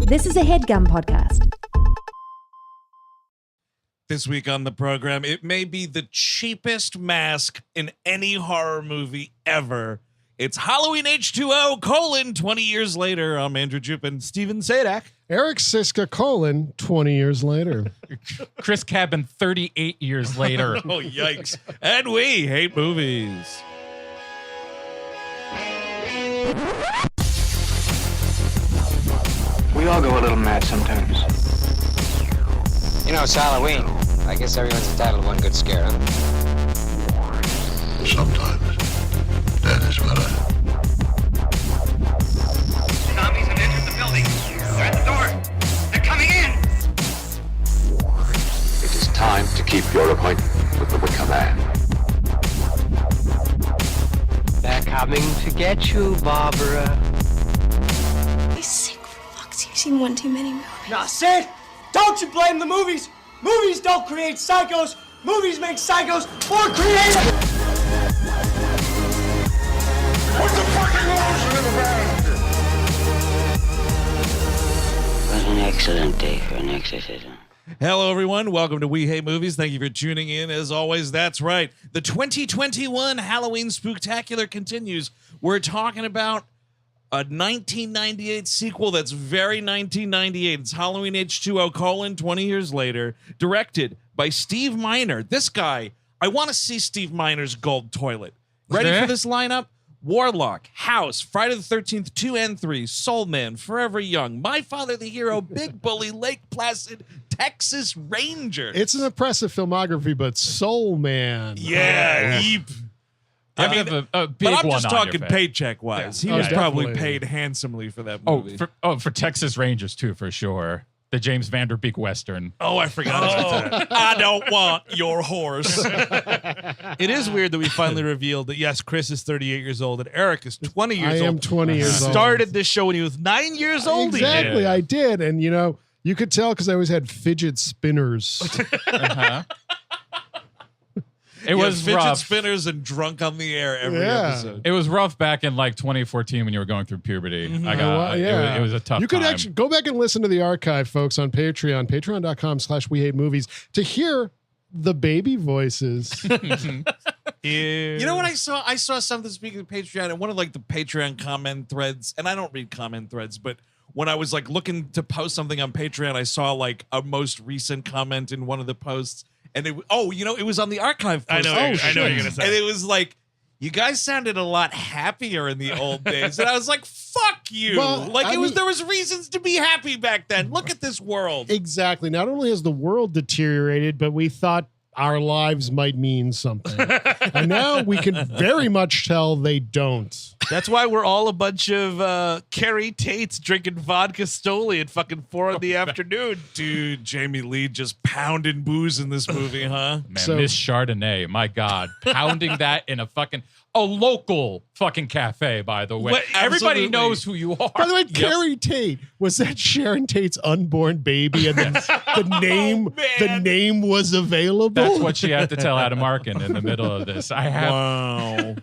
This is a HeadGum podcast. This week on the program, it may be the cheapest mask in any horror movie ever. It's Halloween H20, 20 years later. I'm Andrew Jupin. Steven Sadak. Eric Siska, 20 years later. Chris Cabin, 38 years later. Oh, yikes. And we hate movies. We all go a little mad sometimes. You know, it's Halloween. I guess everyone's entitled to one good scare, huh? Sometimes that is better. Zombies have entered the building. They're at the door. They're coming in. It is time to keep your appointment with the Wicker Man. They're coming to get you, Barbara. He's sick for fuck's sake. You've seen one too many movies. Now, Sid, don't you blame the movies. Movies don't create psychos. Movies make psychos more creative. Put the fucking lotion in the bag! What an excellent day for an exorcism. Hello, everyone. Welcome to We Hate Movies. Thank you for tuning in. As always, that's right. The 2021 Halloween Spooktacular continues. We're talking about a 1998 sequel that's very 1998. It's Halloween H20, 20 years later, directed by Steve Miner. This guy, I want to see Steve Miner's gold toilet. Ready for this lineup? Warlock, House, Friday the 13th, 2 and 3, Soul Man, Forever Young, My Father the Hero, Big Bully, Lake Placid, Texas Ranger. It's an impressive filmography, but Soul Man. Yeah, I mean, a big but I'm one just on talking your face. paycheck-wise. Yeah. He was probably definitely. paid handsomely for that movie. For Texas Rangers too, for sure. The James Vanderbeek Western. Oh, I forgot about that. I don't want your horse. It is weird that we finally revealed that, yes, Chris is 38 years old and Eric is 20 years old. I am 20 years old. Started this show when he was 9 years old. Exactly, I did. And, you know, you could tell because I always had fidget spinners. Uh-huh. It You was have fidget rough. spinners and drunk on the air every Yeah. episode. It was rough back in like 2014 when you were going through puberty. Yeah. It was a tough You could time. actually go back and listen to the archive, folks, on Patreon, patreon.com/WeHateMovies, to hear the baby voices. You know what I saw? I saw something, speaking of Patreon, and one of like the Patreon comment threads, and I don't read comment threads, but when I was like looking to post something on Patreon, I saw like a most recent comment in one of the posts. And it was on the archive post. I know what you're gonna say. And it was like, you guys sounded a lot happier in the old days. And I was like, fuck you. Well, there was reasons to be happy back then. Look at this world. Exactly. Not only has the world deteriorated, but we thought our lives might mean something. And now we can very much tell they don't. That's why we're all a bunch of Carrie Tates drinking vodka Stoli at fucking 4 in the afternoon. Dude, Jamie Lee just pounding booze in this movie, huh? Man, So- Miss Chardonnay, my God, pounding that in a local fucking cafe, by the way. What? Everybody Absolutely. knows who you are. By the way, Carrie Tate, was that Sharon Tate's unborn baby, and then the name was available? That's what she had to tell Adam Arkin in the middle of this. Wow.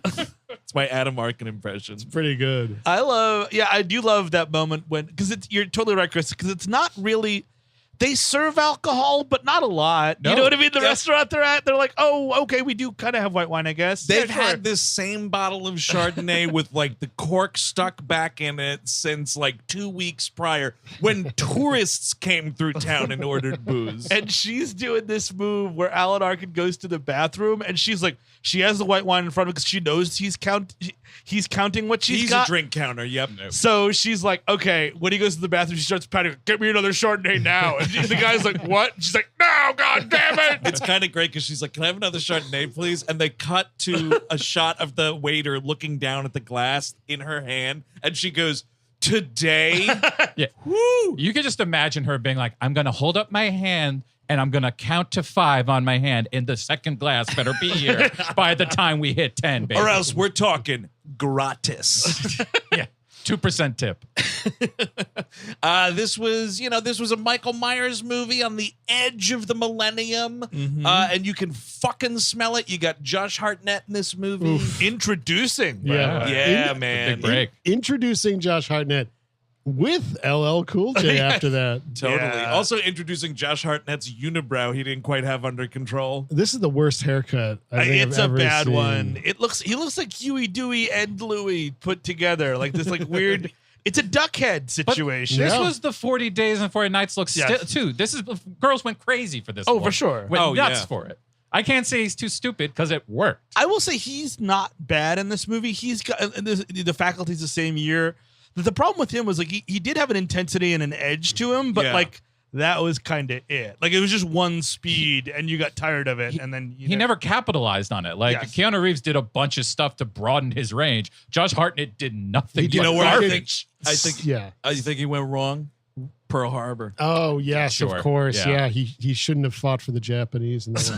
It's my Adam Arkin impression. Pretty good. I do love that moment you're totally right, Chris, because it's not really, they serve alcohol, but not a lot. No. You know what I mean? The Yeah. restaurant they're at, they're like, oh, okay, we do kind of have white wine, I guess. They've Yeah, sure. had this same bottle of Chardonnay with like the cork stuck back in it since like 2 weeks prior when tourists came through town and ordered booze. And she's doing this move where Alan Arkin goes to the bathroom and she's like, she has the white wine in front of her because she knows he's counting what she's He's got. a drink counter. Yep. So she's like, okay, when he goes to the bathroom, she starts pounding, get me another Chardonnay now. And the guy's like, what? She's like, no, God damn it. It's kind of great because she's like, can I have another Chardonnay, please? And they cut to a shot of the waiter looking down at the glass in her hand. And she goes, today? Yeah. Woo! You could just imagine her being like, I'm going to hold up my hand and I'm going to count to 5 on my hand, and the second glass better be here by the time we hit 10, baby. Or else we're talking gratis. Yeah. 2% tip. This was a Michael Myers movie on the edge of the millennium. And you can fucking smell it. You got Josh Hartnett in this movie. Introducing. Yeah, man. Big break. Introducing Josh Hartnett with LL Cool J after that. Totally. Yeah. Also introducing Josh Hartnett's unibrow he didn't quite have under control. This is the worst haircut I think It's I've a ever bad seen. one. He looks like Huey, Dewey, and Louie put together, like this, like weird. It's a duckhead situation. This was the 40 Days and 40 Nights look Yes. too. This is girls went crazy for this. Oh, one. for sure. Went Oh, nuts yeah. for it. I can't say he's too stupid because it worked. I will say he's not bad in this movie. He's got the faculty's the same year. The problem with him was like he did have an intensity and an edge to him, but Yeah. like that was kind of it. Like it was just one speed, and you got tired of it, and then He never capitalized on it. Like Yes. Keanu Reeves did a bunch of stuff to broaden his range. Josh Hartnett did nothing. He did You know but where garbage. I think Yeah. you think he went wrong? Pearl Harbor. Oh yes, Sure. of course. Yeah. Yeah, he shouldn't have fought for the Japanese. In that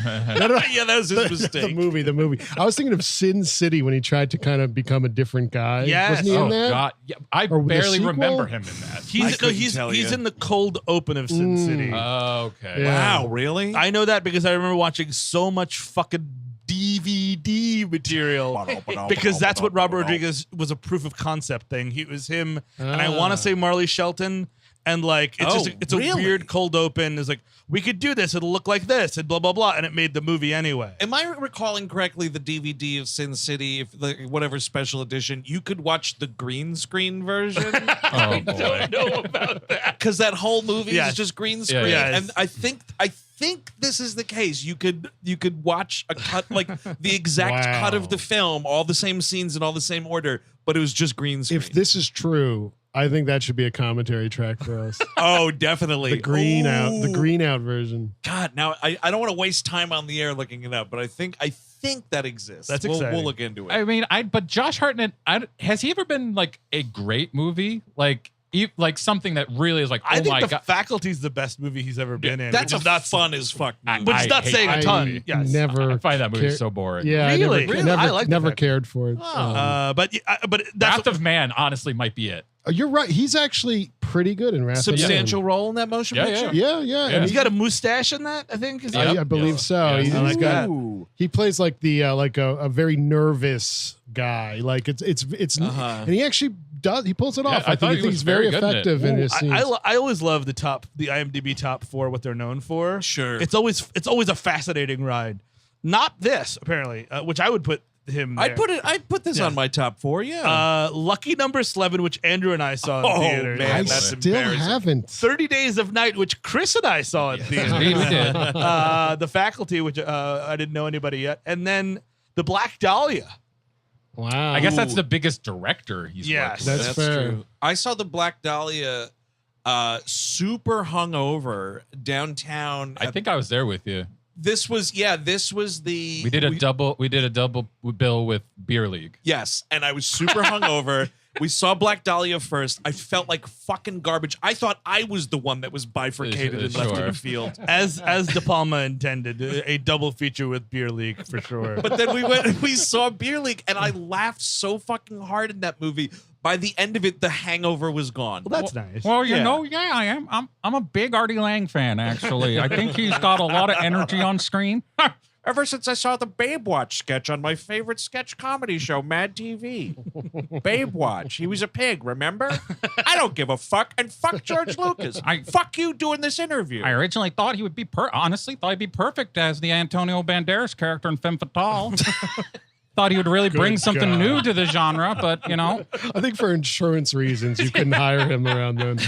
one. Yeah, that was his mistake. The movie. I was thinking of Sin City when he tried to kind of become a different guy. Yes. Wasn't he in Oh that? God! Yeah, I Or the barely sequel? remember him in that. he's in the cold open of Sin City. Okay. Yeah. Wow, really? I know that because I remember watching so much fucking DVD material because that's what Robert Rodriguez was a proof of concept thing. He was him, and I want to say Marley Shelton. And like it's a weird cold open. It's like we could do this. It'll look like this, and blah blah blah. And it made the movie anyway. Am I recalling correctly the DVD of Sin City, if whatever special edition, you could watch the green screen version? Oh boy. know about that. Because that whole movie Yes. is just green screen. Yes. And I think this is the case. You could watch a cut, like the exact Wow. cut of the film, all the same scenes in all the same order, but it was just green screen. If this is true, I think that should be a commentary track for us. Oh, definitely. the green out version. God, now I don't want to waste time on the air looking it up, but I think that exists. That's We'll exciting. look into it. I mean, but Josh Hartnett, has he ever been like a great movie? Like something that really is like, I oh think my The God. Faculty's the best movie he's ever been in. That's which a is not fun as fuck movie. Which is not hate saying a that ton. movie. Yes. Never. I find that movie so boring. Yeah, Really? I Really? never, I like never that. cared for it. But that's Wrath of Man, honestly, might be it. You're right. He's actually pretty good in Wrath of Man. Substantial role in that motion Yeah, picture? Yeah. And he's got a mustache in that. I think. Is Yeah. that- I believe Yes. so. Yes. He's I like got. that. He plays like the like a very nervous guy. Like it's and he actually does. He pulls it off. I I thought think he he's was very very good in it. effective in his scenes. I always love the IMDb top 4, what they're known for. Sure. It's always a fascinating ride. Not this apparently, which I would put him. There. I'd put this on my top 4, yeah. Lucky Number 11, which Andrew and I saw in Oh, theaters. man. I that's still embarrassing. haven't. 30 Days of Night, which Chris and I saw in theaters. Indeed, we did. The Faculty, which I didn't know anybody yet, and then The Black Dahlia. Wow. I guess that's the biggest director he's Yes. worked with. That's fair. true. I saw the Black Dahlia super hungover downtown. I think I was there with you. this was the We did a double bill with Beer League. Yes, and I was super hungover. We saw Black Dahlia first. I felt like fucking garbage. I thought I was the one that was bifurcated and left in Sure. the field. As De Palma intended, a double feature with Beer League for sure. But then we saw Beer League, and I laughed so fucking hard in that movie. By the end of it, the hangover was gone. Well, that's nice. Well, you Yeah. know, yeah, I am. I'm a big Artie Lang fan, actually. I think he's got a lot of energy on screen. Ever since I saw the Babe Watch sketch on my favorite sketch comedy show, Mad TV. Babe Watch. He was a pig, remember? I don't give a fuck. And fuck George Lucas. Fuck you doing this interview. I originally thought he would be honestly thought he'd be perfect as the Antonio Banderas character in Femme Fatale. Thought he would really bring something God. new to the genre, but you know, I think for insurance reasons, you couldn't hire him around then.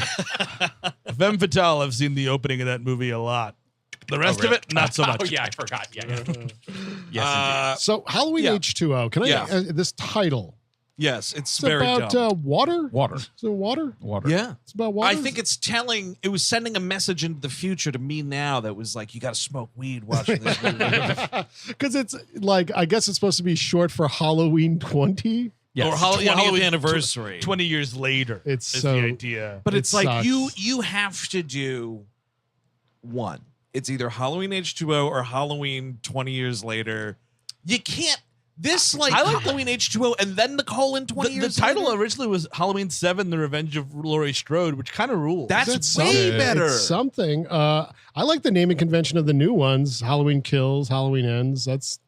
Femme Fatale, I've seen the opening of that movie a lot. The rest of it, not so much. Oh yeah, I forgot. Yeah. yes, So Halloween Yeah. H20. Can I? Yeah. This title. yes, It's very about dumb. water. Water. Is it water? Yeah. It's about water. I think it was sending a message into the future to me now that was like, you got to smoke weed watching this movie. because it's like I guess it's supposed to be short for Halloween 20. Or 20th anniversary. 20 years later. It's is so- the idea. But It it's like sucks. you have to do one. It's either Halloween H20 or Halloween 20 years later. You can't. This like I like Halloween H20 and then the colon 20 The years title later? originally was Halloween 7: The Revenge of Laurie Strode, which kind of rules. That's It's way something. better. It's something. I like the naming convention of the new ones. Halloween Kills, Halloween Ends. That's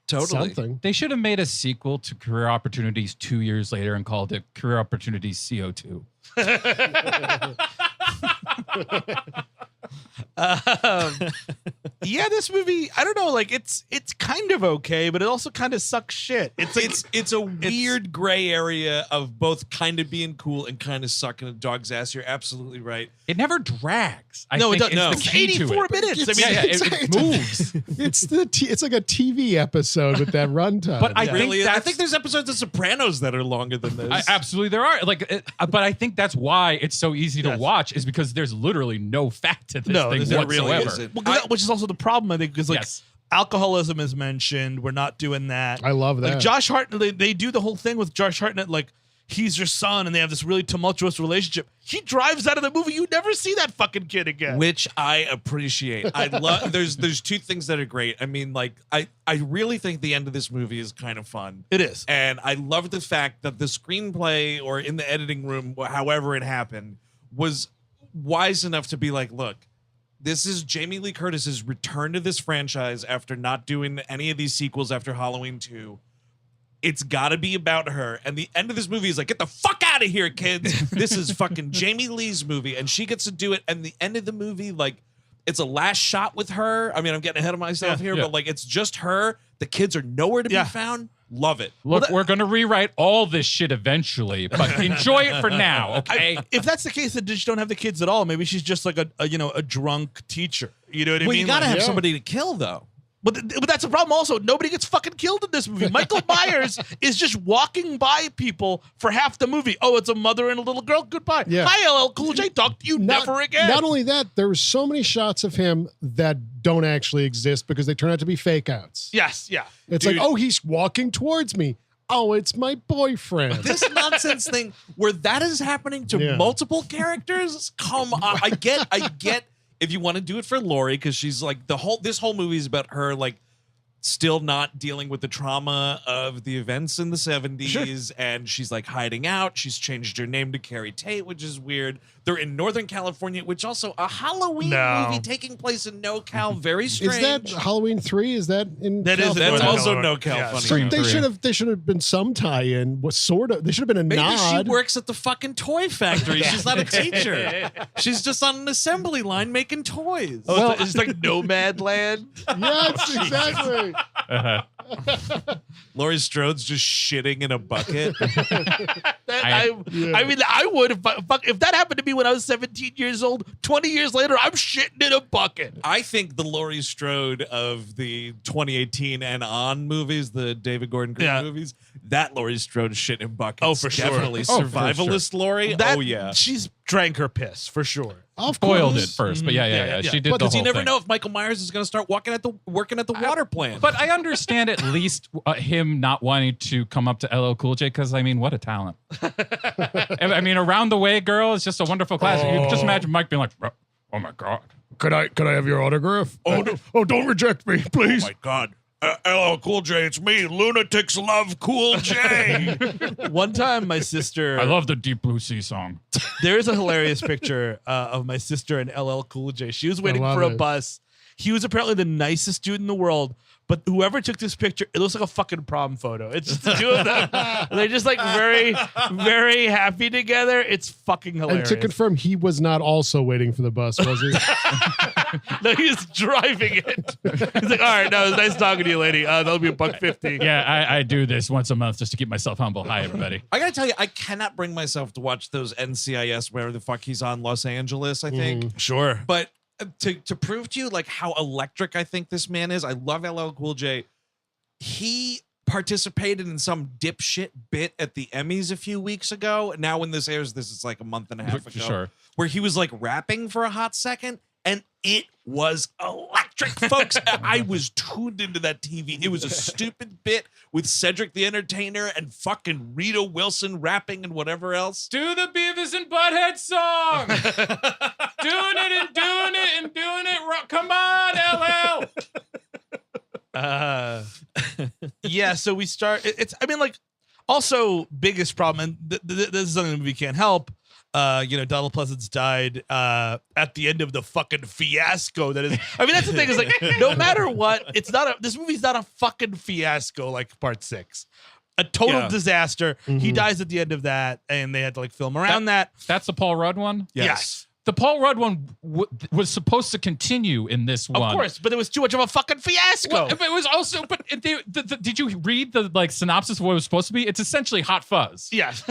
Totally. something. They should have made a sequel to Career Opportunities 2 years later and called it Career Opportunities CO2. Yeah, this movie, I don't know, like it's kind of okay, but it also kind of sucks shit. It's a weird gray area of both kind of being cool and kind of sucking a dog's ass. You're absolutely right. It never drags. I No, it think doesn't. it's It's the key to 84 it. minutes. It moves. It's like a TV episode with that runtime. But I Really, think I think there's episodes of Sopranos that are longer than this. absolutely there are. But I think that's why it's so easy to watch is because there's literally no fat to this thing there whatsoever. really isn't. Well, which is also the problem, I think, because like Yes. alcoholism is mentioned. We're not doing that. I love that. Like Josh Hartnett, they do the whole thing with Josh Hartnett, like he's your son, and they have this really tumultuous relationship. He drives out of the movie. You never see that fucking kid again. Which I appreciate. I love. There's two things that are great. I mean, like I really think the end of this movie is kind of fun. It is, and I love the fact that the screenplay or in the editing room, however it happened, was wise enough to be like, look, this is Jamie Lee Curtis's return to this franchise after not doing any of these sequels after Halloween 2. It's got to be about her. And the end of this movie is like, get the fuck out of here, kids. This is fucking Jamie Lee's movie, and she gets to do it. And the end of the movie, like, it's a last shot with her. I mean, I'm getting ahead of myself here, but like, it's just her. The kids are nowhere to be found. Love it. Look, we're going to rewrite all this shit eventually, but enjoy it for now, okay? if that's the case, then you don't have the kids at all. Maybe she's just like a drunk teacher. You know what I mean? Well, you got to Like, have somebody to kill, though. But that's a problem also. Nobody gets fucking killed in this movie. Michael Myers is just walking by people for half the movie. Oh, it's a mother and a little girl. Goodbye. Yeah. Hi, LL Cool J. Talk to you never again. Not only that, there were so many shots of him that don't actually exist because they turn out to be fake outs. Yes, yeah. It's like, oh, he's walking towards me. Oh, it's my boyfriend. This nonsense thing where that is happening to multiple characters. Come on. I get if you want to do it for Laurie, because she's like this whole movie is about her like still not dealing with the trauma of the events in the 70s, and she's like hiding out. She's changed her name to Carrie Tate, which is weird. They're in Northern California, which also a Halloween movie taking place in NoCal, very strange. Is that Halloween 3? Is that in That is That's California? also NoCal funny. So they should have been some tie-in. What sort of? They should have been a Maybe nod. she works at the fucking toy factory. She's not a teacher. She's just on an assembly line making toys. Oh, it's like Nomadland. Yes, exactly. Laurie Strode's just shitting in a bucket. I mean, I would if that happened to me when I was 17 years old. 20 years later, I'm shitting in a bucket. I think the Laurie Strode of the 2018 and on movies, the David Gordon Green movies, that Laurie Strode shit in buckets. Oh, for sure. Definitely. Oh, Survivalist Laurie. That, oh, yeah. She's drank her piss, for sure. Spoiled it first, but yeah. She did the whole Because you never thing. know if Michael Myers is going to start working at the water plant. But I understand at least him not wanting to come up to LL Cool J because, I mean, what a talent. I mean, Around the Way Girl is just a wonderful classic. You can just imagine Mike being like, oh my God. Could I have your autograph? Oh, don't reject me, please. Oh, my God. LL Cool J, it's me. Lunatics love Cool J. One time, my sister... I love the Deep Blue Sea song. There is a hilarious picture of my sister and LL Cool J. She was waiting for a bus. He was apparently the nicest dude in the world, but whoever took this picture, it looks like a fucking prom photo. It's just the two of them. They're just like very, very happy together. It's fucking hilarious. And to confirm, he was not also waiting for the bus, was he? No, he was driving it. He's like, all right, no, it was nice talking to you, lady. That'll be $1.50. Yeah, I do this once a month just to keep myself humble. Hi, everybody. I gotta tell you, I cannot bring myself to watch those NCIS, wherever the fuck he's on, Los Angeles, I think. Sure. But to prove to you like how electric I think this man is, I love LL Cool J. He participated in some dipshit bit at the Emmys a few weeks ago. Now when this airs, this is like a month and a half ago. Sure. Where he was like rapping for a hot second, and it was electric, folks. I was tuned into that TV. It was a stupid bit with Cedric the Entertainer and fucking Rita Wilson rapping and whatever else. Do the Beavis and Butthead song. Doing it and doing it and doing it. Come on, LL. Yeah, so we start. I mean, like, also biggest problem, and this is something the movie can't help. Donald Pleasance died at the end of the fucking fiasco that is. I mean, that's the thing is like, no matter what, this movie's not a fucking fiasco like Part 6. A total Yeah. disaster. He dies at the end of that, and they had to like film around that. That's the Paul Rudd one? Yes. The Paul Rudd one was supposed to continue in this one. Of course, but it was too much of a fucking fiasco. Well, it was also, but did you read the like synopsis of what it was supposed to be? It's essentially Hot Fuzz. Yes.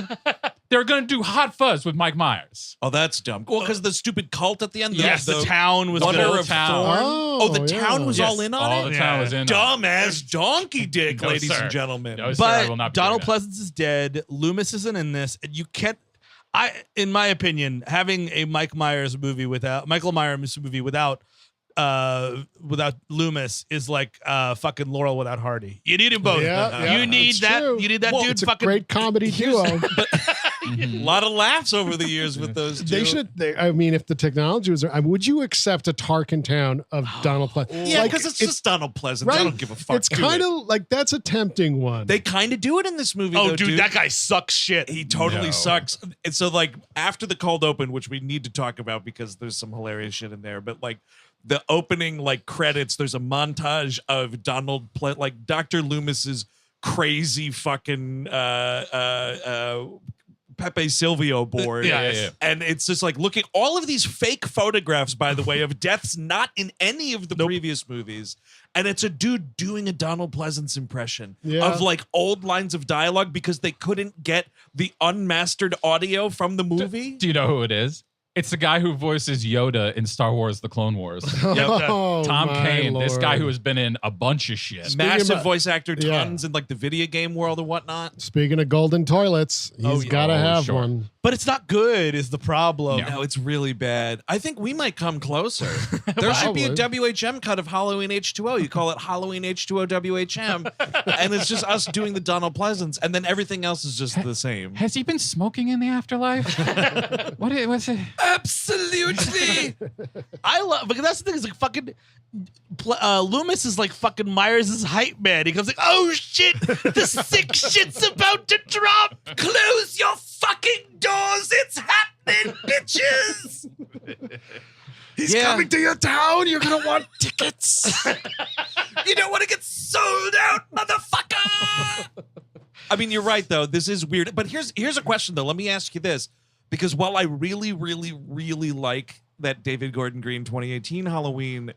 They're going to do Hot Fuzz with Mike Myers. Oh, that's dumb. Well, because the stupid cult at the end. Yes, the town was Wonder built. of Thorn. Oh, the town was Yes, all in on all it. the town was in on it. Dumbass donkey dick, No, ladies sir. and gentlemen. No, sir, I will But not be Donald doing that. Pleasance is dead. Loomis isn't in this. And you can't. In my opinion, having a Michael Myers movie without Loomis is like fucking Laurel without Hardy. You need them both. Yeah, you need that's that. true. You need that Well, dude. It's a fucking great comedy duo. A lot of laughs over the years with those two. They should. I mean, if the technology was, would you accept a Tarkin town of Donald Pleasance? Yeah, because it's just Donald Pleasance. I don't give a fuck. It's kind of like that's a tempting one. They kind of do it in this movie. Oh, though, dude, that guy sucks shit. He totally sucks. And so, like, after the cold open, which we need to talk about because there's some hilarious shit in there, but like the opening, like credits, there's a montage of like Dr. Loomis's crazy fucking Pepe Silvio board. Yeah. And it's just like looking all of these fake photographs, by the way, of deaths not in any of the previous movies. And it's a dude doing a Donald Pleasance impression of like old lines of dialogue because they couldn't get the unmastered audio from the movie. Do you know who it is? It's the guy who voices Yoda in Star Wars: The Clone Wars. Oh, Tom my Kane, this Lord. guy who has been in a bunch of shit. Massive about- voice actor Yeah. tons in like the video game world and whatnot. Speaking of golden toilets, he's got to have sure. one. But it's not good. Is the problem? No, it's really bad. I think we might come closer. There should be a WHM cut of Halloween H20. You call it Halloween H20 WHM, and it's just us doing the Donald Pleasance, and then everything else is just the same. Has he been smoking in the afterlife? What's it? Absolutely. I love because that's the thing. Is like fucking Loomis is like fucking Myers' hype man. He comes like, oh shit, the sick shit's about to drop. Close your fucking doors. It's happening, bitches. He's coming to your town. You're gonna want tickets. You don't want to get sold out, motherfucker. I mean, you're right, though. This is weird. But here's a question, though. Let me ask you this. Because while I really, really, really like that David Gordon Green 2018 Halloween,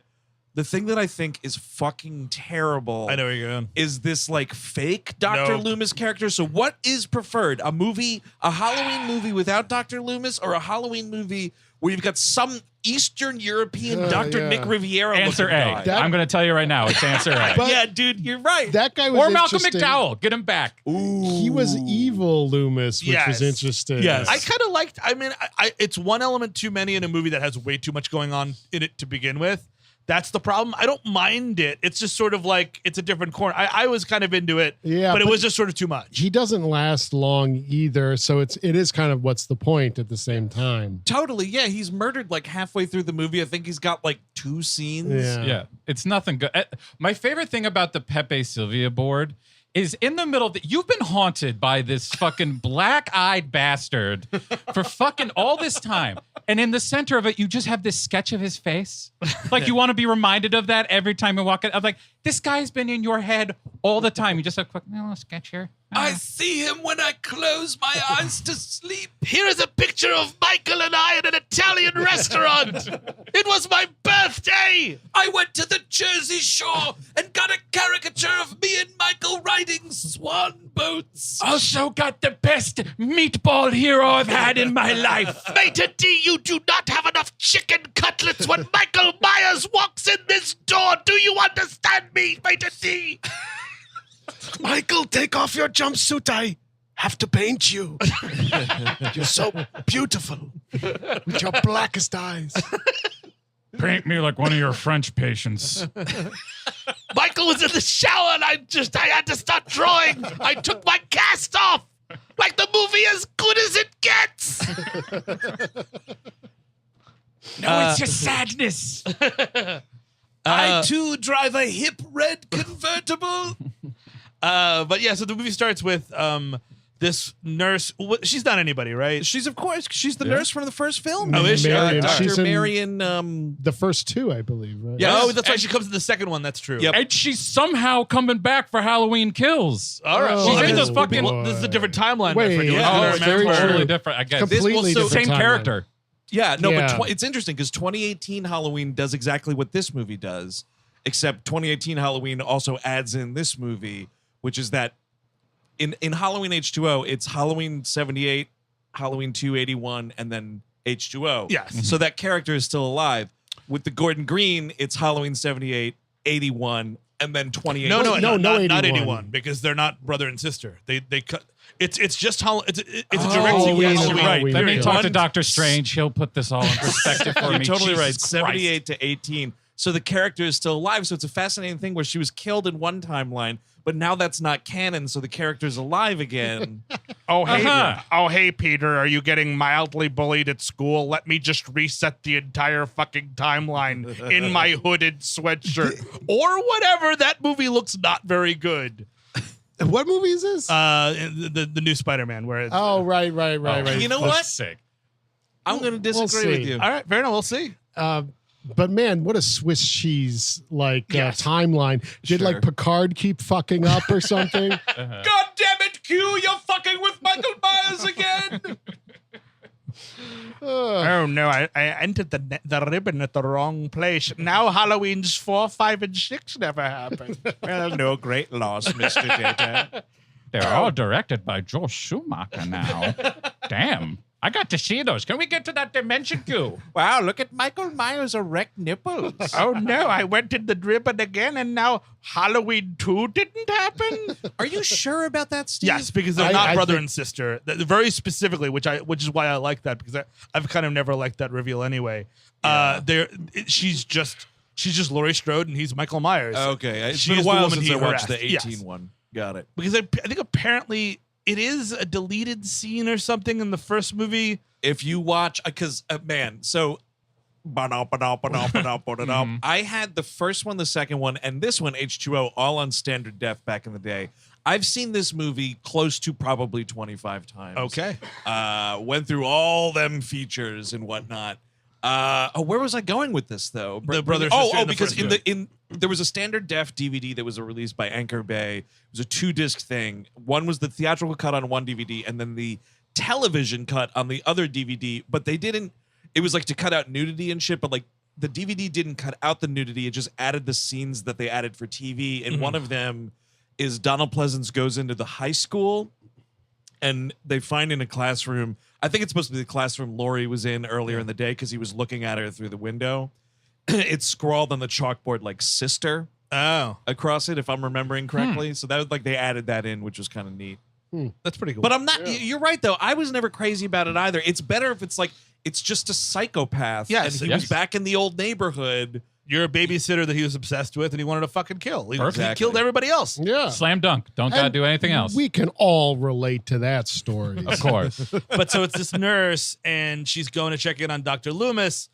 the thing that I think is fucking terrible I know where you're going. is this like fake Dr. Nope. Loomis character. So what is preferred? A Halloween movie without Dr. Loomis, or a Halloween movie where you've got some Eastern European Dr. yeah. Nick Riviera Answer looking A. guy? I'm going to tell you right now. It's answer A. But- Yeah, dude, you're right. That guy was Or Malcolm interesting. McDowell. Get him back. He was evil Loomis, which was Yes. interesting. Yes. I kind of liked. I mean, it's one element too many in a movie that has way too much going on in it to begin with. That's the problem. I don't mind it. It's just sort of like it's a different corner. I was kind of into it, Yeah, but it but- was just sort of too much. He doesn't last long either, so it is kind of what's the point at the same time. Totally, yeah. He's murdered like halfway through the movie. I think he's got like 2 scenes. Yeah, it's nothing good. My favorite thing about the Pepe Silvia board is in the middle that you've been haunted by this fucking black-eyed bastard for fucking all this time. And in the center of it, you just have this sketch of his face. Like you want to be reminded of that every time you walk in. I'm like, this guy's been in your head all the time. You just have a quick little sketch here. I see him when I close my eyes to sleep. Here is a picture of Michael and I at an Italian restaurant. It was my birthday. I went to the Jersey Shore and got a caricature of me and Michael riding swan boats. Also got the best meatball hero I've had in my life. Mater D, you do not have enough chicken cutlets when Michael Myers walks in this door. Do you understand me, Mater D? Michael, take off your jumpsuit. I have to paint you. You're so beautiful with your blackest eyes. Paint me like one of your French patients. Michael was in the shower and I had to start drawing. I took my cast off. Like the movie As Good as It Gets. No, it's just sadness. I too drive a hip red convertible. But yeah, so the movie starts with this nurse, she's not anybody, right? She's the nurse from the first film. Oh, is she? Marion. Dr. She's in Marion. the first two, I believe, right? Yeah. Oh, that's right. She comes in the second one. That's true. Yep. And she's somehow coming back for Halloween Kills. All right. Oh, She's in this the fucking. This is a different timeline. Wait, my friend. yeah, Oh, that's it's very totally true. different. I guess. Completely different Same timeline. character. Yeah, no, Yeah. but it's interesting because 2018 Halloween does exactly what this movie does, except 2018 Halloween also adds in this movie, which is that in Halloween H20, it's Halloween 78, Halloween 281, and then H20. Yes. So that character is still alive. With the Gordon Green, it's Halloween 78, 81, and then 28. No, not 81. 81 because they're not brother and sister. They cut. It's just it's a direct Halloween sequence. and Right. Halloween. Let me Yeah. talk to Doctor Strange. He'll put this all in perspective for You're me. totally Jesus right. Christ. 78 to 18. So the character is still alive. So it's a fascinating thing where she was killed in one timeline, but now that's not canon. So the character's alive again. Oh hey, Uh-huh. hey, Peter, are you getting mildly bullied at school? Let me just reset the entire fucking timeline in my hooded sweatshirt or whatever. That movie looks not very good. What movie is this? The new Spider-Man. Where it's, oh, right. You know For what? sake. I'm going to disagree with see. you. all right, fair enough. We'll see. But man, what a Swiss cheese Yes. timeline. Did Sure. like Picard keep fucking up or something? God damn it, Q! You're fucking with Michael Myers again. Oh no! I entered the ribbon at the wrong place. Now Halloween's 4, 5, and 6 never happen. Well, no great loss, Mr. Data. They're all directed by Joel Schumacher now. Damn. I got to see those. Can we get to that dimension Q? Wow, look at Michael Myers' erect nipples. Oh no! I went in the ribbon again, and now Halloween 2 didn't happen. Are you sure about that, Steve? Yes, because they're I not brother think- and sister. Very specifically, which is why I like that because I've kind of never liked that reveal anyway. She's just Laurie Strode and he's Michael Myers. Okay, it's She been a is the while woman since he I watched the harassed. 18 Yes. one. Got it. Because I think apparently it is a deleted scene or something in the first movie. If you watch, because man, so I had the first one, the second one, and this one H2O all on standard def back in the day. I've seen this movie close to probably 25 times. Okay. Went through all them features and whatnot. Where was I going with this though? The brother and sister in the because first in movie. there was a standard def DVD that was released by Anchor Bay. It was a 2-disc thing. One was the theatrical cut on one DVD, and then the television cut on the other DVD. But they didn't. It was like to cut out nudity and shit, but like the DVD didn't cut out the nudity. It just added the scenes that they added for TV. And one of them is Donald Pleasance goes into the high school, and they find in a classroom. I think it's supposed to be the classroom Laurie was in earlier in the day because he was looking at her through the window. It's scrawled on the chalkboard like "sister" across it, if I'm remembering correctly. So that was like they added that in, which was kind of neat. That's pretty cool. But I'm not. You're right though. I was never crazy about it either. It's better if it's like it's just a psychopath. Yes, and he was back in the old neighborhood. You're a babysitter that he was obsessed with and he wanted to fucking kill. He Exactly. killed everybody else. Yeah. Slam dunk. Don't gotta And do anything else. We can all relate to that story. Of course. But so it's this nurse and she's going to check in on Dr. Loomis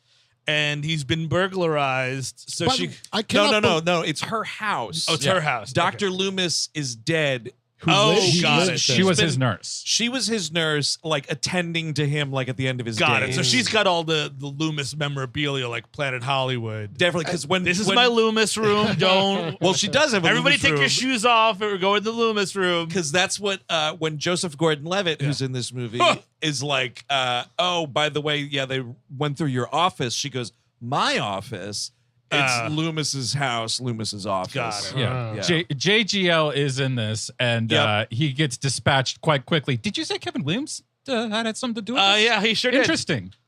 and he's been burglarized. So But she I cannot No. It's her house. Oh, it's her house. Dr. Okay. Loomis is dead. he got lived it. there. She was his nurse. She was his nurse, like attending to him, like at the end of his Got days. it. So she's got all the Loomis memorabilia like Planet Hollywood. definitely because when This is when- my Loomis room. Don't. Well, she does have a Everybody Loomis take room. your shoes off or go in the Loomis room. Because that's what when Joseph Gordon-Levitt, who's in this movie, is like, oh, by the way, yeah, they went through your office. She goes, my office. It's Loomis's house, Loomis's office. Got it. Yeah. Yeah. JGL is in this, and Yep. he gets dispatched quite quickly. Did you say Kevin Williams had something to do with this? Yeah, he sure did.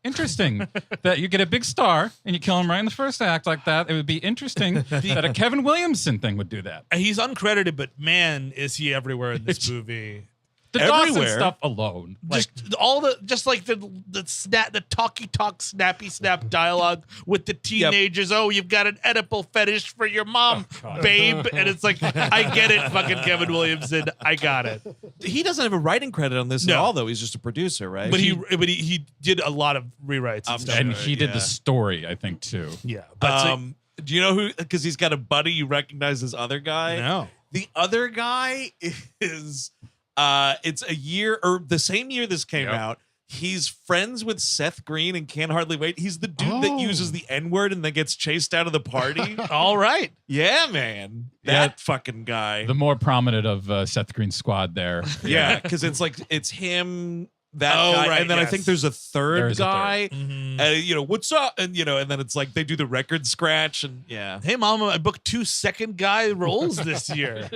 Interesting that you get a big star and you kill him right in the first act like that. It would be interesting that a Kevin Williamson thing would do that. He's uncredited, but man, is he everywhere in this movie. The Dawson Everywhere. stuff alone. Like, Just like the talk snappy snap dialogue with the teenagers. Oh, you've got an Oedipal fetish for your mom, babe, and it's like I get it, fucking Kevin Williamson, I got it. He doesn't have a writing credit on this at No. all, though. He's just a producer, right? But he did a lot of rewrites and stuff. and he did the story, I think, too. Yeah, but do you know who? Because he's got a buddy. You recognize this other guy? no. The other guy is It's a year or the same year this came out. He's friends with Seth Green and Can't Hardly Wait. He's the dude that uses the N-word and then gets chased out of the party. All right. Yeah, man. That fucking guy. The more prominent of Seth Green's squad there. Yeah, because it's him, that guy, right, and then I think there's a third guy. What's up? And and then it's like they do the record scratch and Hey, Mama, I booked 2 second guy roles this year.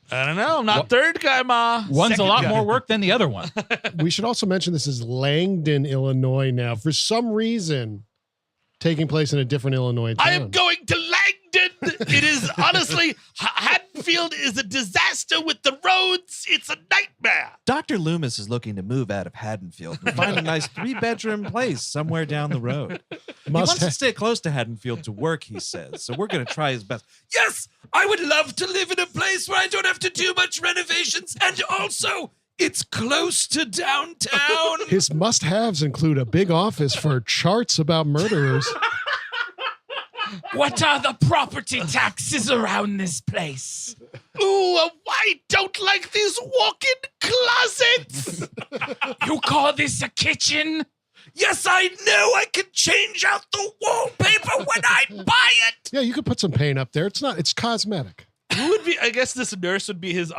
I don't know. I'm not third guy, Ma. One's Second a lot guy. more work than the other one. We should also mention this is Langdon, Illinois now. For some reason, taking place in a different Illinois town. I am going to Langdon. It is honestly, Haddonfield is a disaster with the roads. It's a nightmare. Dr. Loomis is looking to move out of Haddonfield and find a nice 3-bedroom place somewhere down the road. He wants to stay close to Haddonfield to work, he says, so we're going to try his best. Yes, I would love to live in a place where I don't have to do much renovations, and also it's close to downtown. His must-haves include a big office for charts about murderers. What are the property taxes around this place? Ooh, I don't like these walk-in closets. You call this a kitchen? Yes, I know. I can change out the wallpaper when I buy it. Yeah, you could put some paint up there. It's cosmetic. Who would be? I guess this nurse would be his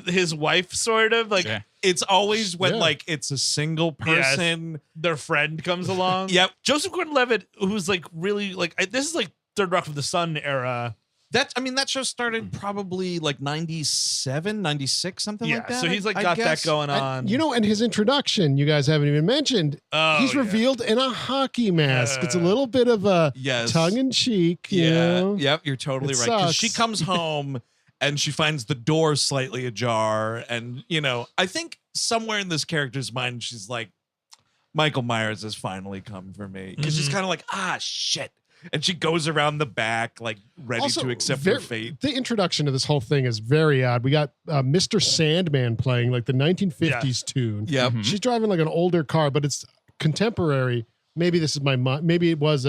his wife, sort of like. Yeah. It's always when like it's a single person, their friend comes along. Yep. Joseph Gordon-Levitt, who's like really like this is like Third Rock from the Sun era. That show started probably like 97, 96, something like that. So he's like got that going on. And his introduction, you guys haven't even mentioned. He's revealed in a hockey mask. It's a little bit of a tongue-in-cheek. Yep, you're totally right. Because she sucks. comes home and she finds the door slightly ajar. And, I think somewhere in this character's mind, she's like, Michael Myers has finally come for me. Because she's kind of like, shit. And she goes around the back, like, ready to accept her fate. The introduction to this whole thing is very odd. We got Mr. Sandman playing, like, the 1950s tune. Yep. She's driving, like, an older car, but it's contemporary. Maybe this is maybe it was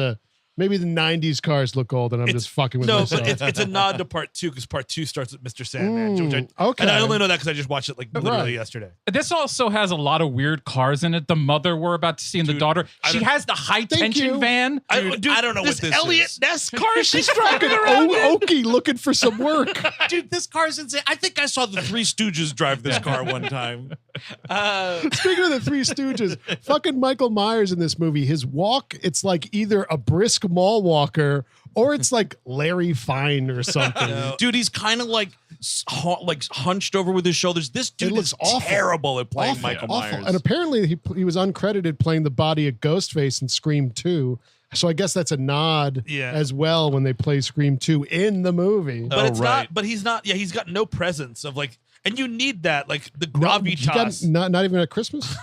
maybe the 90s cars look old and I'm just fucking with myself. No, but it's a nod to part 2 because part 2 starts with Mr. Sandman. Okay. And I only know that because I just watched it like literally yesterday. This also has a lot of weird cars in it. The mother we're about to see and the daughter. She has the high tension van. I don't know what this Elliot is. Ness car she's driving Fucking around in. Okie looking for some work. Dude, this car's insane. I think I saw the Three Stooges drive this car one time. Speaking of the Three Stooges, fucking Michael Myers in this movie, his walk, it's like either a brisk mall walker or it's like Larry Fine or something. Dude, he's kind of like hunched over with his shoulders. This dude looks is awful. terrible at playing Michael Myers. And apparently he was uncredited playing the body of Ghostface in Scream 2. So I guess that's a nod as well when they play Scream 2 in the movie. But it's not, but he's not, he's got no presence of like, and you need that, like the gravitas. Not even at Christmas?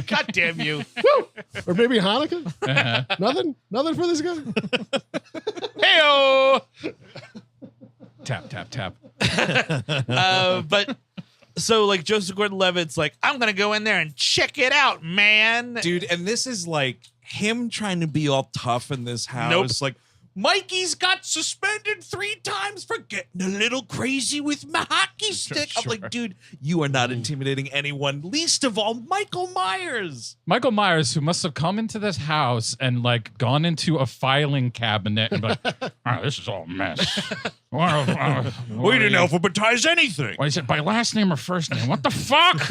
God damn you. Or maybe Hanukkah? Nothing for this guy? Hey-o! Tap, tap, tap. But so like Joseph Gordon-Levitt's like, I'm going to go in there and check it out, man. Dude, and this is like him trying to be all tough in this house. Nope. Like, Mikey's got suspended 3 times for getting a little crazy with my hockey stick. I'm like, dude, you are not intimidating anyone, least of all Michael Myers. Michael Myers, who must have come into this house and like gone into a filing cabinet and be like, this is all a mess. We didn't alphabetize anything. Why is it by last name or first name? What the fuck?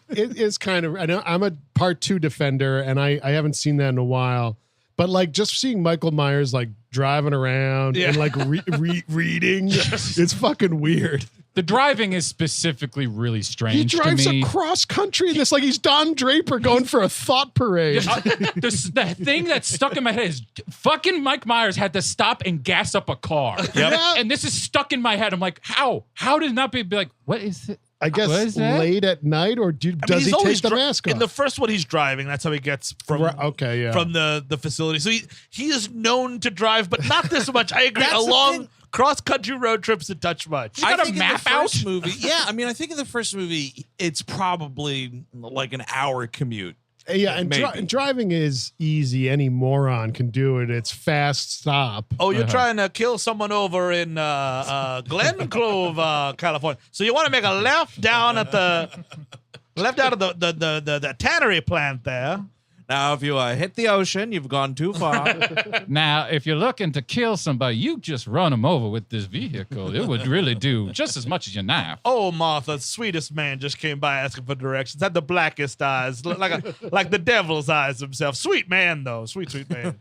It is kind of, I know I'm a part 2 defender and I haven't seen that in a while. But like just seeing Michael Myers like driving around and like reading, it's fucking weird. The driving is specifically really strange. He drives to me. across country in this like he's Don Draper going for a thought parade. The thing that stuck in my head is fucking Mike Myers had to stop and gas up a car. Yeah. And this is stuck in my head. I'm like, how? How did not be like, what is it? I guess late at night, or does he take the mask off? In the first one, he's driving. That's how he gets from from the facility. So he is known to drive, but not this much. I agree. Along cross-country road trips and touch much. I got a map out movie. Yeah, I mean, I think in the first movie, it's probably like an hour commute. Yeah, and driving is easy. Any moron can do it. It's fast stop. Oh, you're trying to kill someone over in Glen Clove, California. So you want to make a left down at the tannery plant there. Now, if you hit the ocean, you've gone too far. Now, if you're looking to kill somebody, you just run them over with this vehicle. It would really do just as much as your knife. Oh, Martha, sweetest man just came by asking for directions. Had the blackest eyes, like the devil's eyes himself. Sweet man, though. Sweet man.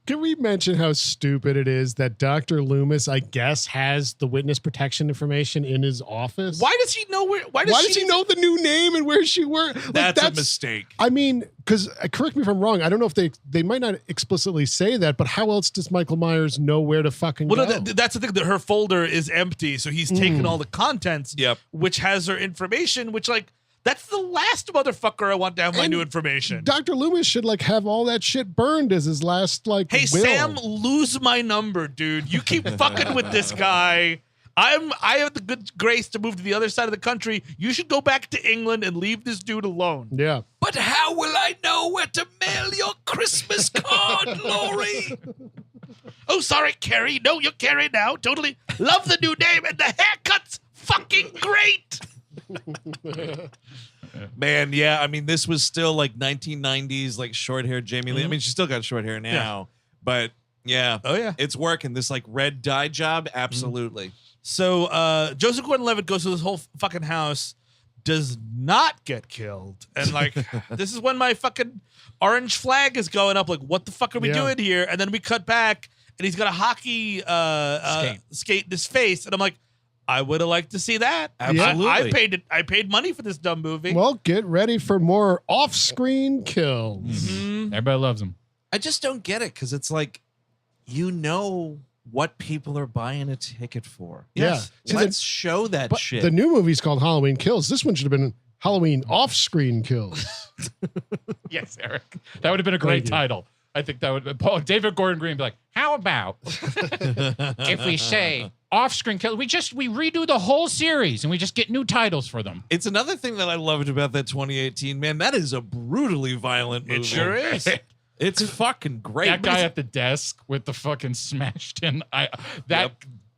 Can we mention how stupid it is that Dr. Loomis, I guess, has the witness protection information in his office? Why does he know where? Why does he know the new name and where she worked? Like, that's a mistake. I mean, because correct me if I'm wrong. I don't know if they might not explicitly say that, but how else does Michael Myers know where to fucking go? Well, that's the thing. That her folder is empty, so he's taken all the contents, which has her information. Which that's the last motherfucker I want to have my new information. Dr. Loomis should have all that shit burned as his last Hey, will. Sam, lose my number, dude. You keep fucking with this guy. I have the good grace to move to the other side of the country. You should go back to England and leave this dude alone. Yeah. But how will I know where to mail your Christmas card, Laurie? Oh, sorry, Carrie. No, you're Carrie now. Totally love the new name, and the haircut's fucking great. Man, yeah. I mean, this was still 1990s, short hair Jamie Lee. I mean, she still got short hair now, but yeah. Oh, yeah. It's working. This red dye job, absolutely. So Joseph Gordon-Levitt goes to this whole fucking house, does not get killed. And this is when my fucking orange flag is going up. What the fuck are we doing here? And then we cut back and he's got a hockey skate in his face. And I'm like, I would have liked to see that. Absolutely. I paid money for this dumb movie. Well, get ready for more off-screen kills. Mm-hmm. Everybody loves him. I just don't get it because it's what people are buying a ticket for. Yes. Yeah. Let's show that shit. The new movie's called Halloween Kills. This one should have been Halloween Off-Screen Kills. Yes, Eric. That would have been a great title. I think that would have been David Gordon Green be like, how about if we say off-screen kill, we redo the whole series and we just get new titles for them. It's another thing that I loved about that 2018, man. That is a brutally violent movie. It sure is. It's fucking great. That guy at the desk with the fucking smashed in.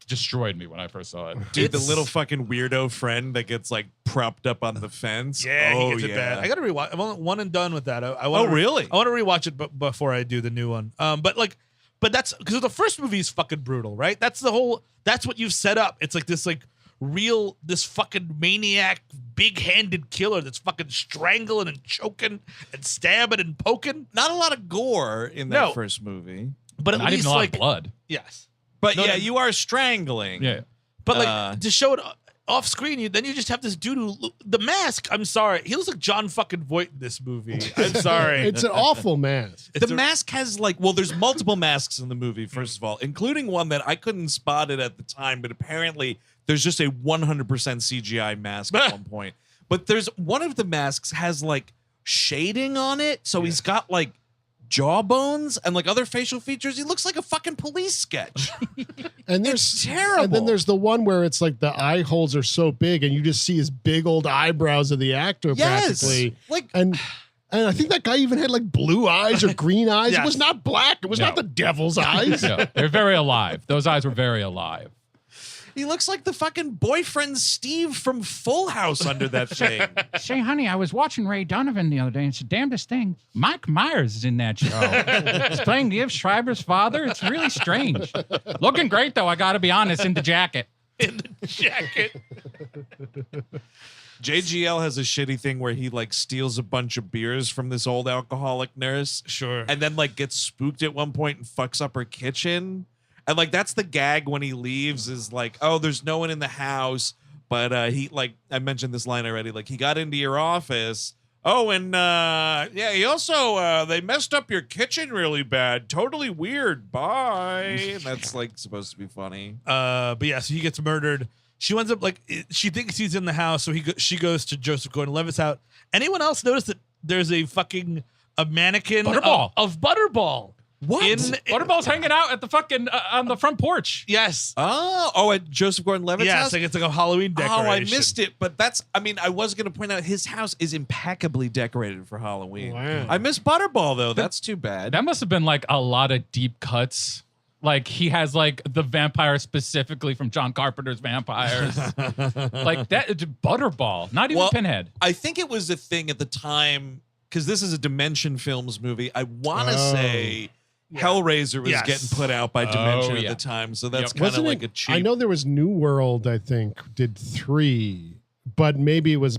Destroyed me when I first saw it. Dude, the little fucking weirdo friend that gets propped up on the fence. Yeah, he gets it bad. I got to rewatch. I'm only one and done with that. Really? I want to rewatch it before I do the new one. But that's because the first movie is fucking brutal, right? That's what you've set up. It's this fucking maniac, big-handed killer that's fucking strangling and choking and stabbing and poking. Not a lot of gore in that first movie, but at not least even a lot of blood. Yes, but you are strangling. Yeah, but to show it off screen, then you just have this dude who the mask. I'm sorry, he looks like John fucking Voight in this movie. I'm sorry, it's an awful mask. The mask has there's multiple masks in the movie. First of all, including one that I couldn't spot it at the time, but apparently there's just a 100% CGI mask at one point. But there's one of the masks has shading on it, so he's got jawbones and other facial features. He looks like a fucking police sketch. And it's terrible. And then there's the one where it's the eye holes are so big and you just see his big old eyebrows of the actor practically. And I think that guy even had blue eyes or green eyes. Yes. It was not black. It was not the devil's eyes. No, they're very alive. Those eyes were very alive. He looks like the fucking boyfriend Steve from Full House under that thing. Say, honey, I was watching Ray Donovan the other day, and it's the damnedest thing. Mike Myers is in that show. He's playing Liev Schreiber's father. It's really strange. Looking great, though, I got to be honest, in the jacket. In the jacket. JGL has a shitty thing where he steals a bunch of beers from this old alcoholic nurse. Sure. And then gets spooked at one point and fucks up her kitchen. And that's the gag when he leaves is oh, there's no one in the house, but he I mentioned this line already. He got into your office. Oh, and he also they messed up your kitchen really bad. Totally weird. Bye. And that's supposed to be funny. But yeah, so he gets murdered. She winds up she thinks he's in the house, so she goes to Joseph Gordon-Levitt's house. Anyone else notice that there's a mannequin Butterball. of Butterball? What? Butterball's hanging out at the fucking on the front porch. Yes. Oh, at Joseph Gordon-Levitt's house? Like it's like a Halloween decoration. Oh, I missed it. But I was going to point out his house is impeccably decorated for Halloween. Wow. I miss Butterball, though. That's too bad. That must have been like a lot of deep cuts. Like he has like the vampire specifically from John Carpenter's Vampires. Like that, Butterball, not even Pinhead. I think it was a thing at the time, because this is a Dimension Films movie. I want to say Hellraiser was getting put out by Dimension at the time. So that's kind of like a cheap. I know there was New World, I think, did 3, but maybe it was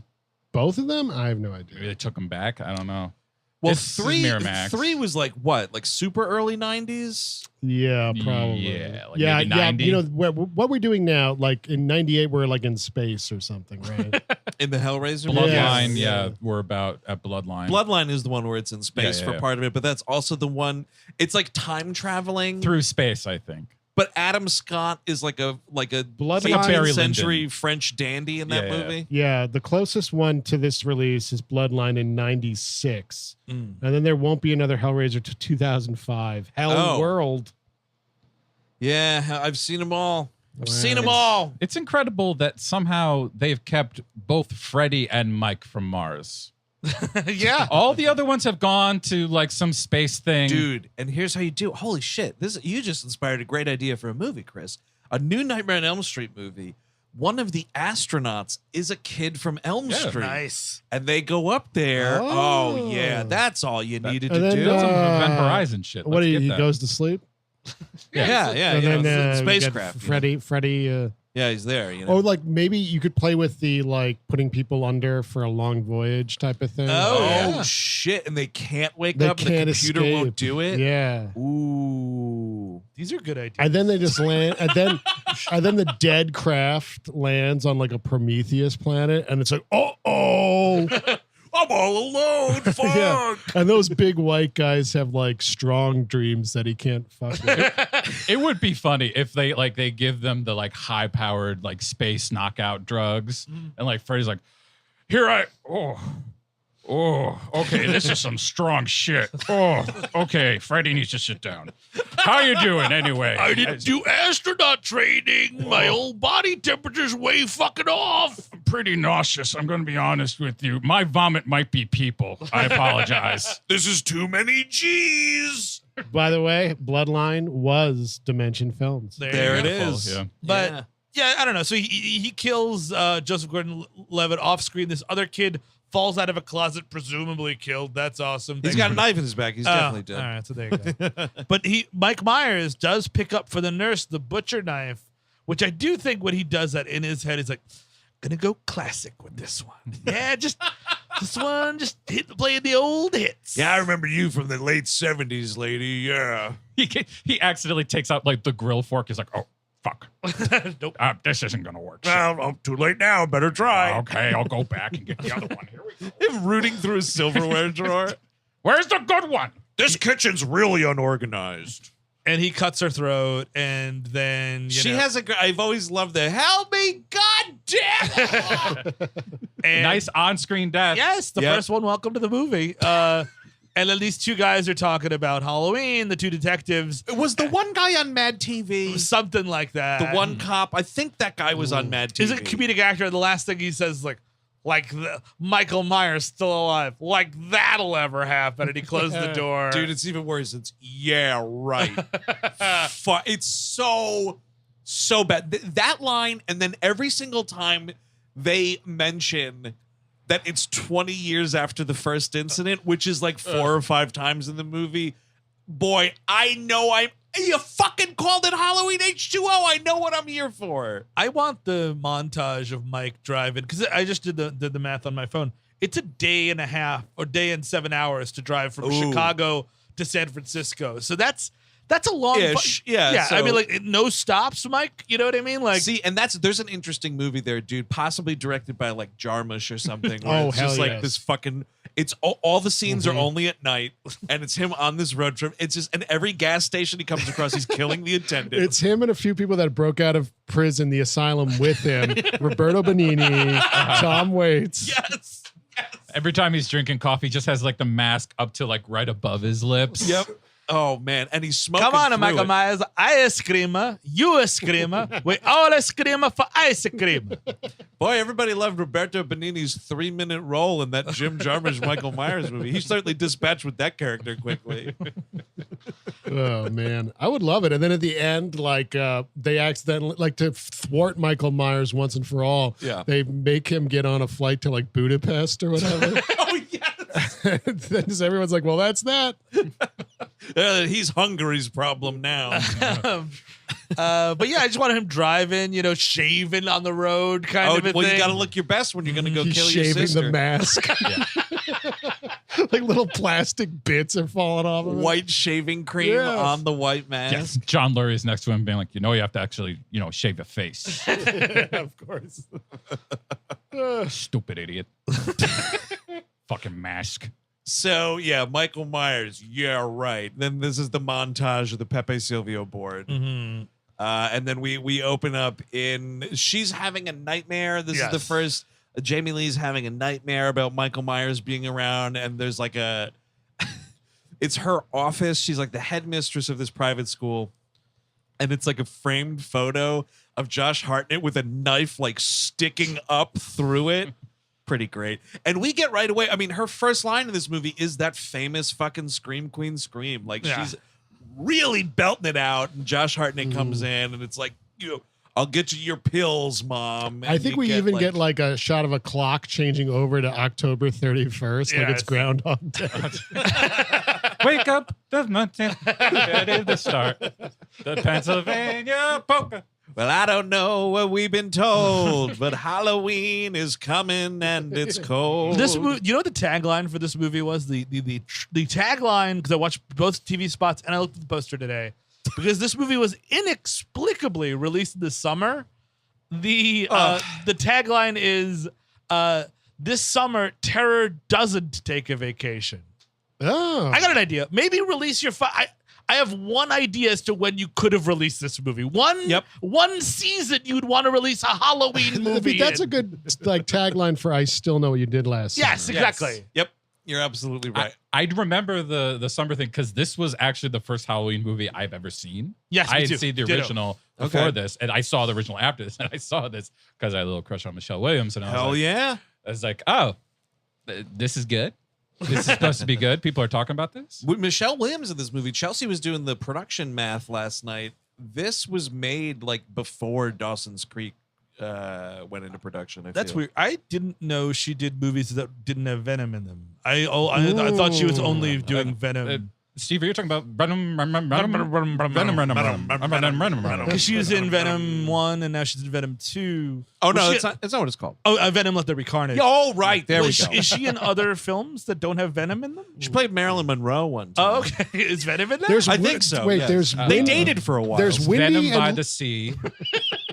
both of them? I have no idea. Maybe they took them back. I don't know. Well, This is Miramax. 3 was like what? Like super early 90s? Yeah, probably. Yeah, like yeah, maybe yeah. 90. You know what we're doing now? Like in '98, we're like in space or something, right? In the Hellraiser? Bloodline, we're about at Bloodline. Bloodline is the one where it's in space Yeah, for yeah. part of it, but that's also the one. It's like time traveling Through space, I think. But Adam Scott is like a Bloodline. 18th century French dandy in that movie. Yeah, the closest one to this release is Bloodline in '96, and then there won't be another Hellraiser to 2005. Hell World. Yeah, I've seen them all. I've seen them all. It's incredible that somehow they've kept both Freddy and Mike from Mars. Yeah. All the other ones have gone to like some space thing. Dude, and here's how you do it. Holy shit. You just inspired a great idea for a movie, Chris. A new Nightmare on Elm Street movie. One of the astronauts is a kid from Elm Street. Nice. And they go up there. Oh, yeah. That's all you needed to do. That's some Event Horizon shit. What Let's he get that. goes to sleep? Yeah. And you know, then spacecraft. Freddy. Yeah, he's there. You know? Or like maybe you could play with the like putting people under for a long voyage type of thing. Oh, shit. And they can't wake They up. can't The computer escape. won't do it. Yeah. Ooh. These are good ideas. And then they just land, and then the dead craft lands on like a Prometheus planet, and it's like, oh, I'm all alone. Fuck. yeah. And those big white guys have like strong dreams that he can't fuck with. It would be funny if they give them the like high powered like space knockout drugs, and like Freddy's like, okay, this is some strong shit. Oh, okay, Freddy needs to sit down. How you doing anyway? I didn't do astronaut training. My old body temperature's way fucking off. I'm pretty nauseous. I'm going to be honest with you. My vomit might be people. I apologize. This is too many G's. By the way, Bloodline was Dimension Films. There it is. Yeah. But yeah, I don't know. So he kills Joseph Gordon-Levitt off screen. This other kid falls out of a closet, presumably killed. That's awesome. He's got a knife in his back. He's definitely dead. All right, so there you go. But Mike Myers does pick up for the nurse the butcher knife, which I do think when he does that in his head, he's like, gonna go classic with this one. Yeah, just this one, just playing the old hits. Yeah, I remember you from the late 70s, lady. Yeah. He accidentally takes out like the grill fork. He's like, oh, fuck. Nope. This isn't going to work. Well, I'm too late now. Better try. Okay, I'll go back and get the other one. Here we go. Him rooting through his silverware drawer. Where's the good one? This kitchen's really unorganized. And he cuts her throat, and then She has I've always loved the help me, god damn it. and Nice on-screen death. Yes, the first one. Welcome to the movie. And then these two guys are talking about Halloween. The two detectives. It was the one guy on Mad TV. Something like that. The one cop. I think that guy was on Mad TV. He's a comedic actor. The last thing he says is Michael Myers still alive. Like that'll ever happen. And he closed the door. Dude, it's even worse. It's yeah, right. It's so bad. That line, and then every single time they mention that it's 20 years after the first incident, which is like 4 or 5 times in the movie. Boy, I know you fucking called it Halloween H20. I know what I'm here for. I want the montage of Mike driving, because I just did the math on my phone. It's a day and a half or day and 7 hours to drive from Chicago to San Francisco. So that's a long Yeah. I mean, like no stops, Mike. You know what I mean? Like, see, and there's an interesting movie there, dude. Possibly directed by like Jarmusch or something. Where it's just like this fucking. It's all the scenes are only at night, and it's him on this road trip. It's just, and every gas station he comes across, he's killing the attendant. It's him and a few people that broke out of prison, the asylum with him. Roberto Benigni, Tom Waits. Yes. Every time he's drinking coffee, he just has like the mask up to like right above his lips. Yep. Oh man, and he's smoking. Come on, through Michael it. Myers. I a screamer. You a screamer. We all a screamer for ice cream. Boy, everybody loved Roberto Benigni's 3-minute role in that Jim Jarmusch Michael Myers movie. He certainly dispatched with that character quickly. Oh man, I would love it. And then at the end, like they accidentally, like to thwart Michael Myers once and for all, they make him get on a flight to like Budapest or whatever. Oh yes. Then just everyone's like, well, that's that. He's Hungary's problem now. But yeah, I just wanted him driving, shaving on the road, kind of a well, thing. you got to look your best when you're going to go He's kill your shaving sister. the mask. Like little plastic bits are falling off of it. White shaving cream on the white mask. Yes. John Lurie is next to him being like, you have to actually, shave your face. Of course. Stupid idiot. Fucking mask. So yeah, Michael Myers. Yeah, right. Then this is the montage of the Pepe Silvio board. Mm-hmm. And then we open up in she's having a nightmare. This is the first Jamie Lee's having a nightmare about Michael Myers being around, and there's like it's her office. She's like the headmistress of this private school, and it's like a framed photo of Josh Hartnett with a knife like sticking up through it. Pretty great. And we get right away. I mean, her first line in this movie is that famous fucking Scream Queen scream. Like she's really belting it out, and Josh Hartnett comes in, and it's like, I'll get you your pills, Mom. And I think we even get like a shot of a clock changing over to October 31st, like it's Groundhog Day. Wake up, the mountain, ready to start. The Pennsylvania polka. Well, I don't know what we've been told, but Halloween is coming and it's cold. This movie, you know what the tagline for this movie was? The tagline, because I watched both TV spots and I looked at the poster today, because this movie was inexplicably released this summer. The tagline is this summer terror doesn't take a vacation. Oh, I got an idea. Maybe release your I have one idea as to when you could have released this movie. One season you'd want to release a Halloween movie. That's a good like tagline for I Still Know What You Did Last Yes, Summer. exactly. Yep. You're absolutely right. I remember the summer thing because this was actually the first Halloween movie I've ever seen. Yes, I me had too. seen the Ditto. original before this, and I saw the original after this, and I saw this because I had a little crush on Michelle Williams, and I was Hell like, yeah. I was like, oh, this is good. This is supposed to be good. People are talking about this. With Michelle Williams in this movie, Chelsea was doing the production math last night. This was made like before Dawson's Creek went into production. That's weird. I didn't know she did movies that didn't have Venom in them. I thought she was only doing Venom. Steve, are you talking about Venom? Because she was in Venom 1 and now she's in Venom 2. Oh, no, that's not what it's called. Oh, Venom Let There Be Carnage. Oh, right. There we go. Is she in other films that don't have Venom in them? She played Marilyn Monroe one time. Oh, okay. Is Venom in there? I think so. Wait, yes. there's they dated for a while. There's Windy Venom by and the Sea.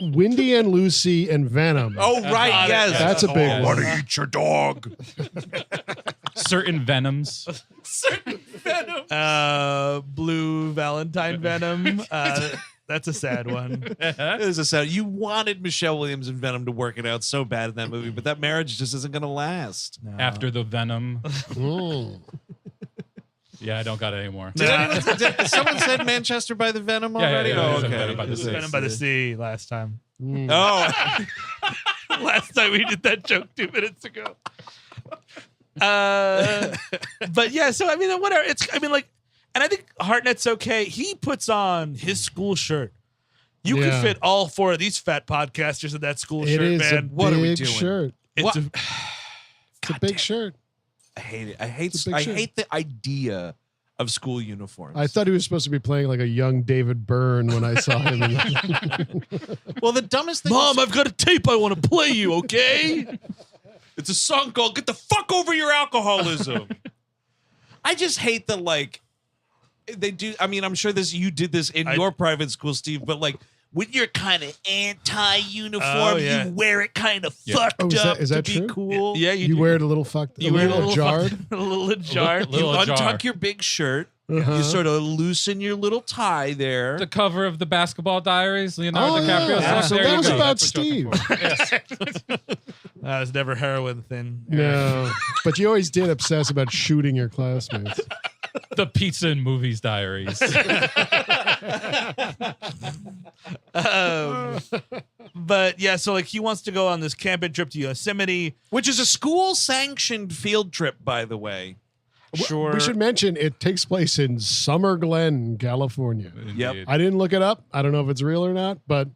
Windy and Lucy and Venom. Oh, right. Yes. That's a big I one. want to eat your dog. Certain Venoms. Certain Venom. Blue Valentine Venom. That's a sad one. It is a sad. You wanted Michelle Williams and Venom to work it out so bad in that movie, but that marriage just isn't going to last. No. After the Venom. Mm. Yeah, I don't got it anymore. Did someone said Manchester by the Venom already? yeah, Oh, yeah, okay. Venom by the Sea. Venom by the Sea last time. Oh. Last time we did that joke 2 minutes ago. But yeah, so I mean, whatever. And I think Hartnett's okay. He puts on his school shirt. You could fit all 4 of these fat podcasters in that school It shirt, is man. a What are we big doing? shirt. It's It's a big shirt. I hate it. It's a big I shirt. hate the idea of school uniforms. I thought he was supposed to be playing like a young David Byrne when I saw him. Well, the dumbest thing. Mom, I've got a tape I want to play you, okay? It's a song called "Get the Fuck Over Your Alcoholism." I just hate the they do. I mean, I'm sure you did this in your private school, Steve, but when you're kind of anti-uniform, you wear it kind of fucked up is that to be true? cool. Yeah, You wear it a little fucked. You wear it a little jarred. a little jarred. You Little jar. untuck your big shirt. You sort of loosen your little tie there. The cover of the Basketball Diaries, Leonardo Oh, DiCaprio. yeah. stuff. So There that you was go. about That's what you're looking Steve. for. I was never heroin thin. No, but you always did obsess about shooting your classmates. The Pizza and Movies Diaries. But yeah, so like he wants to go on this camping trip to Yosemite, which is a school-sanctioned field trip, by the way. Sure. We should mention it takes place in Summer Glen, California. Yep. I didn't look it up. I don't know if it's real or not, but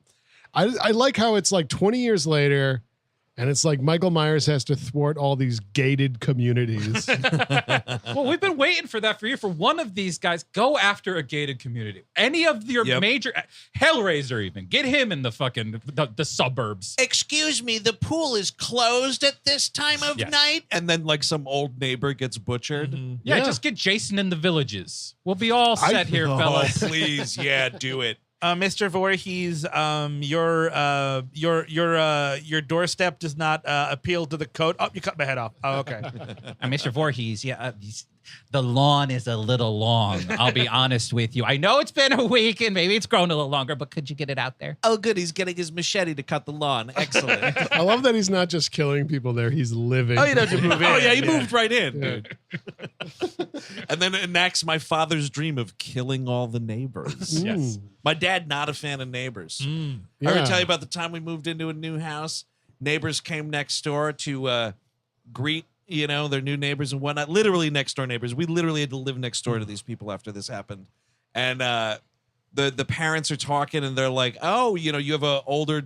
I like how it's like 20 years later, and it's like Michael Myers has to thwart all these gated communities. Well, we've been waiting for that for you. For one of these guys, go after a gated community. Any of your major Hellraiser, even get him in the fucking the suburbs. Excuse me, the pool is closed at this time of night, and then like some old neighbor gets butchered. Yeah, just get Jason in the Villages. We'll be all set here, fellas. Please, yeah, do it. Mr. Voorhees, your doorstep does not appeal to the code. Oh, you cut my head off. Oh, okay. Mr. Voorhees, the lawn is a little long. I'll be honest with you. I know it's been a week and maybe it's grown a little longer, but could you get it out there? Oh, good. He's getting his machete to cut the lawn. Excellent. I love that he's not just killing people there. He's living. Oh, you don't have to move in. Oh, yeah, he moved right in, dude. And then enacts my father's dream of killing all the neighbors. Yes. My dad, not a fan of neighbors. I Yeah. ever tell you about the time we moved into a new house? Neighbors came next door to greet, their new neighbors and whatnot. Literally next door neighbors. We literally had to live next door to these people after this happened. And the parents are talking and they're like, oh, you have older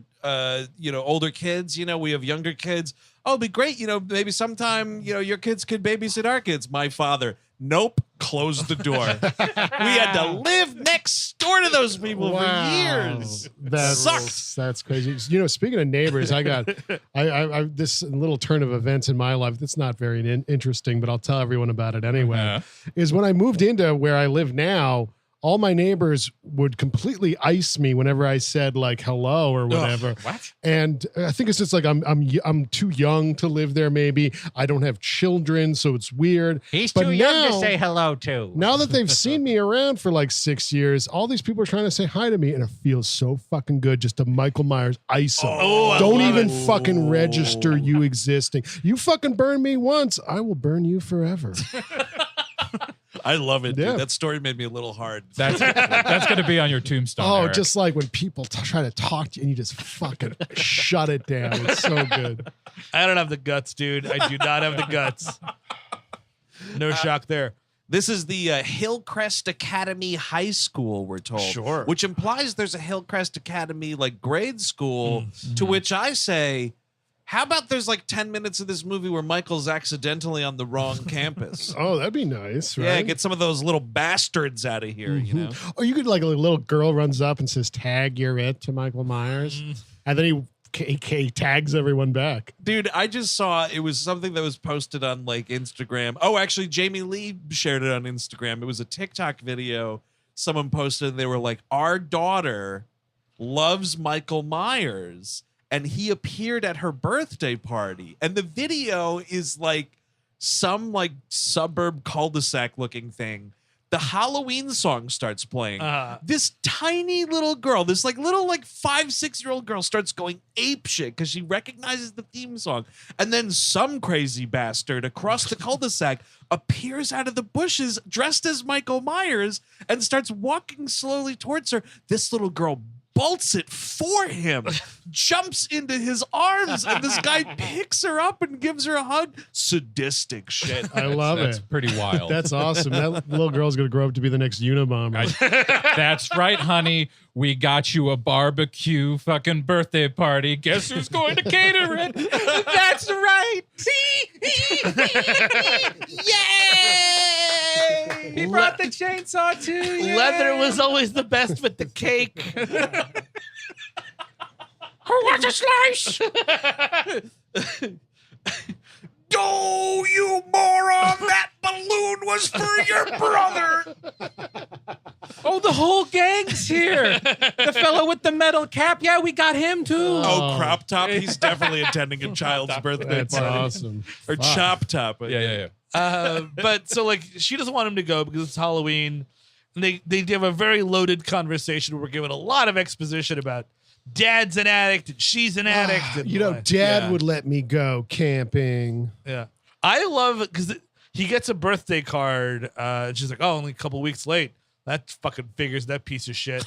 kids. We have younger kids. Oh, it'd be great. Maybe sometime, your kids could babysit our kids. My father, nope, closed the door. We had to live next door to those people for years. That sucked. That's crazy. Speaking of neighbors, I got I this little turn of events in my life that's not very interesting, but I'll tell everyone about it anyway. Is when I moved into where I live now, all my neighbors would completely ice me whenever I said like hello or whatever. What? And I think it's just like I'm too young to live there. Maybe I don't have children, so it's weird. He's But too young now- to say hello to. Now that they've seen me around for like 6 years, all these people are trying to say hi to me, and it feels so fucking good just to Michael Myers ice them. Oh, I Don't love even it. fucking register you existing. You fucking burn me once, I will burn you forever. I love it, Yeah. dude. That story made me a little hard. That's going to be on your tombstone. Oh, Eric. just like when people try to talk to you and you just fucking shut it down. It's so good. I don't have the guts, dude. I do not have the guts. No shock there. This is the Hillcrest Academy High School, we're told. Sure. Which implies there's a Hillcrest Academy like grade school, to which I say, how about there's like 10 minutes of this movie where Michael's accidentally on the wrong campus? Oh, that'd be nice, right? Yeah, get some of those little bastards out of here, Or you could like a little girl runs up and says, "Tag, you're it" to Michael Myers, and then he tags everyone back. Dude, I just saw it was something that was posted on like Instagram. Oh, actually, Jamie Lee shared it on Instagram. It was a TikTok video someone posted. They were like, our daughter loves Michael Myers, and he appeared at her birthday party. And the video is like some like suburb cul-de-sac looking thing. The Halloween song starts playing. This tiny little girl, this like little like 5-6-year-old girl starts going ape shit because she recognizes the theme song. And then some crazy bastard across the cul-de-sac appears out of the bushes dressed as Michael Myers and starts walking slowly towards her. This little girl bolts it for him, jumps into his arms, and this guy picks her up and gives her a hug. Sadistic shit. I love That's it. pretty wild. That's awesome. That little girl's gonna grow up to be the next Unabomber. That's right, honey. We got you a barbecue fucking birthday party. Guess who's going to cater it? That's right. Yay! He brought the chainsaw too. Yay! Leather was always the best with the cake. Who wants a slice? Oh, you moron! That balloon was for your brother. Oh, the whole gang's here. The fellow with the metal cap. Yeah, we got him too. Oh, crop top. He's definitely attending a child's birthday That's party. awesome. Or Fuck. chop top. Yeah. But so like she doesn't want him to go because it's Halloween. And they have a very loaded conversation where we're given a lot of exposition about dad's an addict and she's an addict. And Dad would let me go camping. Yeah. I love it because he gets a birthday card. And she's like, oh, only a couple weeks late. That fucking figures, that piece of shit.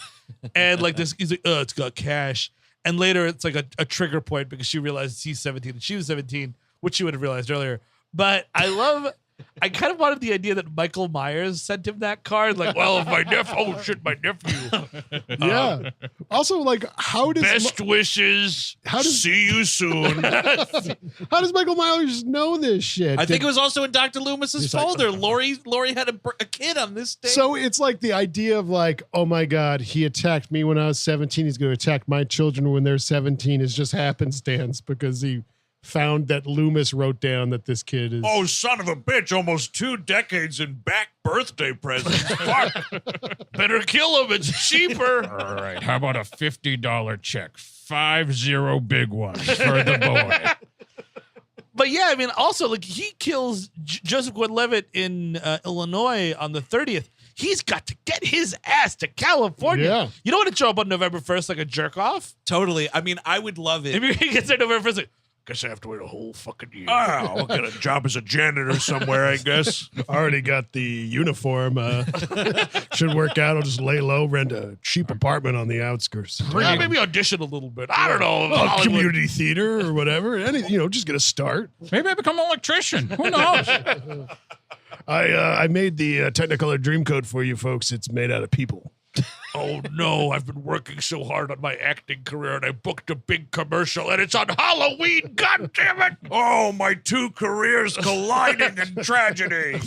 And like this, he's like, oh, it's got cash. And later it's like a trigger point because she realizes he's 17 and she was 17, which she would have realized earlier. But I kind of wanted the idea that Michael Myers sent him that card. Like, well, if my nephew, oh shit, my nephew. Yeah. Also, like, how does Best wishes. See you soon. how does Michael Myers know this shit? I think it was also in Dr. Loomis's folder. Laurie had a kid on this day. So it's like the idea of like, oh my God, he attacked me when I was 17. He's going to attack my children when they're 17 is just happenstance because he found that Loomis wrote down that this kid is. Oh, son of a bitch, almost 2 decades in back birthday presents. Fuck. Better kill him. It's cheaper. All right. How about a $50 check? 50 big ones for the boy. But yeah, I mean, also, like, he kills Joseph Gordon-Levitt in Illinois on the 30th. He's got to get his ass to California. Yeah. You don't want to show up on November 1st like a jerk off. Totally. I mean, I would love it. If he gets there November 1st, like, guess I have to wait a whole fucking year. I'll get a job as a janitor somewhere, I guess. Already got the uniform. Should work out. I'll just lay low, rent a cheap apartment on the outskirts. Maybe audition a little bit. I don't know. Oh, community theater or whatever. Just get a start. Maybe I become an electrician. Who knows? I made the Technicolor Dreamcoat for you folks. It's made out of people. Oh no, I've been working so hard on my acting career and I booked a big commercial and it's on Halloween, god damn it! Oh, my 2 careers colliding in tragedy.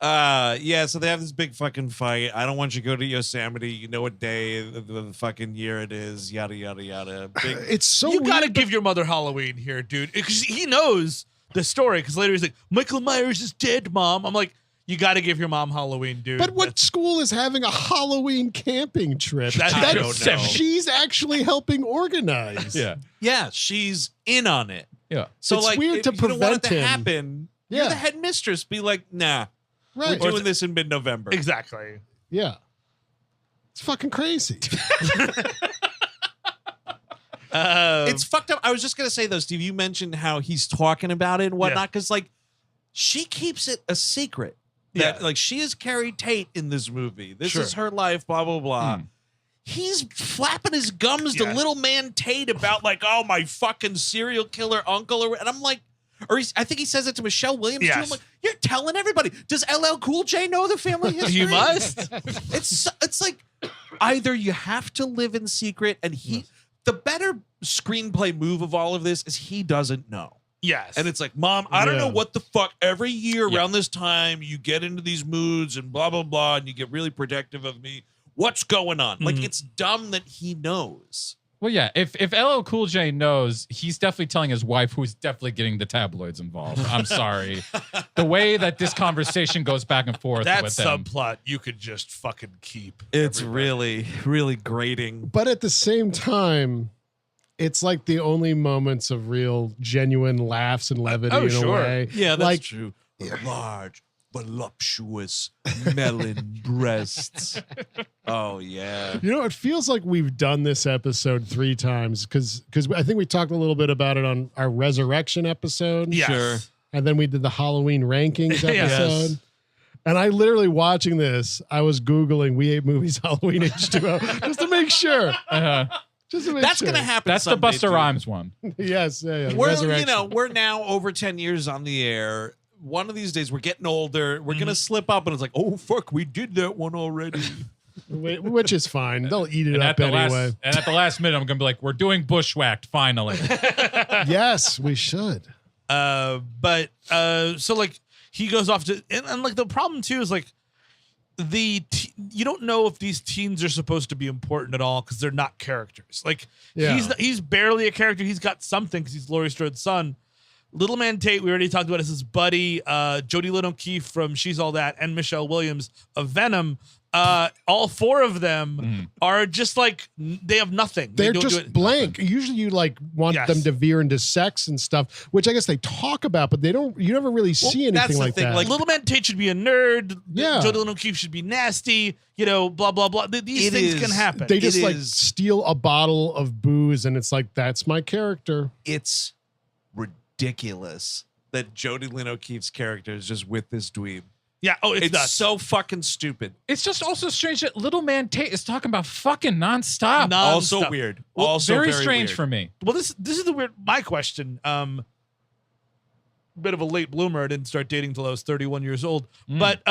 Yeah, so they have this big fucking fight. I don't want you to go to Yosemite. You know what day of the fucking year it is, yada, yada, yada. It's so You gotta weird, give your mother Halloween here, dude. Because he knows the story. Because later he's like, Michael Myers is dead, Mom. I'm like, you got to give your mom Halloween, dude. But what school is having a Halloween camping trip? I don't know. She's actually helping organize. Yeah. Yeah, she's in on it. Yeah. So It's like, weird if to you don't want it prevent to him. happen, you're the headmistress. Be like, nah, Right. we're doing this in mid-November. Exactly. Yeah. It's fucking crazy. It's fucked up. I was just gonna say though, Steve, you mentioned how he's talking about it and whatnot, because like she keeps it a secret. That like she is Carrie Tate in this movie. This is her life, blah, blah, blah. He's flapping his gums to little man Tate about like, oh, my fucking serial killer uncle. And I'm like, I think he says it to Michelle Williams too. I'm like, you're telling everybody. Does LL Cool J know the family history? You must. It's like either you have to live in secret and the better screenplay move of all of this is he doesn't know. Yes. And it's like, Mom, I don't know what the fuck. Every year around this time, you get into these moods and blah, blah, blah, and you get really protective of me. What's going on? Like, it's dumb that he knows. Well, yeah, if LL Cool J knows, he's definitely telling his wife, who's definitely getting the tabloids involved. I'm sorry. The way that this conversation goes back and forth that with them. subplot you could just fucking keep. It's really, really grating. But at the same time, it's like the only moments of real, genuine laughs and levity in a way. Yeah, that's like, true. Large, voluptuous melon breasts. Oh, yeah. You know, it feels like we've done this episode 3 times because I think we talked a little bit about it on our Resurrection episode. Yes. Sure. And then we did the Halloween rankings episode. Yes. And I literally watching this, I was Googling We Hate Movies Halloween H20 just to make sure. Just to make That's sure. going to happen. That's the someday, Busta too. Rhymes one. Yes. Yeah, We're, we're now over 10 years on the air. One of these days, we're getting older. We're going to slip up, and it's like, oh, fuck, we did that one already. Which is fine. They'll eat it And up at the anyway. and at the last minute, I'm going to be like, we're doing Bushwhacked, finally. Yes, we should. So like he goes off to and like the problem too is like you don't know if these teens are supposed to be important at all because they're not characters. Like he's barely a character. He's got something because he's Laurie Strode's son. Little Man Tate, we already talked about as his buddy. Jodi Lynn O'Keefe from She's All That and Michelle Williams of Venom. All 4 of them are just like they have nothing. They're don't just blank. Usually you like want them to veer into sex and stuff, which I guess they talk about, but they don't. You never really see anything like that. Like Little Man Tate should be a nerd. Yeah. Jodi Lynn O'Keefe should be nasty. You know, blah blah blah. These things can happen. They just like steal a bottle of booze, and it's like that's my character. It's ridiculous that Jodi Lynn O'Keefe's character is just with this dweeb. Yeah. Oh, it's nuts. so fucking stupid. It's just also strange that Little Man Tate is talking about fucking nonstop. Also weird. Well, also very strange weird. for me. Well, this is the weird. My question. Bit of a late bloomer. I didn't start dating till I was 31 years old. But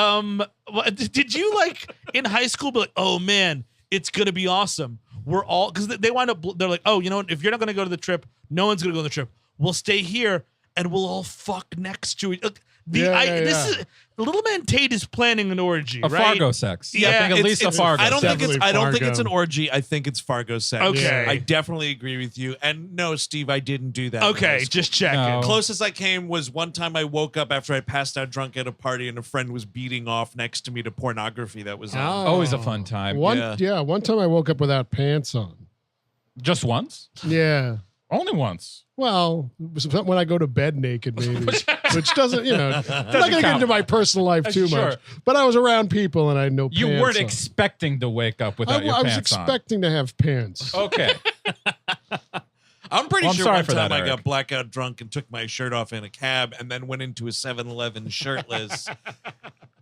did you like in high school be like, oh man, it's gonna be awesome? We're all because they wind up. They're like, oh, you know what? If you're not gonna go to the trip, no one's gonna go on the trip. We'll stay here and we'll all fuck next to each. This is Little Man Tate is planning an orgy, A right? Fargo sex. Yeah, I think at least a Fargo. I don't think sex. it's an orgy. I think it's Fargo sex. Okay. I definitely agree with you. And no, Steve, I didn't do that. in high Okay, school. just checking. No. Closest I came was one time I woke up after I passed out drunk at a party and a friend was beating off next to me to pornography that was on. Always a fun time. One time I woke up without pants on. Just once? Yeah. Only once. Well, when I go to bed naked, maybe, which doesn't, I'm not going to get into my personal life too Sure. much. But I was around people and I had no pants. You weren't on. expecting to wake up without your I was pants on. expecting to have pants. Okay. I'm pretty Well, I'm sure sorry one for time that, I Eric. got blackout drunk and took my shirt off in a cab and then went into a 7-Eleven shirtless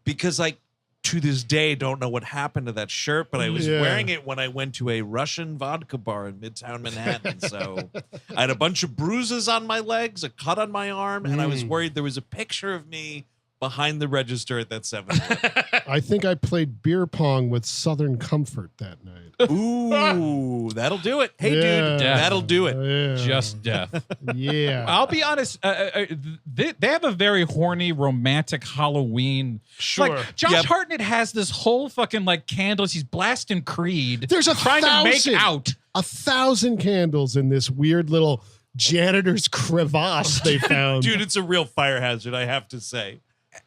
because I, to this day, don't know what happened to that shirt, but I was wearing it when I went to a Russian vodka bar in Midtown Manhattan. So I had a bunch of bruises on my legs, a cut on my arm, and I was worried there was a picture of me behind the register at that 7-Eleven. I think I played beer pong with Southern Comfort that night. Ooh, that'll do it. Hey, Yeah. dude, that'll do it. Yeah. Just death. Yeah. I'll be honest. They have a very horny, romantic Halloween. Sure. Like, Josh Hartnett has this whole fucking like candles. He's blasting Creed. There's trying to make out. 1,000 candles in this weird little janitor's crevasse they found. Dude, it's a real fire hazard, I have to say.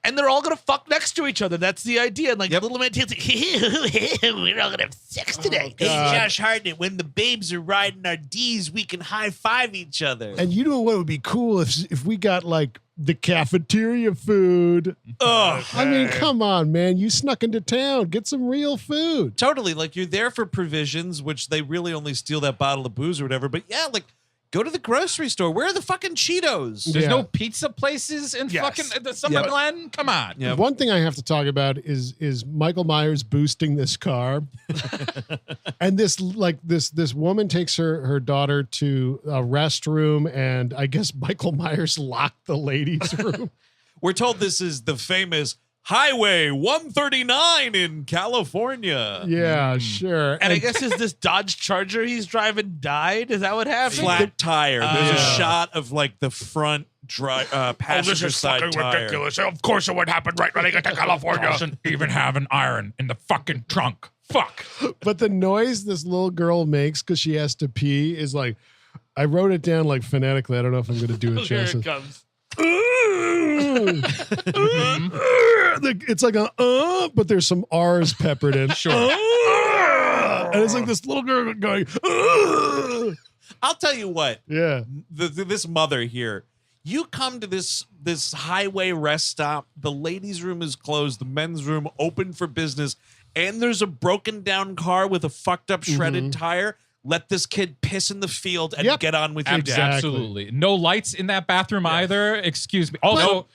And they're all gonna fuck next to each other. That's the idea. And like Little Man Tate's like, we're all gonna have sex today. Hey, Josh Hartnett, when the babes are riding our D's, we can high five each other. And you know what would be cool if we got like the cafeteria food. Oh, I mean, come on, man. You snuck into town. Get some real food. totally. Like, you're there for provisions, which they really only steal that bottle of booze or whatever. But yeah, like, go to the grocery store. Where are the fucking Cheetos? There's no pizza places in fucking Summer Glen. Come on. Yep. One thing I have to talk about is Michael Myers boosting this car. And this woman takes her daughter to a restroom, and I guess Michael Myers locked the ladies' room. We're told this is the famous Highway 139 in California. Yeah, sure. and I guess is this Dodge Charger he's driving died? Is that what happened? Flat tire. There's a shot of like the front passenger side tire. Of course it would happen right when I get to California. Doesn't even have an iron in the fucking trunk. Fuck. But the noise this little girl makes because she has to pee is like, I wrote it down like phonetically. I don't know if I'm going to do it Here justice. it comes. It's like but there's some R's peppered in. Sure. And it's like this little girl going, I'll tell you what. yeah. This mother here. You come to this highway rest stop. The ladies' room is closed. The men's room open for business. And there's a broken down car with a fucked up shredded tire. Let this kid piss in the field and get on with your day. Absolutely. No lights in that bathroom either. Excuse me. Also,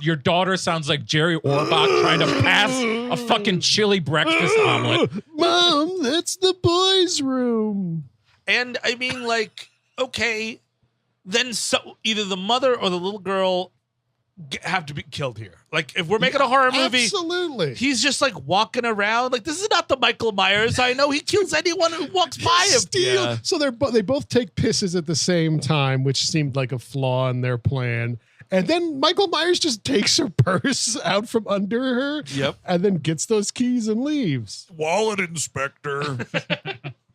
your daughter sounds like Jerry Orbach trying to pass a fucking chili breakfast omelet. Mom, that's the boys' room. And I mean, like, okay, then so either the mother or the little girl have to be killed here. Like, if we're making a horror movie, absolutely, he's just like walking around. Like, this is not the Michael Myers I know. He kills anyone who walks by him. Yeah. So they both take pisses at the same time, which seemed like a flaw in their plan. And then Michael Myers just takes her purse out from under her. Yep. And then gets those keys and leaves. Wallet inspector.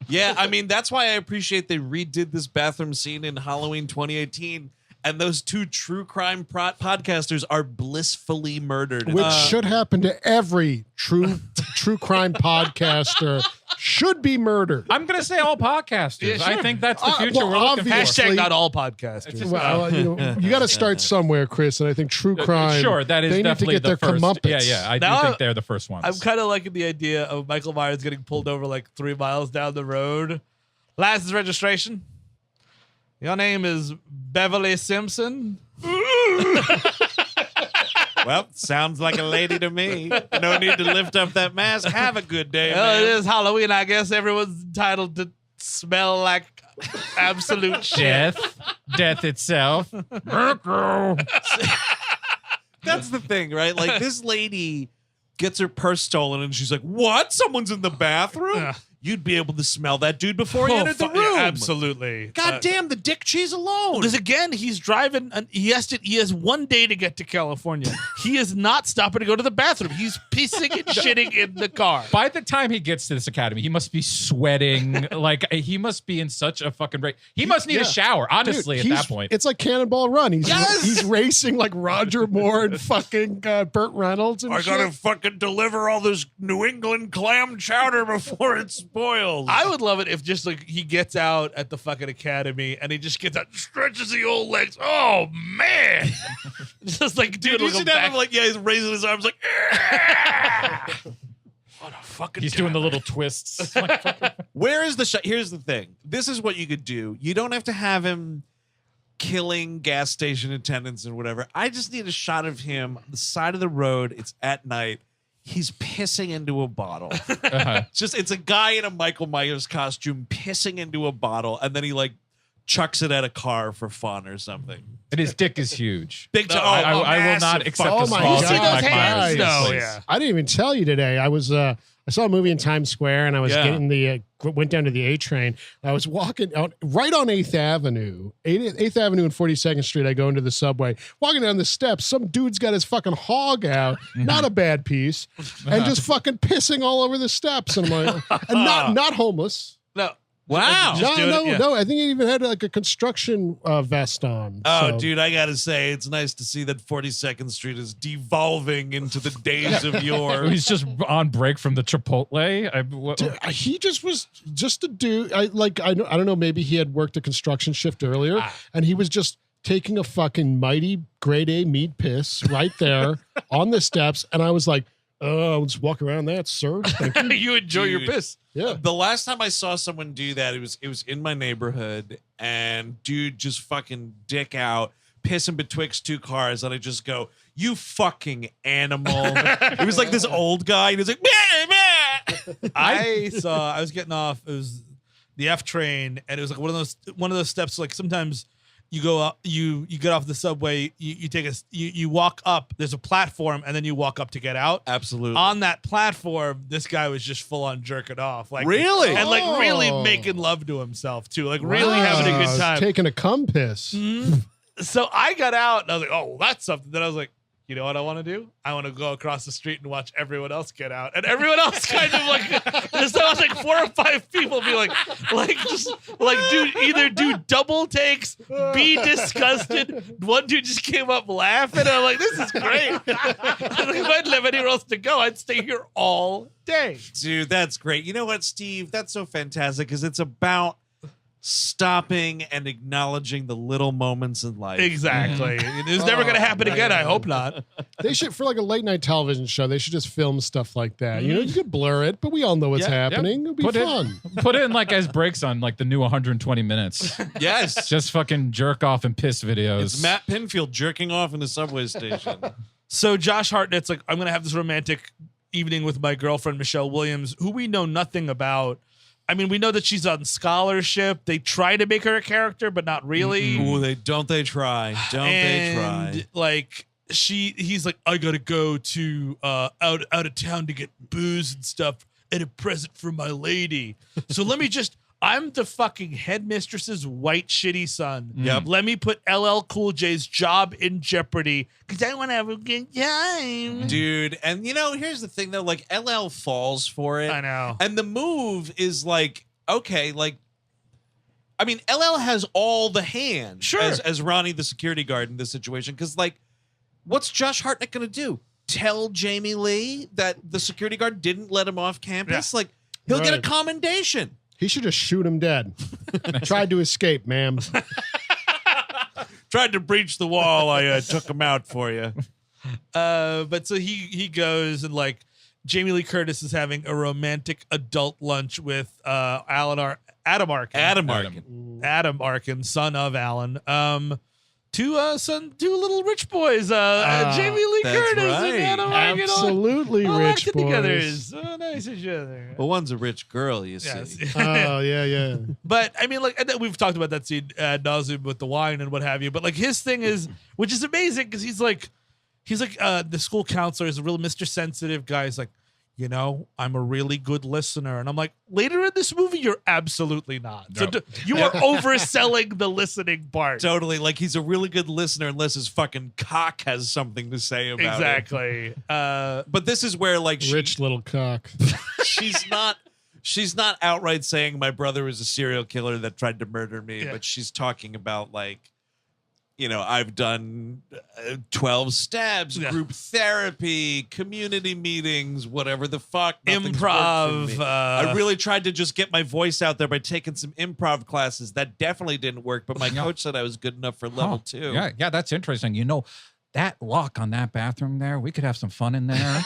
Yeah, I mean, that's why I appreciate they redid this bathroom scene in Halloween 2018. And those two true crime podcasters are blissfully murdered. Which should happen to every true crime podcaster. Should be murdered. I'm going to say all podcasters. Yeah, sure. I think that's the future well, we're looking for. obviously- Hashtag not all podcasters. Well, you got to start somewhere, Chris. And I think true crime. Sure, that is they need to definitely get their the first. comeuppance. Yeah, I Now do think they're the first ones. I'm kind of liking the idea of Michael Myers getting pulled over like 3 miles down the road. License registration. Your name is Beverly Simpson. Well, sounds like a lady to me. No need to lift up that mask. Have a good day, Well, man. it is Halloween. I guess everyone's entitled to smell like absolute shit. Death itself. That's the thing, right? Like, this lady gets her purse stolen, and she's like, what? Someone's in the bathroom? You'd be able to smell that dude before he entered the room. Yeah, absolutely. God damn, the dick cheese alone. Because again, he's driving. And he has 1 day to get to California. He is not stopping to go to the bathroom. He's pissing and shitting in the car. By the time he gets to this academy, he must be sweating. Like, he must be in such a fucking rage. He must need a shower, honestly, Dude, at that point. It's like Cannonball Run. He's racing like Roger Moore and fucking Burt Reynolds and I shit. gotta fucking deliver all this New England clam chowder before it spoils. I would love it if just like he gets out at the fucking academy and he just gets out, stretches the old legs. Oh man, just like Dude, you like should have him like, he's raising his arms like, what a fucking He's doing the little twists. Where is the shot? Here's the thing. This is what you could do. You don't have to have him killing gas station attendants and whatever. I just need a shot of him on the side of the road. It's at night. He's pissing into a bottle. It's a guy in a Michael Myers costume pissing into a bottle, and then he like chucks it at a car for fun or something. And his dick is huge. Big time. I will not accept a small God. dick like Guys. Myers. No, please. yeah. I didn't even tell you today. I saw a movie in Times Square, and I was getting went down to the A train. I was walking out right on 8th Avenue, 8th Avenue and 42nd Street. I go into the subway, walking down the steps. Some dude's got his fucking hog out, not a bad piece, and just fucking pissing all over the steps. And I'm like, and not homeless. No. Wow. No. I think he even had like a construction vest on. Oh, So- dude, I gotta say, it's nice to see that 42nd Street is devolving into the days of yore. He's just on break from the Chipotle. Dude, he just was just a dude. I don't know. Maybe he had worked a construction shift earlier, and he was just taking a fucking mighty grade A meat piss right there on the steps. And I was like, I'll just walk around that, sir. Thank you. You enjoy your piss. Yeah. The last time I saw someone do that, it was in my neighborhood, and dude just fucking dick out, pissing betwixt two cars, and I just go, you fucking animal. It was like this old guy, and he was like, meh, meh. I was getting off. It was the F train, and it was like one of those steps. Like sometimes you go up, you get off the subway, you walk up. There's a platform, and then you walk up to get out. Absolutely. On that platform, this guy was just full on jerking off, like really, and like really making love to himself too, like really having a good time, taking a cum piss. So I got out, and I was like, oh, that's something. Then I was like, you know what I want to do? I want to go across the street and watch everyone else get out. And everyone else kind of like, there's like 4 or 5 people be like, dude, either do double takes, be disgusted. One dude just came up laughing. And I'm like, this is great. If I didn't have anywhere else to go, I'd stay here all day. Dude, that's great. You know what, Steve? That's so fantastic because it's about stopping and acknowledging the little moments in life. Exactly. It's never going to happen again. I hope not. They should, for like a late night television show, they should just film stuff like that. You know, you could blur it, but we all know what's happening. It'll be fun. Put it in like as breaks on like the new 120 minutes. Yes. Just fucking jerk off and piss videos. It's Matt Pinfield jerking off in the subway station. So Josh Hartnett's like, I'm going to have this romantic evening with my girlfriend, Michelle Williams, who we know nothing about. I mean, we know that she's on scholarship. They try to make her a character, but not really. Ooh, they try. They try. Like he's like, I gotta go to out of town to get booze and stuff and a present for my lady. So I'm the fucking headmistress's white shitty son. Yep. Let me put LL Cool J's job in jeopardy because I want to have a good time. Dude, and you know, here's the thing though, like LL falls for it. I know. And the move is like, okay, like, I mean, LL has all the hands Sure. as Ronny, the security guard in this situation. Because, like, what's Josh Hartnett going to do? Tell Jamie Lee that the security guard didn't let him off campus? Yeah. Like, he'll get a Right. commendation. He should just shoot him dead. Tried to escape, ma'am. Tried to breach the wall. I took him out for you. But so he goes and like Jamie Lee Curtis is having a romantic adult lunch with Adam Arkin. Adam Arkin. Adam Arkin, son of Alan. two little rich boys, Jamie Lee that's Curtis right. and Adam Arkin, Absolutely all rich acting together. boys. So nice each other. Well, one's a rich girl, you Yes. see. Oh yeah. But I mean, like, and we've talked about that scene ad nauseum with the wine and what have you. But like his thing is, which is amazing, because he's like the school counselor is a real Mr. Sensitive guy. He's like, you know, I'm a really good listener, and I'm like, later in this movie, you're absolutely not. So you are overselling the listening part. Totally. Like, he's a really good listener unless his fucking cock has something to say about it. Exactly. But this is where, like, Rich little cock. she's not outright saying my brother is a serial killer that tried to murder me, but she's talking about, like, you know, I've done 12 stabs, group therapy, community meetings, whatever the fuck. Improv. I really tried to just get my voice out there by taking some improv classes. That definitely didn't work, but my coach said I was good enough for level 2. Yeah, that's interesting. You know, that lock on that bathroom there, we could have some fun in there.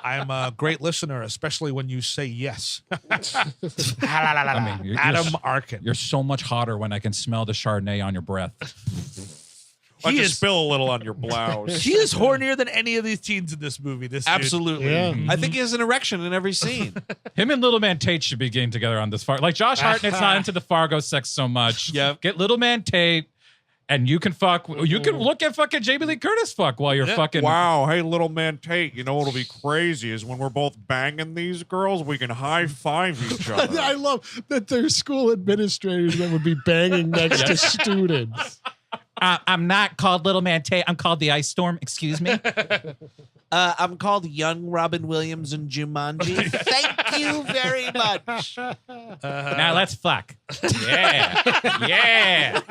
I'm a great listener, especially when you say yes. I mean, Adam Arkin. You're so much hotter when I can smell the Chardonnay on your breath. Why don't you spill a little on your blouse? He is hornier than any of these teens in this movie. This dude. Absolutely. Yeah. I think he has an erection in every scene. Him and Little Man Tate should be getting together on this Fargo. Like, Josh Hartnett's not into the Fargo sex so much. Yep. Get Little Man Tate, and you can fuck. You can look at fucking Jamie Lee Curtis fuck while you're fucking. Wow, hey, little man Tate, you know what'll be crazy is when we're both banging these girls, we can high five each other. I love that there's school administrators that would be banging next to students. I'm not called Little Man Tate. I'm called the Ice Storm. Excuse me. I'm called Young Robin Williams in Jumanji. Thank you very much. Now let's fuck. Yeah.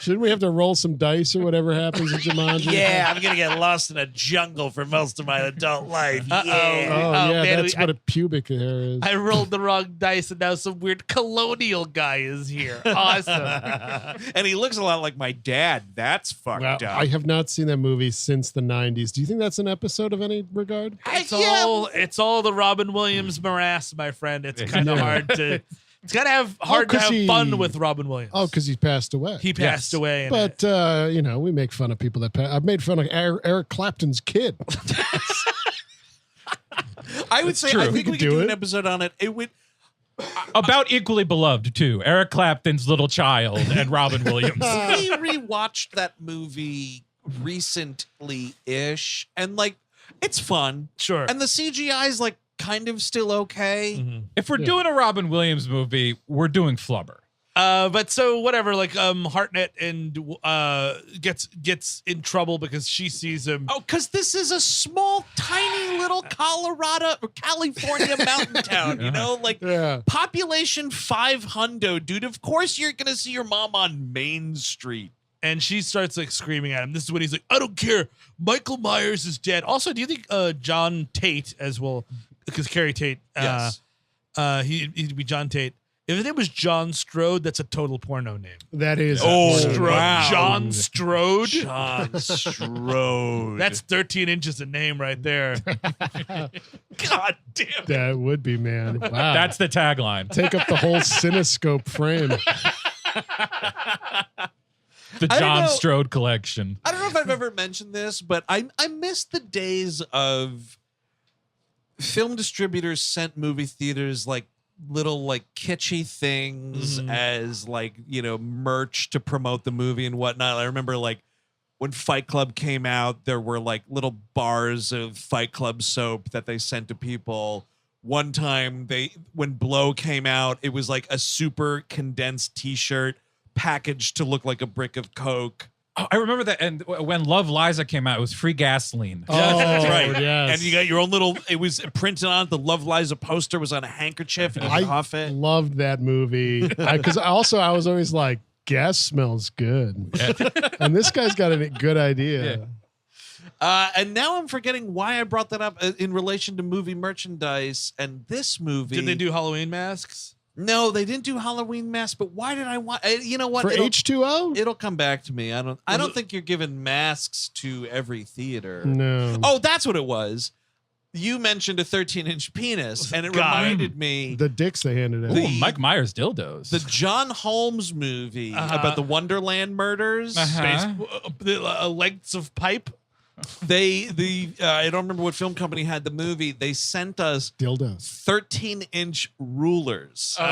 Shouldn't we have to roll some dice or whatever happens in Jumanji? Yeah, I'm going to get lost in a jungle for most of my adult life. Oh, yeah, man, that's what a pubic hair is. I rolled the wrong dice, and now some weird colonial guy is here. Awesome. And he looks a lot like my dad. That's fucked Well, up. I have not seen that movie since the 90s. Do you think that's an episode of any regard? It's all the Robin Williams morass, my friend. It's kind of hard to. It's gotta have hard to have fun with Robin Williams. Oh, because he passed away. He passed away. But you know, we make fun of people that pass. I've made fun of Eric Clapton's kid. I would say true. I We think could we could do do it. an episode on it. It would. About equally beloved too. Eric Clapton's little child and Robin Williams. We rewatched that movie recently-ish, and like, it's fun. Sure. And the CGI is like kind of still okay. Mm-hmm. If we're doing a Robin Williams movie, we're doing Flubber. But so whatever, like Hartnett and gets in trouble because she sees him. Oh, because this is a small, tiny little California mountain town, you know? Like, population 500, dude. Of course you're going to see your mom on Main Street. And she starts like screaming at him. This is when he's like, I don't care. Michael Myers is dead. Also, do you think John Tate as well, because Carrie Tate, Yes. he'd be John Tate. If his name was John Strode, that's a total porno name. That is. Strode. wow. John Strode. John Strode. That's 13 inches of name right there. God damn it. That would be, man. Wow. That's the tagline. Take up the whole Cinescope frame. The I don't John know. Strode collection. I don't know if I've ever mentioned this, but I miss the days of film distributors sent movie theaters like little like kitschy things as like, you know, merch to promote the movie and whatnot. I remember like when Fight Club came out, there were like little bars of Fight Club soap that they sent to people. One time when Blow came out, it was like a super condensed t-shirt packaged to look like a brick of Coke. Oh, I remember that. And when Love Liza came out, it was free gasoline. Oh, That's right. yes. And you got your own little, it was printed on it. The Love Liza poster was on a handkerchief and you could huff it. Loved that movie. Because I was always like, gas smells good. And this guy's got a good idea. And now I'm forgetting why I brought that up in relation to movie merchandise and this movie. Did they do Halloween masks? No, they didn't do Halloween masks, but why did I want, you know what? For H2O? It'll come back to me. I don't think you're giving masks to every theater. No. Oh, that's what it was. you mentioned a 13-inch penis, and it reminded me The dicks they handed out. Ooh, Mike Myers dildos. the John Holmes movie about the Wonderland murders. Lengths of pipe. I don't remember what film company had the movie. They sent us Dildos. 13-inch rulers. So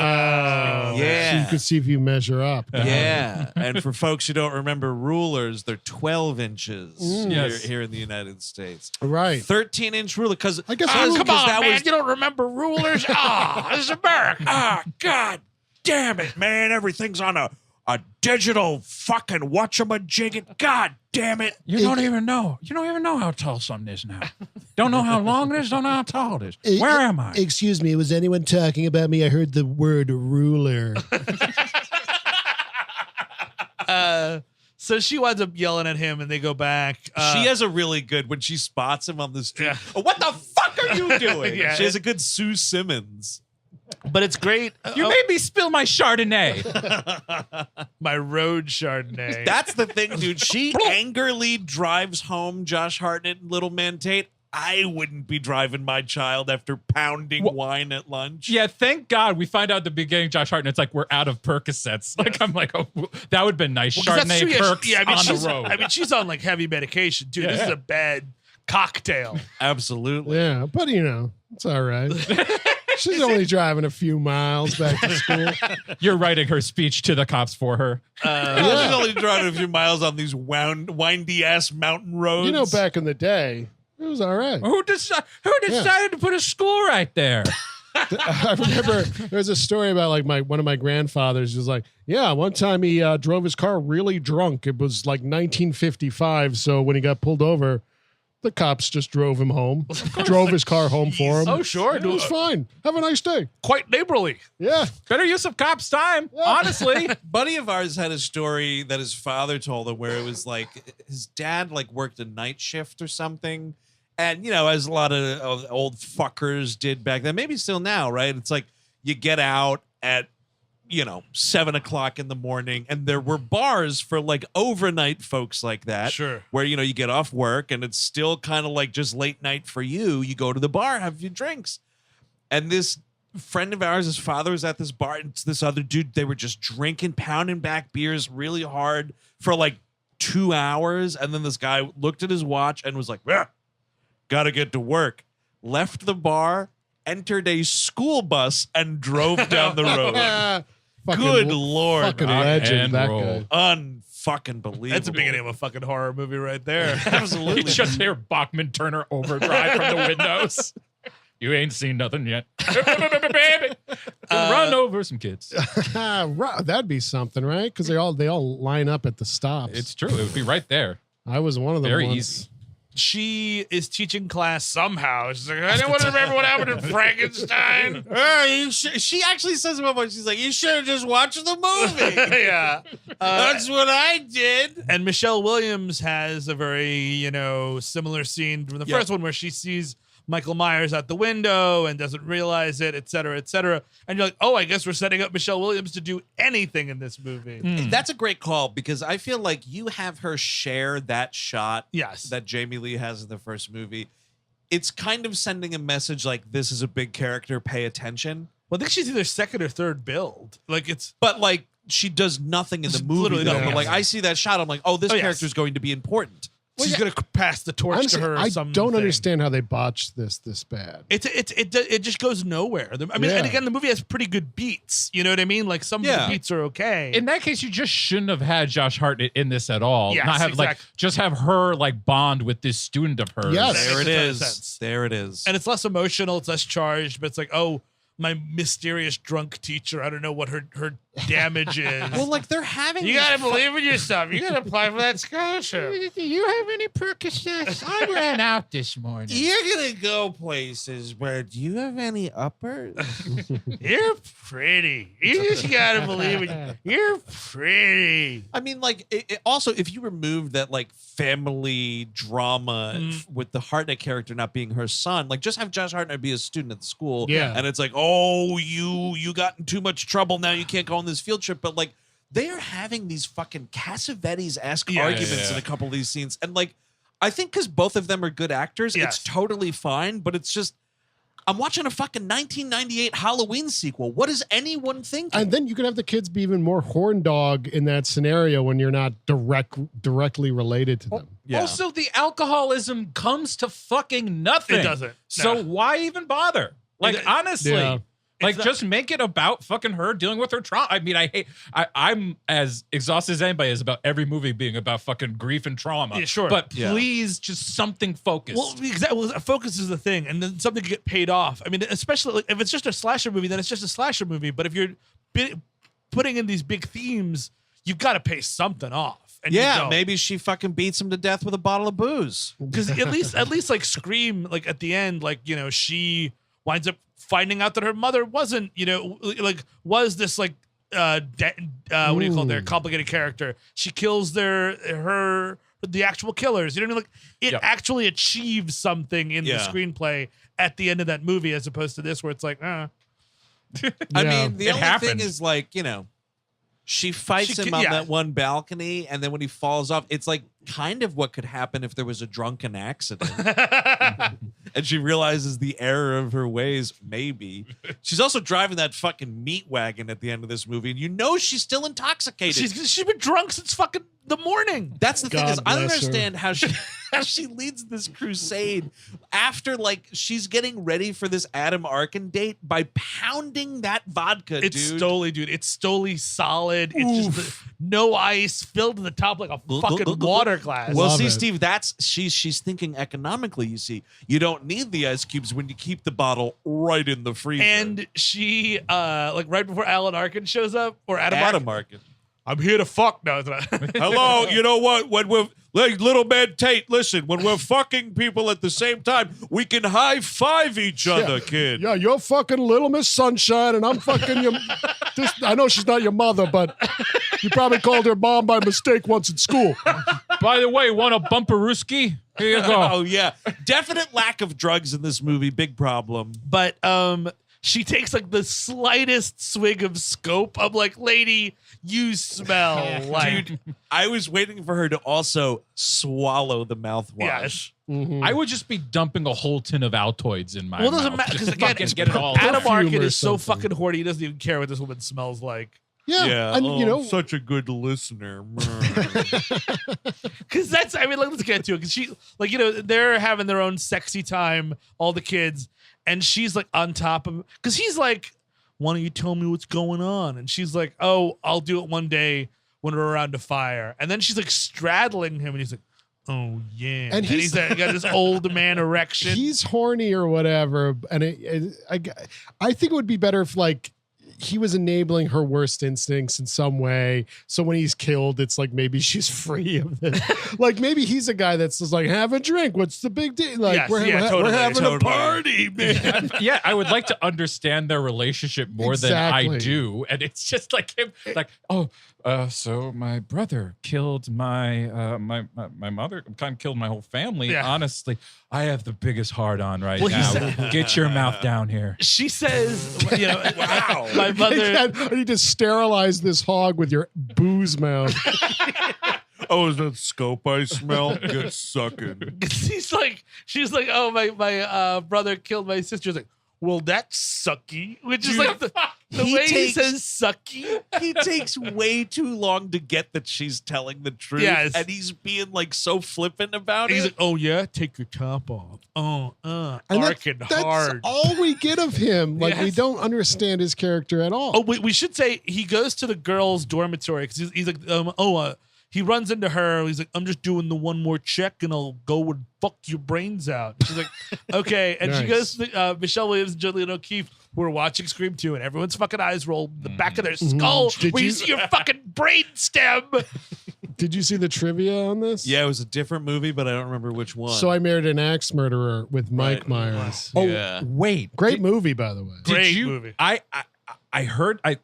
you could see if you measure up. Yeah, and for folks who don't remember rulers, they're 12 inches here in the United States. Right. 13-inch ruler, because I guess Come on, man. You don't remember rulers? This is America. God damn it, man. Everything's on a digital fucking whatchamajigget. God damn it. You don't even know. You don't even know how tall something is now. Don't know how long it is. Don't know how tall it is. Where am I? Excuse me. Was anyone talking about me? I heard the word ruler. So she winds up yelling at him, and they go back. She has a really good, when she spots him on the street, what the fuck are you doing? Yeah. She has a good Sue Simmons. But it's great. You made me spill my Chardonnay. My road Chardonnay. That's the thing, dude. She angrily drives home Josh Hartnett and Little Man Tate. I wouldn't be driving my child after pounding wine at lunch. Yeah, thank God we find out at the beginning, Josh Hartnett's like, we're out of Percocets. Like, I'm like, oh, that would have been nice. Chardonnay perks on the road. I mean, she's on like heavy medication, too. This is a bad cocktail. Absolutely. Yeah, but it's all right. She's only driving a few miles back to school. You're writing her speech to the cops for her. She's only driving a few miles on these windy-ass mountain roads. Back in the day, it was all right. Who decided to put a school right there? I remember there's a story about like one of my grandfathers was like, yeah, one time he drove his car really drunk. It was like 1955. So when he got pulled over, the cops just drove him home, drove his car home for him. Oh, sure. It was fine. Have a nice day. Quite neighborly. Yeah. Better use of cops' time, honestly. Buddy of ours had a story that his father told him where it was like his dad like worked a night shift or something. And, as a lot of old fuckers did back then, maybe still now, right? It's like you get out at 7 o'clock in the morning, and there were bars for like overnight folks like that. Sure. Where, you get off work and it's still kind of like just late night for you. You go to the bar, have your drinks. And this friend of ours, his father was at this bar, and this other dude, they were just drinking, pounding back beers really hard for like 2 hours. And then this guy looked at his watch and was like, gotta get to work. Left the bar, entered a school bus, and drove down the road. Good Lord. Fucking legend, that guy. Unfucking believable. That's the beginning of a fucking horror movie right there. Absolutely. You just hear Bachman Turner overdrive from the windows. You ain't seen nothing yet. Baby. Run over some kids. That'd be something, right? Because they all line up at the stops. It's true. It would be right there. I was one of them. Very once. easy. She is teaching class somehow. She's like, I don't want to remember what happened in Frankenstein. She actually says about what she's like, you should have just watched the movie. Yeah. That's what I did. And Michelle Williams has a very, similar scene from the first one where she sees Michael Myers out the window and doesn't realize it, et cetera, et cetera. And you're like, oh, I guess we're setting up Michelle Williams to do anything in this movie. That's a great call, because I feel like you have her share that shot that Jamie Lee has in the first movie. It's kind of sending a message like, this is a big character, pay attention. Well, I think she's either second or third build. But she does nothing in the movie, though. But like, I see that shot, I'm like, oh, this character is going to be important. She's going to pass the torch to her. I don't understand how they botched this bad. It just goes nowhere. I mean, and again, the movie has pretty good beats. You know what I mean? Like some of the beats are okay. In that case, you just shouldn't have had Josh Hartnett in this at all. Yes, not have just have her bond with this student of hers. Yes, there it is. There it is. And it's less emotional. It's less charged. But it's like, oh, my mysterious drunk teacher. I don't know what her damage is. Well, like they're having. You gotta believe in yourself. You gotta apply for that scholarship. Do you have any Percocets? I ran out this morning. You're gonna go places, but do you have any uppers? You're pretty. You just gotta believe it. You're pretty. I mean, like, also, if you remove that, like, family drama with the Hartnett character not being her son, like, just have Josh Hartnett be a student at the school. Yeah. And it's like, oh, you got in too much trouble. Now you can't go on this field trip. But, like, they are having these fucking Cassavetes-esque arguments in a couple of these scenes. And, like, I think because both of them are good actors, Yes. it's totally fine. But it's just, I'm watching a fucking 1998 Halloween sequel. What is anyone thinking? And then you can have the kids be even more horn dog in that scenario when you're not directly related to them. Yeah. Also, the alcoholism comes to fucking nothing. It doesn't. So No. why even bother? Like, honestly. Yeah. Like, just make it about fucking her dealing with her trauma. I mean, I'm as exhausted as anybody is about every movie being about fucking grief and trauma. Yeah, sure. But please, just something focused. Well, exactly. Focus is the thing, and then something can get paid off. I mean, especially like, if it's just a slasher movie, then it's just a slasher movie. But if you're putting in these big themes, you've got to pay something off. And you don't. Maybe she fucking beats him to death with a bottle of booze. Because at least like Scream, like at the end, like, you know, she winds up finding out that her mother wasn't, you know, like was this like what do you call it, their complicated character. She kills the actual killers. You know what I mean? Like it actually achieves something in the screenplay at the end of that movie, as opposed to this where it's like, I mean, the only thing is, like, you know, she fights him on that one balcony, and then when he falls off, it's like kind of what could happen if there was a drunken accident. And she realizes the error of her ways, maybe. She's also driving that fucking meat wagon at the end of this movie, and you know she's still intoxicated. She's been drunk since fucking the morning. That's the thing is, I don't bless her. understand how she leads this crusade after, like, she's getting ready for this Adam Arkin date by pounding that vodka, It's dude. It's Stoli solid. It's just no ice, filled to the top like a fucking water glass. Well, Love see, it. Steve, she's thinking economically, you see. You don't need the ice cubes when you keep the bottle right in the freezer. And she, like right before Alan Arkin shows up, or Adam Arkin. I'm here to fuck. No, it's not. Hello, you know what? When we're like little man Tate, listen, when we're fucking people at the same time, we can high five each other, kid. Yeah, you're fucking Little Miss Sunshine, and I'm fucking your. I know she's not your mother, but you probably called her mom by mistake once in school. By the way, want a bumperooski? Here you go. Oh, yeah. Definite lack of drugs in this movie. Big problem. But she takes like the slightest swig of scope. I'm like, lady, you smell like. Dude, I was waiting for her to also swallow the mouthwash. Yes. I would just be dumping a whole tin of Altoids in my Well, it mouth. doesn't matter because Just again, fucking get it all. Adam Perfume Arkin or is so something. fucking horny. He doesn't even care what this woman smells like. Yeah, and you know, such a good listener. Because that's, I mean, like, let's get to it. Because she, like, you know, they're having their own sexy time, all the kids, and she's like on top of, because he's like, why don't you tell me what's going on? And she's like, oh, I'll do it one day when we're around a fire. And then she's like straddling him, and he's like, oh yeah, And he's got this old man erection. he's horny or whatever, and I think it would be better if like he was enabling her worst instincts in some way. So when he's killed, it's like maybe she's free of it. Like maybe he's a guy that's just like, have a drink. What's the big deal? Like Yes, we're totally, having totally. a party, man. Yeah, I would like to understand their relationship more than I Exactly. do, and it's just like him, like, oh, so my brother killed my my mother, kind of killed my whole family. Yeah. Honestly, I have the biggest hard on right Well, he now. said- Get your mouth down here. She says, you know, Wow. my mother. I need to sterilize this hog with your booze mouth. Oh, is that scope I smell? Good sucking. She's like, oh, my brother killed my sister. She's like, well, that's sucky. Which is like the He way he takes- says sucky. He takes way too long to get that she's telling the truth. Yes. And he's being like so flippant about He's it. like, oh yeah, take your top off. Oh, And Arkin that's hard. all we get of him. Like we Yes. don't understand his character at all. Oh, we should say he goes to the girls' dormitory because he's like, he runs into her. He's like, I'm just doing the one more check and I'll go and fuck your brains out. She's like, okay. And she Nice. goes to Michelle Williams and Julian O'Keefe, who are watching Scream 2, and everyone's fucking eyes roll the back of their skull Did where you you- see your fucking brain stem. Did you see the trivia on this? Yeah, it was a different movie, but I don't remember which one. So I Married an Axe Murderer with Mike Right. Myers. Oh, Yeah. wait, Great movie, by the way. Did Great you? movie. I heard. I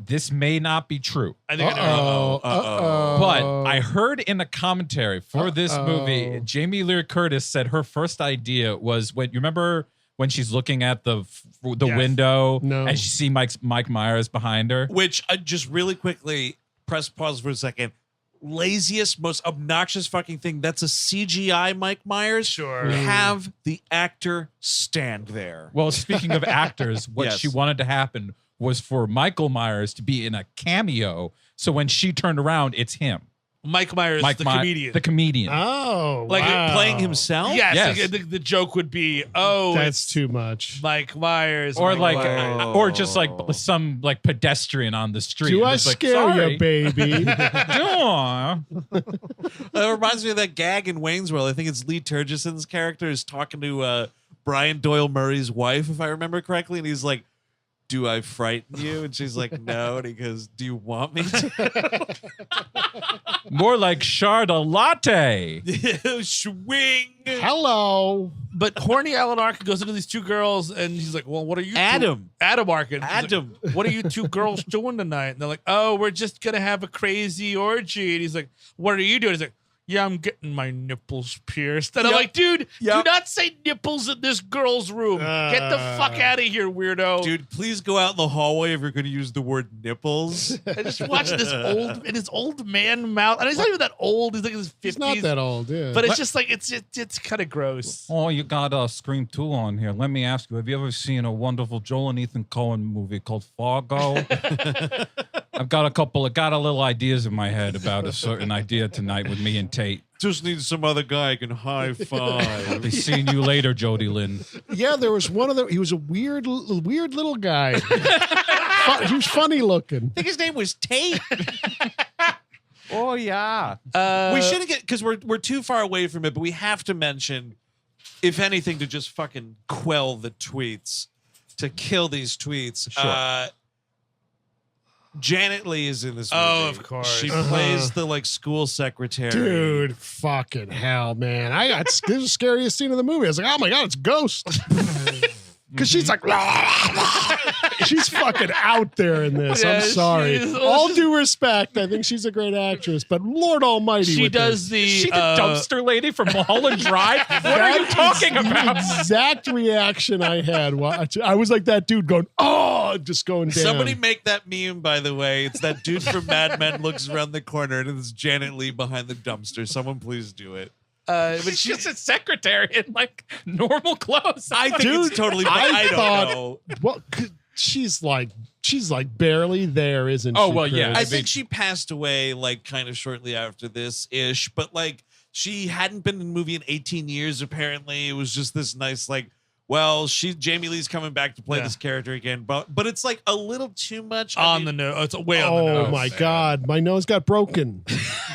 this may not be true. I think I know. But I heard in the commentary for this movie, Jamie Lee Curtis said her first idea was when you remember when she's looking at the Yes. window No. and she see Mike Myers behind her. Which I just really quickly press pause for a second. laziest, most obnoxious fucking thing. That's a CGI Mike Myers. Sure. Have the actor stand there. Well, speaking of actors, what Yes. she wanted to happen was for Michael Myers to be in a cameo. So when she turned around, it's him. Mike Myers, comedian. The comedian. Oh, Like wow. Playing himself? Yes. Yes. Like, the joke would be, That's it's too much. Mike Myers. Or Mike like, Myers. or just like some like pedestrian on the street. Do I It's like, scare sorry. you, baby? Aw. It reminds me of that gag in Wayne's World. I think it's Lee Turgeson's character is talking to Brian Doyle Murray's wife, if I remember correctly, and he's like, "Do I frighten you?" And she's like, "No." And he goes, "Do you want me to?" More like Sharda Latte. Swing. Hello. But horny Alan Arkin goes into these two girls, and he's like, "Well, what are you?" Adam Arkin. He's Adam. like, "What are you two girls doing tonight?" And they're like, "Oh, we're just gonna have a crazy orgy." And he's like, "What are you doing?" He's like, "Yeah, I'm getting my nipples pierced." And I'm Yep. like, "Dude, Yep. do not say nipples in this girl's room. Get the fuck out of here, weirdo." Dude, please go out in the hallway if you're going to use the word nipples. I just watching this old man mouth, and he's not even that old. He's like in his 50s. He's not that old, yeah. But it's just like it's kind of gross. Oh, you got Scream 2 on here. Let me ask you, have you ever seen a wonderful Joel and Ethan Coen movie called Fargo? I've got a little ideas in my head about a certain idea tonight with me and Tate. Just need some other guy I can high five. I'll be seeing you later, Jodi Lynn. Yeah, there was one of them. He was a weird little guy. He was funny looking. I think his name was Tate. Oh, yeah. We shouldn't get, because we're too far away from it, but we have to mention, if anything, to just fucking quell the tweets, to kill these tweets. Sure. Janet Leigh is in this movie. Oh, of course. She plays the like school secretary. Dude, fucking hell, man. This is the scariest scene of the movie. I was like, oh my God, it's Ghost. Because she's like, she's fucking out there in this. Yeah, I'm sorry. she's- All due respect. I think she's a great actress, but Lord Almighty. She with does this. Is she the dumpster lady from Mulholland Drive? What are you That talking is about? The exact reaction I had. I was like that dude going, oh, just going down. Somebody make that meme, by the way. It's that dude from Mad Men looks around the corner and it's Janet Leigh behind the dumpster. Someone please do it. but She's she, just a secretary in like normal clothes. I think Dude, it's totally I don't thought- know. Well, she's like barely there, isn't Oh, she? well, yeah. Chris? I think she passed away like kind of shortly after this ish, but like she hadn't been in a movie in 18 years. Apparently, it was just this nice like, well, Jamie Lee's coming back to play this character again, but it's like a little too much on the nose. It's way on the nose. Oh my God, my nose got broken.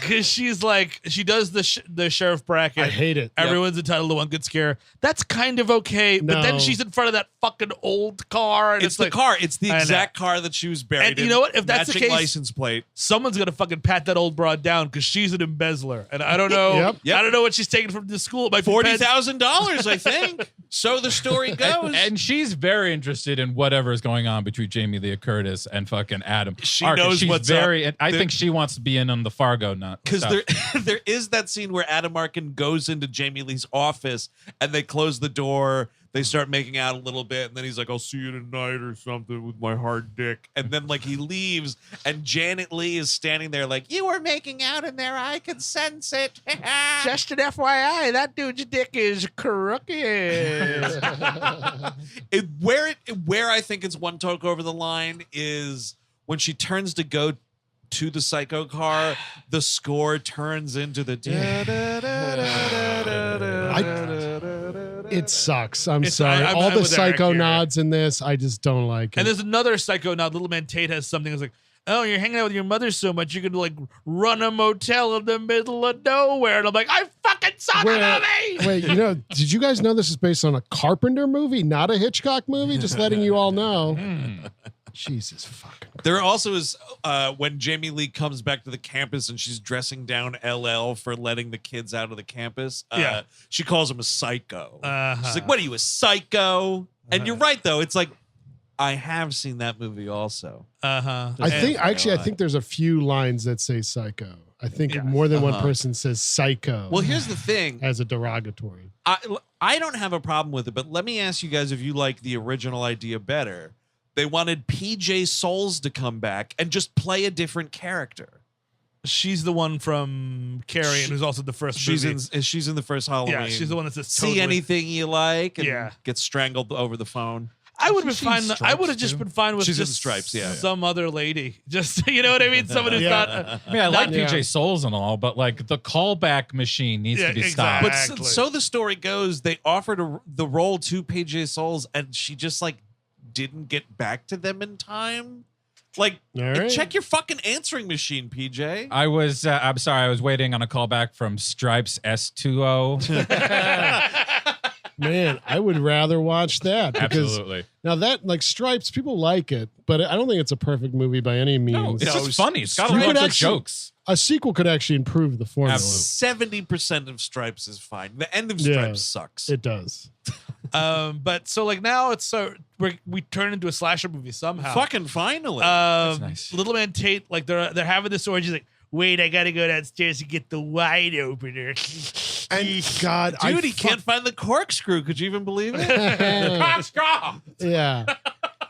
Because she's like, she does the sheriff bracket. I hate it. Everyone's entitled to one good scare. That's kind of okay, but then No. she's in front of that fucking old car, and It's the like, car. It's the I know. exact car that she was buried And in. you know what? If that's the Matching case- license plate. someone's gonna fucking pat that old broad down because she's an embezzler, and I don't know. Yep. I don't know what she's taking from the school. It might be pens- $40,000, I think. So the story goes. And she's very interested in whatever is going on between Jamie Lee Curtis and fucking Adam. She Arkin. knows she's what's very, up. I think she wants to be in on the Fargo nut. Because stuff. there is that scene where Adam Arkin goes into Jamie Lee's office and they close the door. They start making out a little bit, and then he's like, "I'll see you tonight" or something with my hard dick. And then like he leaves, and Janet Leigh is standing there like, "You were making out in there. I could sense it." Just an FYI, that dude's dick is crooked. Where I think it's one toke over the line is when she turns to go to the psycho car, the score turns into the It sucks. I'm It's- sorry. I'm All the with Eric psycho here. nods in this, I just don't like it. And there's another psycho now. Little man Tate has something that's like, oh, you're hanging out with your mother so much, you could like run a motel in the middle of nowhere. And I'm like, I fucking saw the movie. Wait, did you guys know this is based on a Carpenter movie, not a Hitchcock movie? Just letting you all know. Jesus fucking. There also is when Jamie Lee comes back to the campus and she's dressing down LL for letting the kids out of the campus. She calls him a psycho. She's like, "What are you, a psycho?" And you're right though. It's like I have seen that movie also. I think there's a few lines that say psycho. I think more than one person says psycho. Well, here's the thing. As a derogatory. I don't have a problem with it, but let me ask you guys if you like the original idea better. They wanted PJ Souls to come back and just play a different character. She's the one from Carrie, and who's also the first movie. She's in the first Halloween. Yeah, she's the one that says see anything you like, and Yeah. gets strangled over the phone. I would have been fine. I would have just been fine with She's in just Stripes, yeah. some other lady. Just you know what I mean? Someone who's not. I mean, I like PJ Souls and all, but like the callback machine needs to be stopped. But so the story goes, they offered the role to PJ Souls, and she just like didn't get back to them in time. Like, check your fucking answering machine, PJ. I'm sorry, I was waiting on a callback from Stripes S2O. Man, I would rather watch that. Because Absolutely. Now that, like, Stripes, people like it, but I don't think it's a perfect movie by any means. No, it's just funny. It's got a You lot could of actually- jokes. A sequel could actually improve the formula. 70% of Stripes is fine. The end of Stripes sucks. It does. But so like now it's we turn into a slasher movie somehow. Fucking finally. That's nice. Little Man Tate, like they're having this orgy. Like, wait, I gotta go downstairs to get the wine opener. And God, Dude, he can't find the corkscrew. Could you even believe it? Yeah.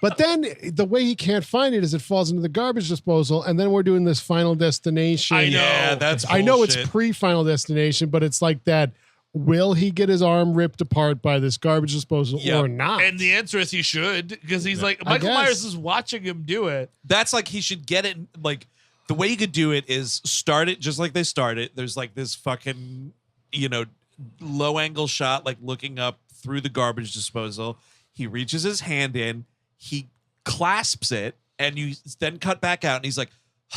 But then the way he can't find it is it falls into the garbage disposal, and then we're doing this Final Destination. I know. Yeah, that's I know it's bullshit. pre-Final Destination, but it's like that. Will he get his arm ripped apart by this garbage disposal or not? And the answer is he should, because he's like I Michael guess. Myers is watching him do it. That's like he should get it. Like the way you could do it is start it just like they started. There's like this fucking, low angle shot, like looking up through the garbage disposal. He reaches his hand in, he clasps it, and you then cut back out, and he's like,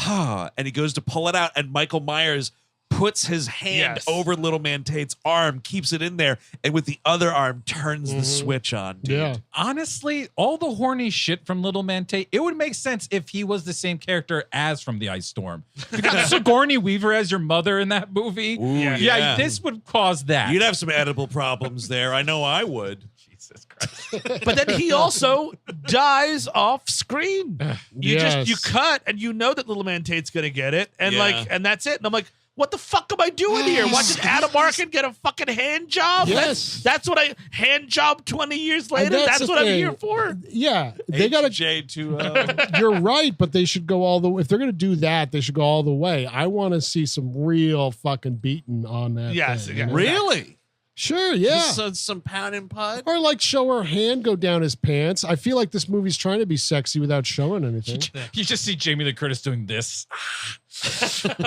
and he goes to pull it out, and Michael Myers puts his hand over Little Man Tate's arm, keeps it in there, and with the other arm turns the switch on, dude. Yeah. Honestly, all the horny shit from Little Man Tate, it would make sense if he was the same character as from The Ice Storm. You got Sigourney Weaver as your mother in that movie. Ooh, yeah, this would cause that. You'd have some edible problems there. I know I would. Jesus Christ. But then he also dies off screen. You cut, and you know that Little Man Tate's gonna get it, and and that's it. And I'm like, what the fuck am I doing here? Watching Adam Arkin get a fucking hand job? Yes. That's what hand job 20 years later. That's what I'm here for. Yeah, they got to H20. You're right, but they should go all the way. If they're going to do that, they should go all the way. I want to see some real fucking beating on that. Yes, thing, yeah. Really? Sure, yeah. Some pound and pud? Or like show her hand go down his pants. I feel like this movie's trying to be sexy without showing anything. You just see Jamie Lee Curtis doing this.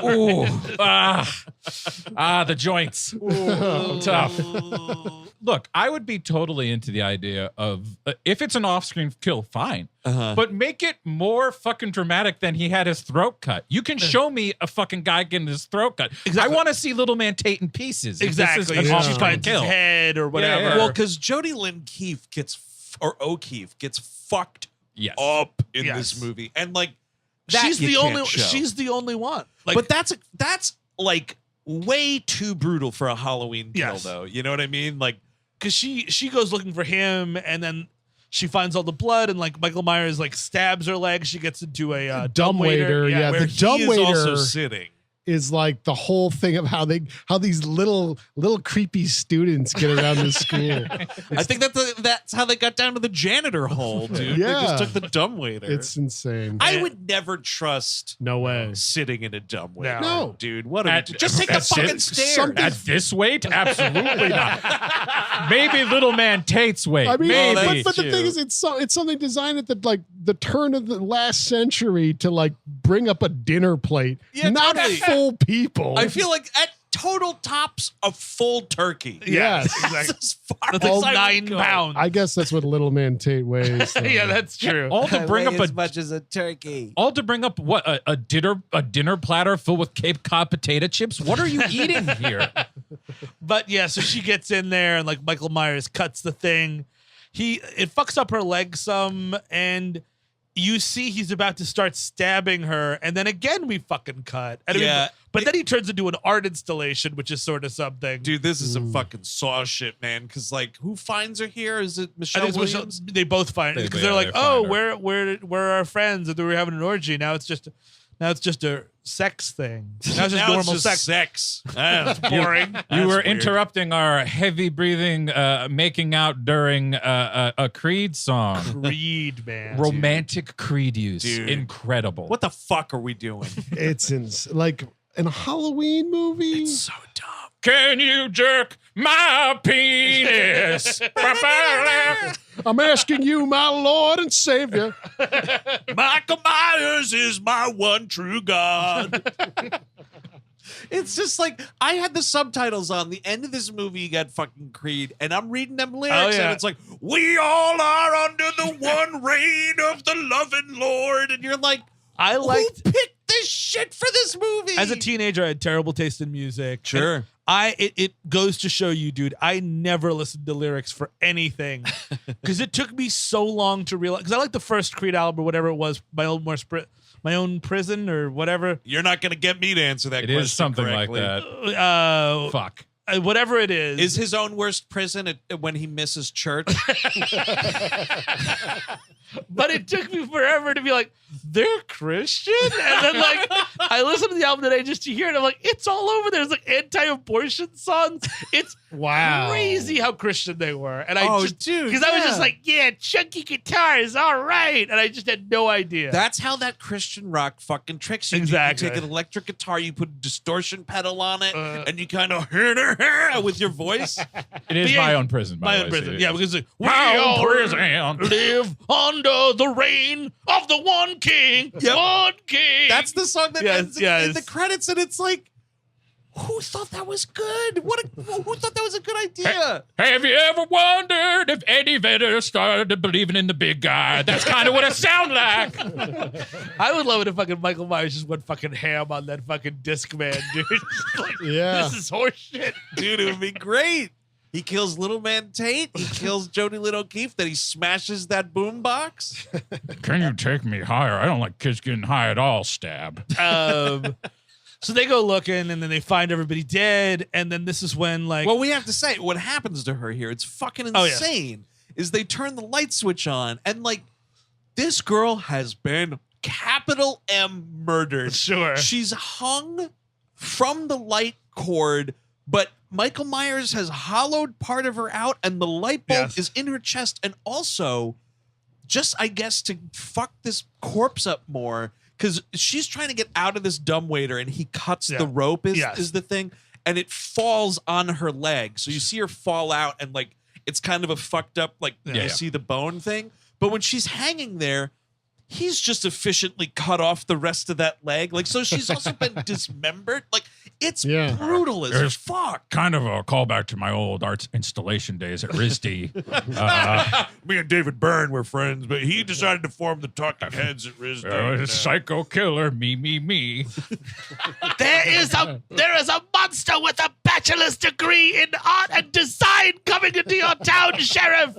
Ooh, the joints. Ooh, tough. Look, I would be totally into the idea of if it's an off-screen kill, fine, but make it more fucking dramatic than he had his throat cut. You can show me a fucking guy getting his throat cut. Exactly. I want to see Little Man Tate in pieces. if this is Exactly. an She off-screen finds his kill. head or whatever. Yeah. Well, because Jodi Lynn Keefe O'Keefe gets fucked up in this movie, and like She's the only one. Like, but that's like way too brutal for a Halloween kill, though. You know what I mean? Like, because she goes looking for him, and then she finds all the blood, and like Michael Myers like stabs her leg. She gets into a dumbwaiter. Yeah, where the he is dumbwaiter also sitting. Is like the whole thing of how these little creepy students get around the school. I think that's how they got down to the janitor hole, dude. Yeah. They just took the dumbwaiter. It's insane. I would never trust no way sitting in a dumbwaiter. No. Dude, what are we just take the fucking stairs. At this weight? Absolutely not. Maybe Little Man Tate's weight. I mean, maybe. but the thing is, it's something designed at the turn of the last century to like bring up a dinner plate, not totally. full people. I feel like at total tops a full turkey. Yes. That's as far That's as like I 9 would go. pounds. I guess that's what Little Man Tate weighs. So. Yeah, that's true. All to bring up as much as a turkey. All to bring up what a dinner platter filled with Cape Cod potato chips. What are you eating here? But yeah, so she gets in there, and like Michael Myers cuts the thing. It fucks up her leg some, and you see he's about to start stabbing her, and then again we fucking cut. And but then he turns into an art installation, which is sort of something. Dude, this is some fucking Saw shit, man. Because like, who finds her here? Is it I Michelle think it's Williams? They both find it because they're like, oh, where are our friends? And they were having an orgy. Now it's just a sex thing. Now it's just Now normal it's just sex. That's boring. You were weird. interrupting our heavy breathing, making out during a Creed song. Creed, man. Romantic Creed use. Dude. Incredible. What the fuck are we doing? Like in a Halloween movie? It's so dumb. Can you jerk my penis? I'm asking you, my Lord and Savior. Michael Myers is my one true God. It's just like, I had the subtitles on. The end of this movie, you got fucking Creed, and I'm reading them lyrics, and it's like, we all are under the one reign of the loving Lord. And you're like, who picked this shit for this movie? As a teenager, I had terrible taste in music. Sure. It goes to show you, dude, I never listened to lyrics for anything because it took me so long to realize. Because I like the first Creed album or whatever it was, My Own Prison or whatever. You're not going to get me to answer that question. It is something correctly. like that. Fuck. Whatever it is. Is his own worst prison when he misses church? But it took me forever to be like, they're Christian? And then, like, I listened to the album today just to hear it. I'm like, it's all over. There's like anti-abortion songs. It's crazy how Christian they were. And I because I was just like, yeah, chunky guitars, all right. And I just had no idea. That's how that Christian rock fucking tricks you. Exactly. You take an electric guitar, you put a distortion pedal on it, and you kind of with your voice. It is My Own Prison. My Own Prison. Yeah, because we all live under the reign of the one king. Yep. One king. That's the song that ends in the credits, and it's like, who thought that was good? Who thought that was a good idea? Have you ever wondered if Eddie Vedder started believing in the big guy? That's kind of what it sounds like. I would love it if fucking Michael Myers just went fucking ham on that fucking Discman, dude. Like, this is horseshit. Dude, it would be great. He kills Little Man Tate. He kills Jodi Lynn O'Keefe. Then he smashes that boombox. Can you take me higher? I don't like kids getting high at all, stab. So they go looking, and then they find everybody dead, and then this is when, like... Well, we have to say, what happens to her here, it's fucking insane, is they turn the light switch on, and, like, this girl has been capital M murdered. Sure. She's hung from the light cord, but Michael Myers has hollowed part of her out, and the light bulb is in her chest, and also, just, I guess, to fuck this corpse up more... Because she's trying to get out of this dumbwaiter, and he cuts the rope is the thing, and it falls on her leg. So you see her fall out, and like it's kind of a fucked up, like you see the bone thing. But when she's hanging there, he's just efficiently cut off the rest of that leg. Like, so she's also been dismembered. Like, it's brutal as fuck. Kind of a callback to my old arts installation days at RISD. Me and David Byrne were friends, but he decided to form the Talking Heads at RISD. Psycho killer, me. There is a monster with a bachelor's degree in art and design coming into your town, Sheriff.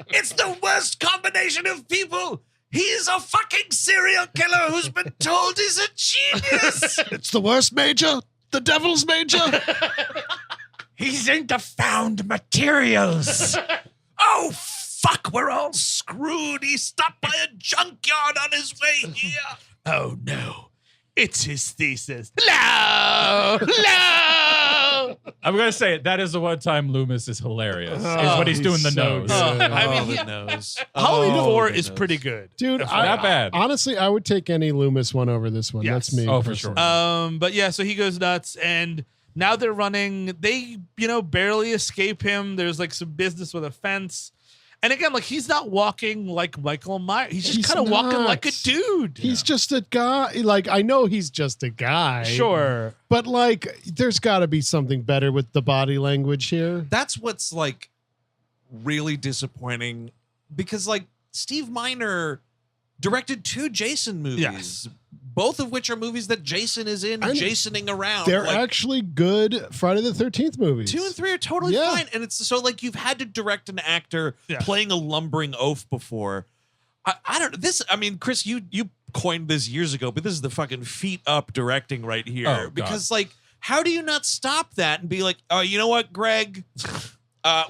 It's the worst combination of people. He's a fucking serial killer who's been told he's a genius. It's the worst major. The devil's major. He's into found materials. Oh, fuck. We're all screwed. He stopped by a junkyard on his way here. Oh, no. It's his thesis. No. I'm going to say it. That is the one time Loomis is hilarious. Is when he's doing the nose. I mean, the nose. Halloween 4 is pretty good. Dude, not bad. Honestly, I would take any Loomis one over this one. Yes. That's me. Oh, for sure. But yeah, so he goes nuts, and now they're running. They, barely escape him. There's like some business with a fence. And again, like, he's not walking like Michael Myers. He's just kind of walking like a dude. He's just a guy. Like, I know he's just a guy. Sure. But, like, there's got to be something better with the body language here. That's what's, like, really disappointing. Because, like, Steve Miner directed 2 Jason movies. Yes. Both of which are movies that Jason is in, And Jasoning around. They're like, actually good Friday the 13th movies. 2 and 3 are totally fine. And it's so, like, you've had to direct an actor playing a lumbering oaf before. I don't know. This, I mean, Chris, you coined this years ago, but this is the fucking feet up directing right here. Oh, because, like, how do you not stop that and be like, oh, you know what, Greg?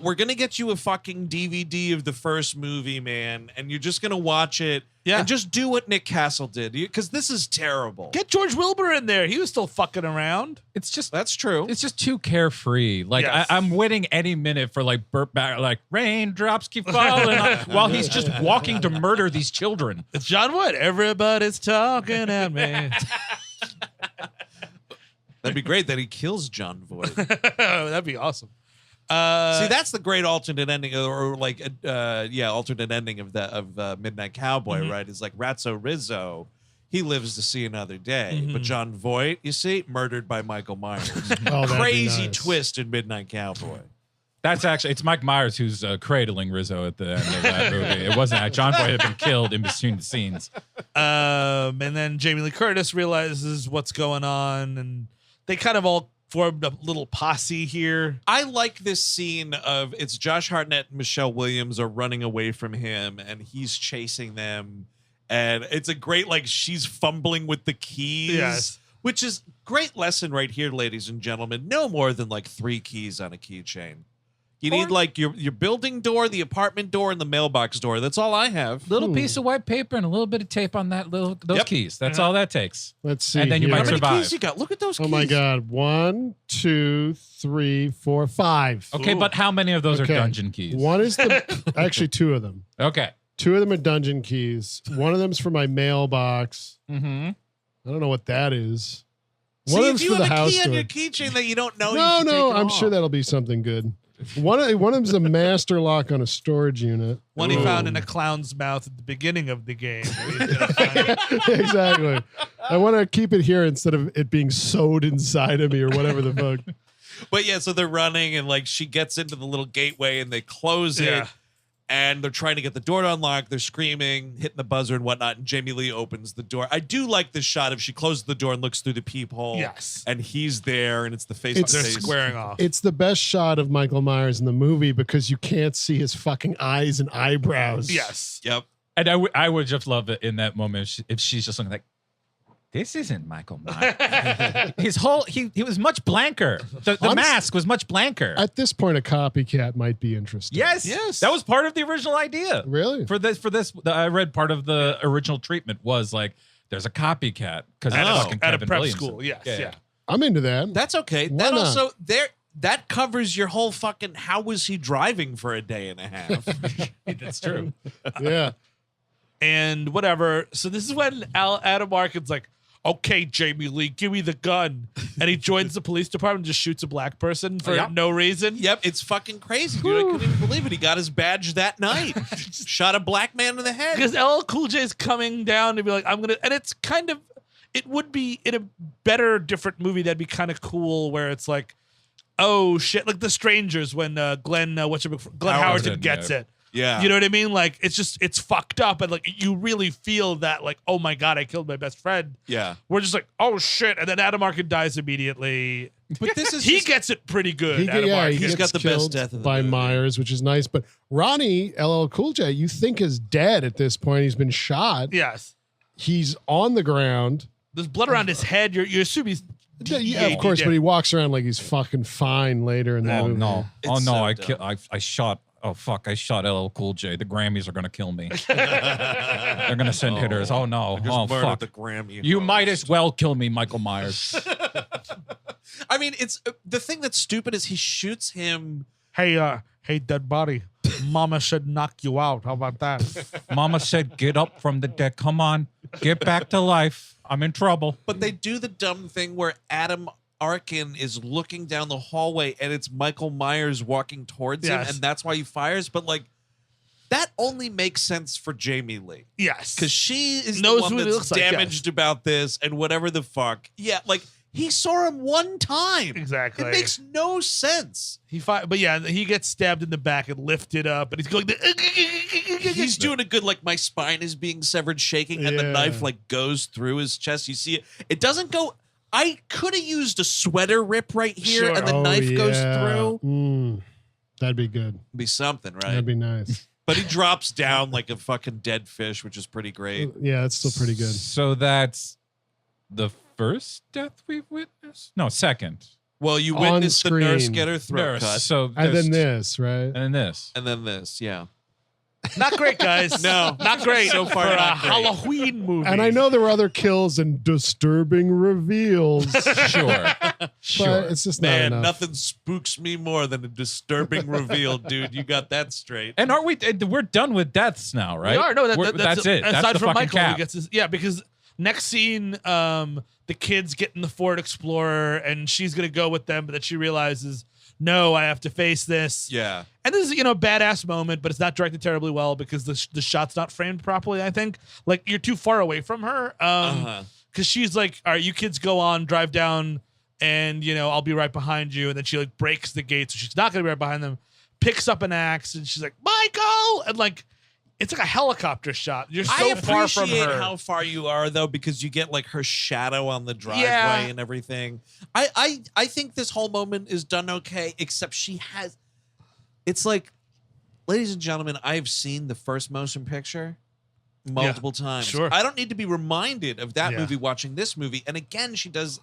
We're going to get you a fucking DVD of the first movie, man, and you're just going to watch it and just do what Nick Castle did, because this is terrible. Get George Wilbur in there. He was still fucking around. It's just That's true. It's just too carefree. Like, I'm waiting any minute for, like, Burt back, like, raindrops keep falling while he's just walking to murder these children. It's John Wood. Everybody's talking at me. That'd be great that he kills John Voight. That'd be awesome. See, that's the great alternate ending, or like, alternate ending of Midnight Cowboy, right? Is like Ratso Rizzo, he lives to see another day, but John Voight, you see, murdered by Michael Myers. Crazy twist in Midnight Cowboy. That's actually, it's Mike Myers who's cradling Rizzo at the end of that movie. It wasn't, John Voight had been killed in between the scenes. And then Jamie Lee Curtis realizes what's going on, and they kind of all formed a little posse here. I like this scene of it's Josh Hartnett and Michelle Williams are running away from him, and he's chasing them. And it's a great, like, she's fumbling with the keys, which is great lesson right here, ladies and gentlemen. No more than like 3 keys on a keychain. You need like your building door, the apartment door, and the mailbox door. That's all I have. Little piece of white paper and a little bit of tape on that those keys. That's all that takes. Let's see. And then you might survive. How many keys you got? Look at those keys. Oh my God. 1, 2, 3, 4, 5. Okay, but how many of those are dungeon keys? One is actually 2 of them. Okay. 2 of them are dungeon keys. One of them's for my mailbox. Mm-hmm. I don't know what that is. One of them's for the house. See, if you have a key on your keychain that you don't know, no, I'm sure that'll be something good. One of them's a master lock on a storage unit. One he found in a clown's mouth at the beginning of the game. Exactly. I want to keep it here instead of it being sewed inside of me or whatever the fuck. But yeah, so they're running and like she gets into the little gateway and they close it. And they're trying to get the door to unlock. They're screaming, hitting the buzzer and whatnot. And Jamie Lee opens the door. I do like this shot of she closes the door and looks through the peephole. Yes. And he's there and it's the face to face. Squaring off. It's the best shot of Michael Myers in the movie because you can't see his fucking eyes and eyebrows. Yes. Yep. And I would just love it in that moment if she's just looking like, this isn't Michael Myers. His whole he was much blanker. The mask was much blanker. At this point, a copycat might be interesting. Yes. That was part of the original idea. Really? For this, I read part of the original treatment was like there's a copycat because at a prep school. Yes. Yeah. I'm into that. That's okay. That also that covers your whole fucking. How was he driving for a day and a half? That's true. Yeah. And whatever. So this is when Adam Arkin's like, okay, Jamie Lee, give me the gun. And he joins the police department and just shoots a black person for no reason. Yep, it's fucking crazy, dude. I couldn't even believe it. He got his badge that night. Shot a black man in the head. Because LL Cool J is coming down to be like, I'm going to... And it's kind of... It would be in a better, different movie that'd be kind of cool where it's like, oh, shit. Like The Strangers when Glenn Howerton gets it. Yeah. You know what I mean? Like, it's fucked up. And, like, you really feel that, like, oh, my God, I killed my best friend. Yeah. We're just like, oh, shit. And then Adam Arkin dies immediately. But this is... he gets it pretty good, He's got the best death of the by movie. Myers, which is nice. But Ronny, LL Cool J, you think is dead at this point. He's been shot. Yes. He's on the ground. There's blood around his head. You assume he's... Yeah, of course, but he walks around like he's fucking fine later in the movie. I shot... Oh, fuck, I shot LL Cool J. The Grammys are going to kill me. They're going to send hitters. Oh, no. Oh, fuck. The Grammy you might as well kill me, Michael Myers. I mean, it's the thing that's stupid is he shoots him. Hey, dead body. Mama said knock you out. How about that? Mama said get up from the deck. Come on. Get back to life. I'm in trouble. But they do the dumb thing where Adam Arkin is looking down the hallway and it's Michael Myers walking towards him, and that's why he fires. But like that only makes sense for Jamie Lee. Yes. Because she is the one that's damaged about this and whatever the fuck. Yeah, like he saw him one time. Exactly. It makes no sense. But yeah, he gets stabbed in the back and lifted up and he's going he's doing a good like my spine is being severed shaking and the knife like goes through his chest. You see it. It doesn't go. I could have used a sweater rip right here and the knife goes through. That'd be good. Be something, right? That'd be nice. But he drops down like a fucking dead fish, which is pretty great. Yeah, it's still pretty good. So that's the first death we've witnessed? No, second. Well, you witnessed the nurse get her throat cut. So and then this, right? And then this. And then this, yeah. Not great, guys. No, not great. So far, for not a great. Halloween movie. And I know there were other kills and disturbing reveals. Sure. But it's just not Man, enough. nothing spooks me more than a disturbing reveal, dude. You got that straight. And aren't we? We're done with deaths now, right? We are. No, that's it. That's aside the from fucking Michael, cap. who gets his, because Next scene, the kids get in the Ford Explorer, and she's gonna go with them, but then she realizes, no, I have to face this. Yeah. And this is, a badass moment, but it's not directed terribly well because the shot's not framed properly, I think. Like, you're too far away from her. Because she's like, all right, you kids go on, drive down, and, I'll be right behind you. And then she, like, breaks the gate, so she's not going to be right behind them, picks up an axe, and she's like, Michael! And, like, it's like a helicopter shot. You're so far from her. I appreciate how far you are, though, because you get, like, her shadow on the driveway and everything. I think this whole moment is done okay, except she has... It's like, ladies and gentlemen, I've seen the first motion picture multiple times. Sure. I don't need to be reminded of that movie watching this movie. And again, she tells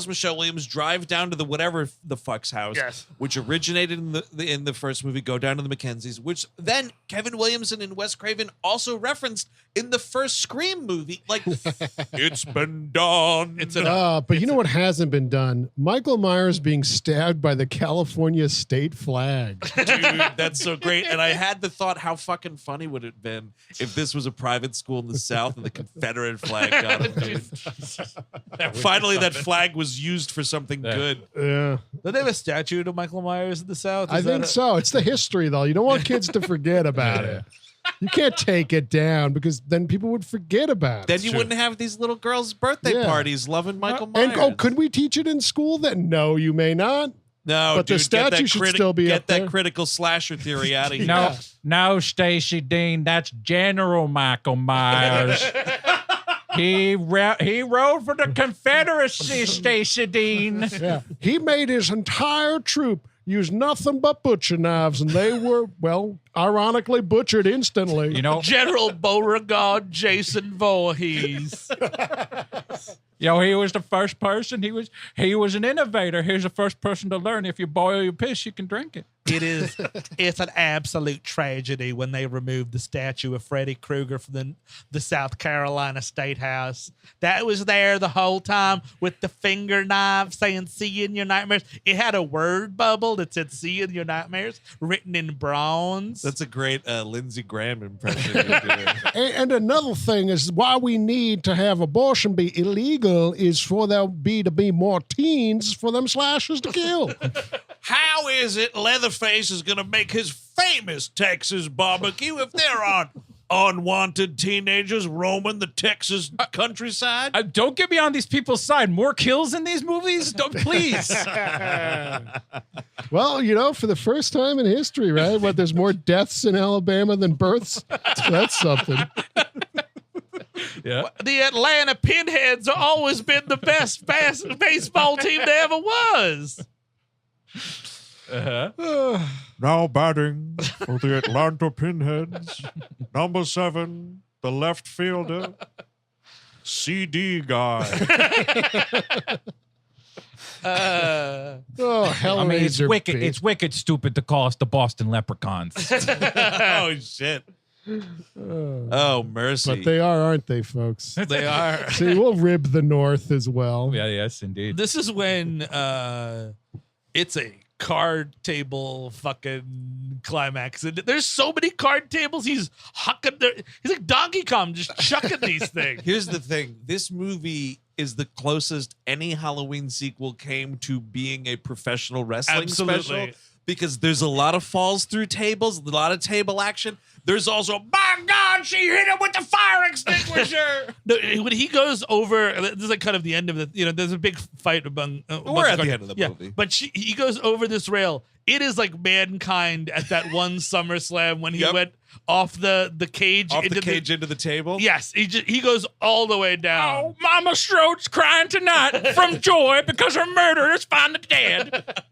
Michelle Williams, drive down to the whatever the fuck's house, which originated in the first movie, go down to the Mackenzies, which then Kevin Williamson and Wes Craven also referenced in the first Scream movie. Like, it's been done. But you know what hasn't been done? Michael Myers being stabbed by the California state flag. Dude, that's so great. And I had the thought, how fucking funny would it have been if this was a private school in the South and the Confederate flag got him? Finally, that flag was used for something good. Yeah. Do they have a statue to Michael Myers in the South? I think so. It's the history, though. You don't want kids to forget about it. You can't take it down because then people would forget about it. Then you wouldn't have these little girls' birthday parties loving Michael Myers. And could we teach it in school then? No, you may not. No, but dude, the statue should still be up there. Get that critical slasher theory out of here. No, Stacey Dean, that's General Michael Myers. He rode for the Confederacy, Stacey Dean. Yeah. He made his entire troop use nothing but butcher knives, and they were, well, ironically butchered instantly. General Beauregard Jason Voorhees. He was the first person. He was an innovator. He was the first person to learn if you boil your piss, you can drink it. It's an absolute tragedy when they removed the statue of Freddy Krueger from the South Carolina State House. That was there the whole time with the finger knife saying "see you in your nightmares." It had a word bubble that said "see you in your nightmares" written in bronze. That's a great Lindsey Graham impression you're doing. And another thing is why we need to have abortion be illegal is for there to be more teens for them slashers to kill. How is it Leatherface is going to make his famous Texas barbecue if there aren't unwanted teenagers roaming the Texas countryside? Don't get me on these people's side. More kills in these movies? Don't, please. Well, for the first time in history, right? There's more deaths in Alabama than births. So that's something. Yeah. The Atlanta Pinheads have always been the best baseball team there ever was. Now batting for the Atlanta Pinheads, number 7, the left fielder, CD guy. Hell, it's wicked stupid to call us the Boston Leprechauns. Oh, shit. Oh, mercy. But they are, aren't they, folks? They are. See, we'll rib the North as well. Yeah, yes, indeed. This is when it's a card table fucking climax. And there's so many card tables. He's like Donkey Kong, just chucking these things. Here's the thing. This movie is the closest any Halloween sequel came to being a professional wrestling special. Because there's a lot of falls through tables, a lot of table action. There's also, by God, she hit him with the fire extinguisher. When he goes over, this is like kind of the end of the, there's a big fight among. We're at the end of the movie. But he goes over this rail. It is like Mankind at that one SummerSlam when he went off the cage. Into the table? Yes. He goes all the way down. Oh, Mama Strode's crying tonight from joy because her murderer's finally dead.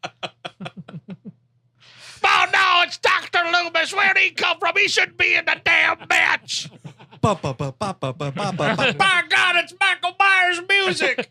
Oh, no, it's Dr. Loomis. Where'd he come from? He shouldn't be in the damn match. By God, it's Michael Myers music.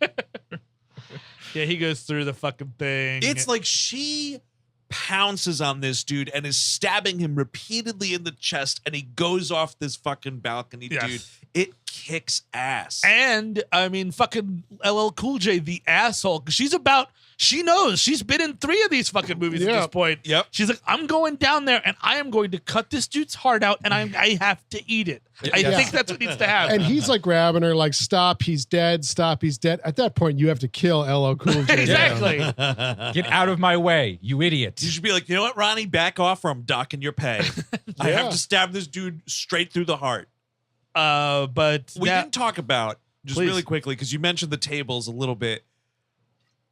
Yeah, he goes through the fucking thing. It's like she pounces on this dude and is stabbing him repeatedly in the chest, and he goes off this fucking balcony, dude. It kicks ass. And, I mean, fucking LL Cool J, the asshole, because she's about She knows. She's been in 3 of these fucking movies at this point. Yep. She's like, I'm going down there and I am going to cut this dude's heart out and I have to eat it. I think that's what needs to happen. And he's like grabbing her, like, stop, he's dead, stop, he's dead. At that point, you have to kill LL Cool J. Exactly. Get out of my way, you idiot. You should be like, you know what, Ronnie? Back off or I'm docking your pay. I have to stab this dude straight through the heart. But we didn't talk about, just Please. really quickly, because you mentioned the tables a little bit.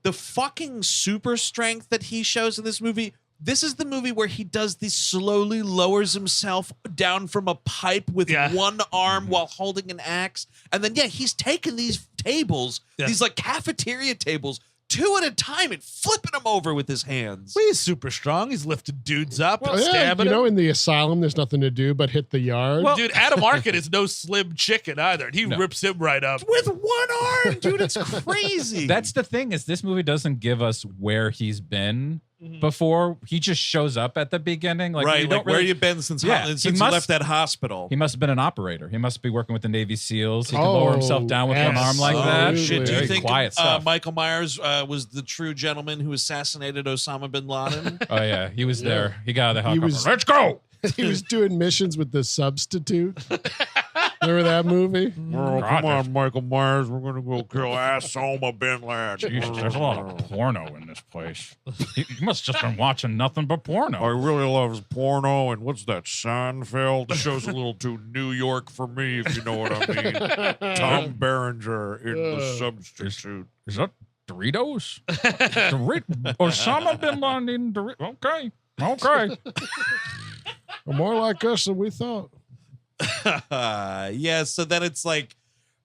The fucking super strength that he shows in this movie. This is the movie where he does this, slowly lowers himself down from a pipe with one arm while holding an axe. And then, he's taking these tables, these like cafeteria tables, 2 at a time and flipping them over with his hands. Well, he's super strong. He's lifted dudes up and Yeah, stabbing you know, them. in the asylum, there's nothing to do but hit the yard. Well, dude, Adam Arkin is no slim chicken either. And he rips him right up. With one arm, dude. It's crazy. That's the thing, is this movie doesn't give us where he's been before. He just shows up at the beginning. Like, right, you like don't where really- you been since, Yeah, since he you must- left that hospital. He must have been an operator. He must be working with the Navy SEALs. He can lower himself down with one arm like that. Shit, do you Very think quiet stuff. Michael Myers was the true gentleman who assassinated Osama bin Laden? Oh yeah, he was there. He got out of the He helicopter. was- Let's go. He was doing missions with The Substitute. Remember that movie? Oh, come on, Michael Myers. We're going to go kill Osama bin Laden. Jesus, there's a lot of porno in this place. You must just been watching nothing but porno. I really love porno, and what's that, Seinfeld? The show's a little too New York for me, if you know what I mean. Tom Berenger in The Substitute. Is that Doritos? Osama bin Laden. Okay. More like us than we thought. So then it's like,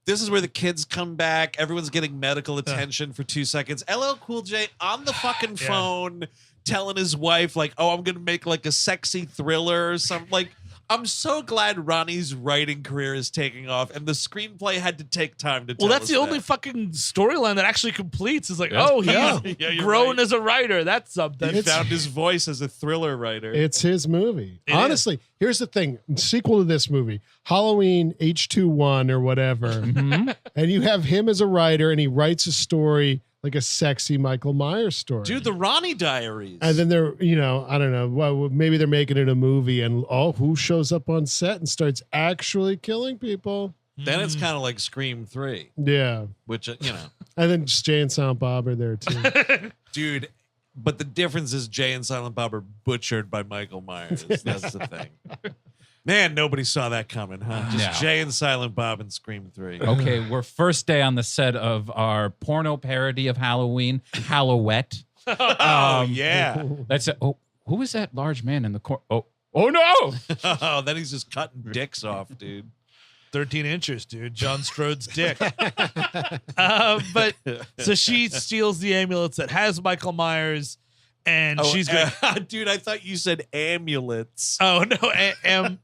this is where the kids come back. Everyone's getting medical attention for 2 seconds. LL Cool J on the fucking phone telling his wife, like, oh, I'm going to make like a sexy thriller or something. Like, I'm so glad Ronnie's writing career is taking off, and the screenplay had to take time to tell Well, that's us the only that. fucking storyline that actually completes. Is like, Yeah. oh, he's Yeah, you're grown right. as a writer. That's something. He found his voice as a thriller writer. It's his movie. It Honestly, here's the thing. Sequel to this movie, Halloween H21 or whatever. And you have him as a writer, and he writes a story like a sexy Michael Myers story. Dude, the Ronnie Diaries. And then they're, I don't know, well, maybe they're making it a movie, and who shows up on set and starts actually killing people? Then it's kind of like Scream 3, Yeah. which, And then Jay and Silent Bob are there too. dude, but the difference is Jay and Silent Bob are butchered by Michael Myers. That's the thing. Man, nobody saw that coming, huh? Just No. Jay and Silent Bob and Scream 3. Okay, we're first day on the set of our porno parody of Halloween, Hallowette. Yeah. That's it. Oh, who is that large man in the corner? Oh no! Oh, then he's just cutting dicks off, dude. 13 inches, dude. John Strode's dick. But so she steals the ambulance that has Michael Myers, and she's going. Dude, I thought you said amulets. Oh no,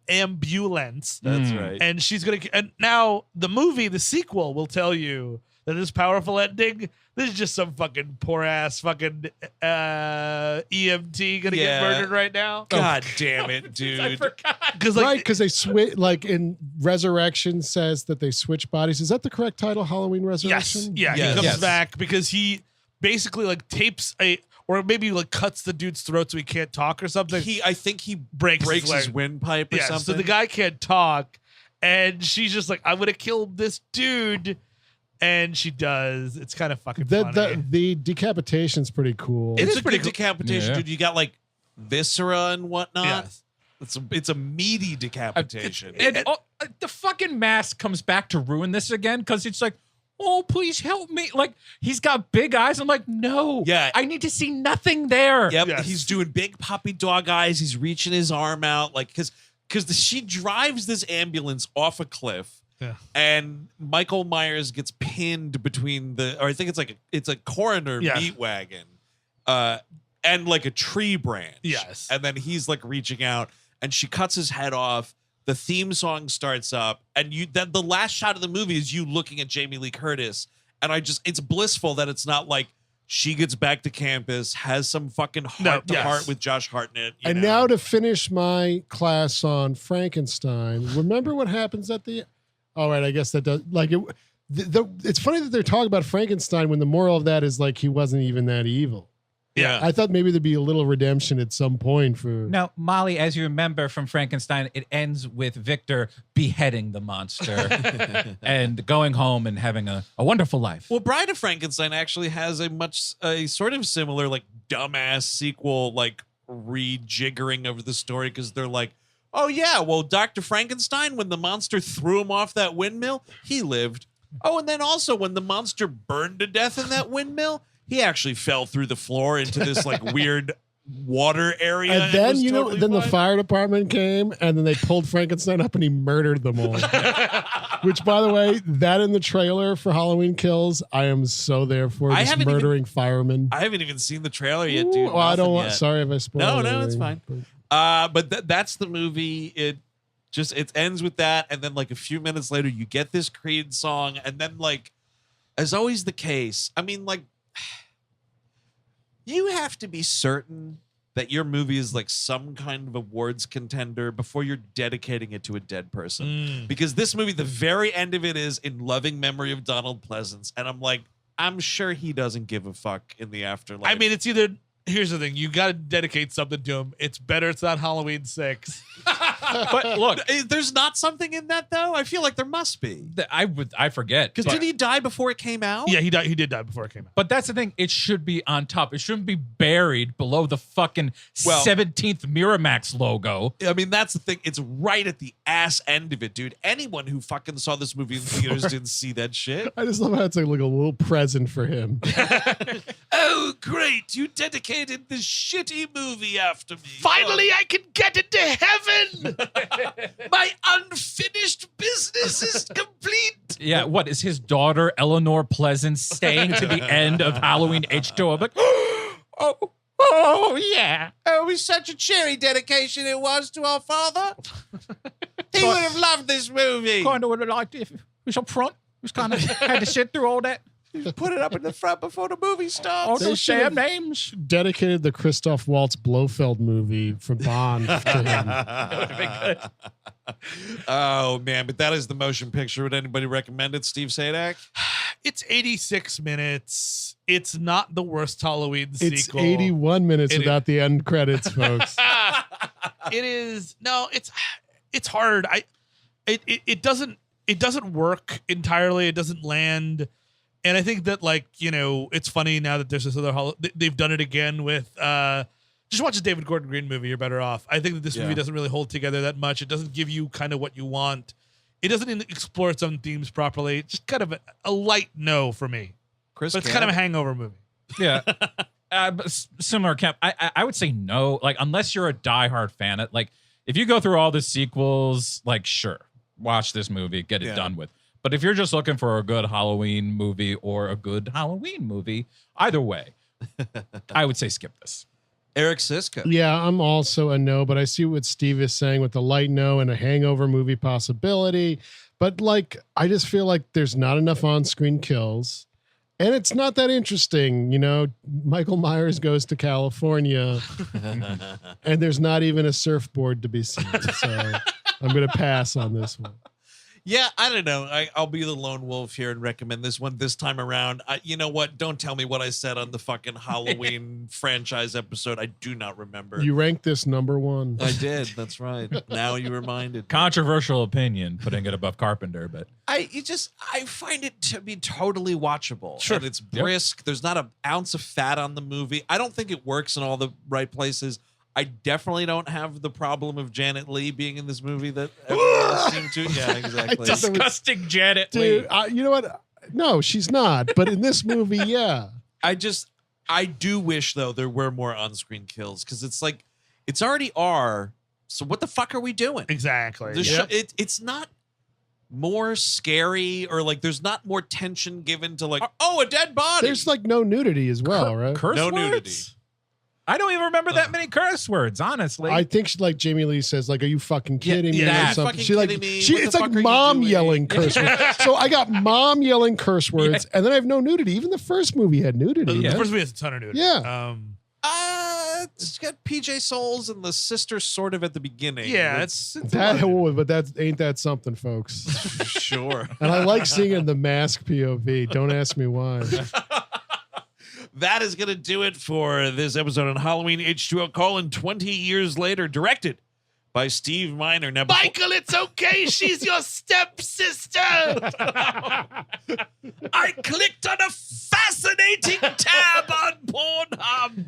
ambulance. That's right. And she's gonna. And now the movie, the sequel, will tell you that this powerful ending. This is just some fucking poor ass fucking EMT gonna get murdered right now. God damn it, dude. I forgot. Because they switch, like in Resurrection says that they switch bodies. Is that the correct title, Halloween Yes, Resurrection? yeah, Yes. he comes Yes. back because he basically like tapes or maybe like cuts the dude's throat so he can't talk or something. I think he breaks his leg. windpipe or Yeah, something. so the guy can't talk, and she's just like, "I'm gonna kill this dude," and she does. It's kind of fucking funny. The decapitation's pretty cool. It's is a pretty good cool. decapitation, Yeah. dude. You got like viscera and whatnot. Yes. It's a meaty decapitation. And the fucking mask comes back to ruin this again because it's like, oh, please help me. Like, he's got big eyes. I'm like, no. Yeah. I need to see nothing there. Yep, Yes. he's doing big puppy dog eyes. He's reaching his arm out, like because she drives this ambulance off a cliff, and Michael Myers gets pinned between or I think it's a coroner meat wagon, and like a tree branch. Yes. And then he's like reaching out, and she cuts his head off. The theme song starts up, and then the last shot of the movie is you looking at Jamie Lee Curtis, and it's blissful that it's not like she gets back to campus, has some fucking heart to heart with Josh Hartnett. And now to finish my class on Frankenstein, remember what happens at the? All right, I guess that does it's funny that they're talking about Frankenstein when the moral of that is like he wasn't even that evil. Yeah. I thought maybe there'd be a little redemption at some point for. Now, Molly, as you remember from Frankenstein, it ends with Victor beheading the monster and going home and having a wonderful life. Well, Bride of Frankenstein actually has a sort of similar, like, dumbass sequel, like, rejiggering of the story, because they're like, oh, yeah, well, Dr. Frankenstein, when the monster threw him off that windmill, he lived. Oh, and then also when the monster burned to death in that windmill, he actually fell through the floor into this like weird water area. And then then the fire department came and then they pulled Frankenstein up and he murdered them all. Which, by the way, that in the trailer for Halloween Kills, I am so there for. This murdering firemen. I haven't even seen the trailer yet, dude. Well, I don't want. Sorry if I spoiled. No, it's fine. But that's the movie. It ends with that, and then like a few minutes later, you get this Creed song, and then like, as always the case, I mean, like. You have to be certain that your movie is like some kind of awards contender before you're dedicating it to a dead person. Because this movie, the very end of it is in loving memory of Donald Pleasance. And I'm like, I'm sure he doesn't give a fuck in the afterlife. I mean, it's either, here's the thing, you got to dedicate something to him. It's better it's not Halloween 6. But look, there's not something in that though. I feel like there must be. I forget. Because did he die before it came out? Yeah, he died. He did die before it came out. But that's the thing. It should be on top. It shouldn't be buried below the fucking 17th Miramax logo. I mean, that's the thing. It's right at the ass end of it, dude. Anyone who fucking saw this movie in theaters didn't see that shit. I just love how it's like a little present for him. Oh, great. You dedicated this shitty movie after me. Finally, I can get into heaven. My unfinished business is complete. Yeah, what is his daughter Eleanor Pleasance staying to the end of Halloween H20? I'm like, oh yeah. Oh, it was such a cheery dedication it was to our father. He would have loved this movie. Kind of would have liked it if it was up front. It was kind of had to sit through all that. Put it up in the front before the movie starts. All those damn names. Dedicated the Christoph Waltz Blofeld movie for Bond to him. That would have been good. Oh, man. But that is the motion picture. Would anybody recommend it, Steve Sadak? It's 86 minutes. It's not the worst Halloween sequel. It's 81 minutes without the end credits, folks. It is. No, it's hard. It doesn't work entirely. It doesn't land. And I think that, like, you know, it's funny now that there's this other they've done it again with just watch a David Gordon Green movie. You're better off. I think that this movie doesn't really hold together that much. It doesn't give you kind of what you want. It doesn't even explore its own themes properly. It's just kind of a light no for me. But it's kind of a hangover movie. Yeah. Similar camp. I would say no. Like, unless you're a diehard fan, like, if you go through all the sequels, like, sure, watch this movie, get it done with. But if you're just looking for a good Halloween movie or a good Halloween movie, either way, I would say skip this. Eric Siska. Yeah, I'm also a no, but I see what Steve is saying with the light no and a hangover movie possibility. But like, I just feel like there's not enough on-screen kills. And it's not that interesting. You know, Michael Myers goes to California and there's not even a surfboard to be seen. So I'm going to pass on this one. Yeah, I don't know. I'll be the lone wolf here and recommend this one this time around. You know what? Don't tell me what I said on the fucking Halloween franchise episode. I do not remember. You ranked this number one. I did. That's right. Now you reminded me. Controversial opinion, putting it above Carpenter, but I find it to be totally watchable. Sure. And it's brisk. There's not an ounce of fat on the movie. I don't think it works in all the right places. I definitely don't have the problem of Janet Leigh being in this movie that everyone seemed to. Yeah, exactly. Disgusting Janet Dude, Leigh. You know what? No, she's not. But in this movie, yeah. I do wish, though, there were more on-screen kills because it's like, it's already R. So what the fuck are we doing? Exactly. It's not more scary or like there's not more tension given to like, oh, a dead body. There's like no nudity as well, right? Curse no words? nudity. I don't even remember that many curse words, honestly. I think like Jamie Lee says, like, "Are you fucking kidding me?" Yeah, or something. fucking She like, kidding me? it's like mom yelling curse words. So I got mom yelling curse words, and then I have no nudity. Even the first movie had nudity. The right? first movie has a ton of nudity. Yeah. it's got PJ Souls and the sister sort of at the beginning. Yeah, it's That, but that ain't that something, folks. sure. And I like seeing it in the mask POV. Don't ask me why. That is going to do it for this episode on Halloween H20 colon 20 years later, directed by Steve Miner. Now, Michael, it's okay. She's your stepsister. I clicked on a fascinating tab on Pornhub.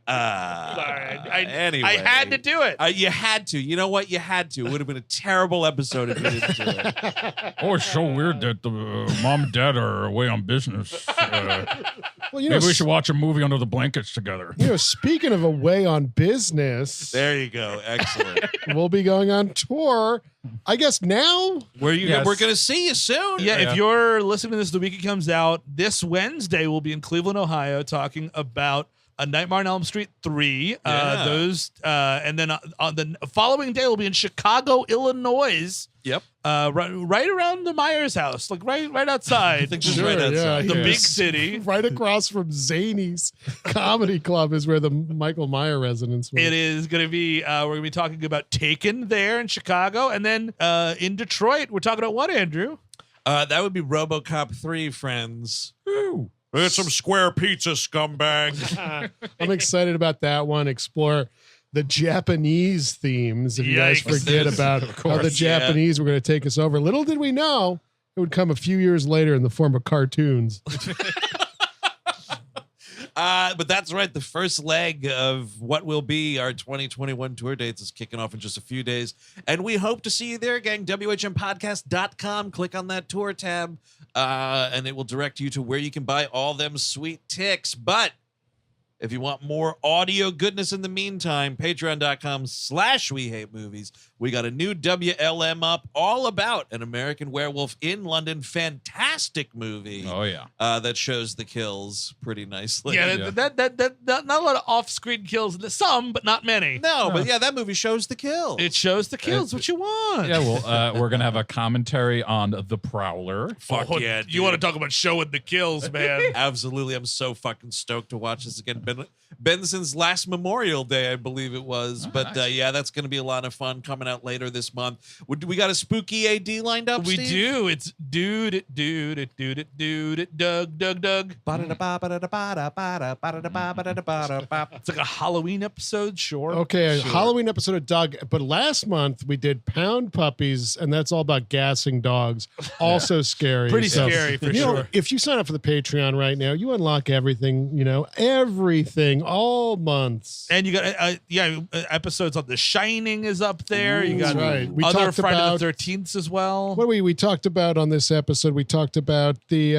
Sorry, Anyway, I had to do it. You had to. You know what? You had to. It would have been a terrible episode if you didn't do it. Oh, it's so weird that the mom and dad are away on business. Well, Maybe we should watch a movie under the blankets together. Speaking of away on business, There you go. Excellent. we'll be going on tour. I guess now. Yes. We're going to see you soon. Yeah, if you're listening to this the week it comes out, this Wednesday we'll be in Cleveland, Ohio, talking about A Nightmare on Elm Street 3. Yeah. And then on the following day we'll be in Chicago, Illinois. Yep. Right around the Myers house, like right outside. I think just right outside. The yeah. big city. Right across from Zany's Comedy Club is where the Michael Meyer residence was. It is going to be, we're going to be talking about Taken there in Chicago. And then in Detroit, we're talking about what, Andrew? That would be RoboCop 3, friends. Ooh. It's some square pizza, scumbag. I'm excited about that one. Explore the Japanese themes. If you guys Yikes. forget about how the Japanese were going to take us over. Little did we know it would come a few years later in the form of cartoons. But that's right. The first leg of what will be our 2021 tour dates is kicking off in just a few days. And we hope to see you there, gang. WHMPodcast.com. Click on that tour tab, and it will direct you to where you can buy all them sweet ticks. But if you want more audio goodness in the meantime, patreon.com/WeHateMovies. We got a new WLM up all about an American werewolf in London. Fantastic movie. Oh, yeah. That shows the kills pretty nicely. Yeah, that not a lot of off-screen kills. Some, but not many. No, but yeah, that movie shows the kills. It shows the kills. What you want? Yeah, well, we're going to have a commentary on The Prowler. Fuck yeah, dude. You want to talk about showing the kills, man? Absolutely. I'm so fucking stoked to watch this again. Benson's last Memorial Day, I believe it was. But nice. yeah, that's going to be a lot of fun coming out later this month. We got a spooky AD lined up, We Steve? do. It's Doug. It's like a Halloween episode, sure. Okay, Sure. Halloween episode of Doug. But last month we did Pound Puppies, and that's all about gassing dogs. Also scary. Pretty scary for you know, sure. if you sign up for the Patreon right now, you unlock everything, everything, all months. And you got episodes on The Shining is up there. You got That's right. We other talked Friday about- the 13th as well. What we talked about on this episode? We talked about the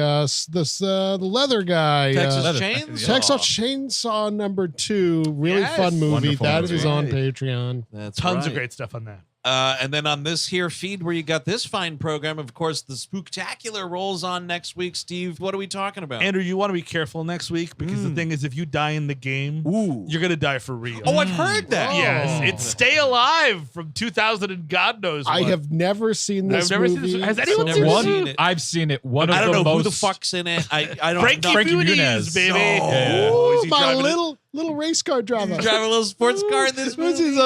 leather guy, Texas Chainsaw. Texas Chainsaw #2. Really Yes. fun movie. Wonderful That movie. is on Patreon. That's Tons of right. great stuff on that. And then on this here feed where you got this fine program, of course, the Spooktacular rolls on next week. Steve, what are we talking about? Andrew, you want to be careful next week because the thing is, if you die in the game, you're going to die for real. Oh, I've heard that. Yes, it's Stay Alive from 2000 and God knows what. I have never seen this I've never seen movie. this. Has anyone Never seen One, seen it. I've seen it. One of I don't the know most. who the fuck's in it. I don't Frankie know. Frankie Muniz, Muniz. baby. Yeah. Oh, is he my driving little race car driver. He's driving a little sports car in this What's movie? his, is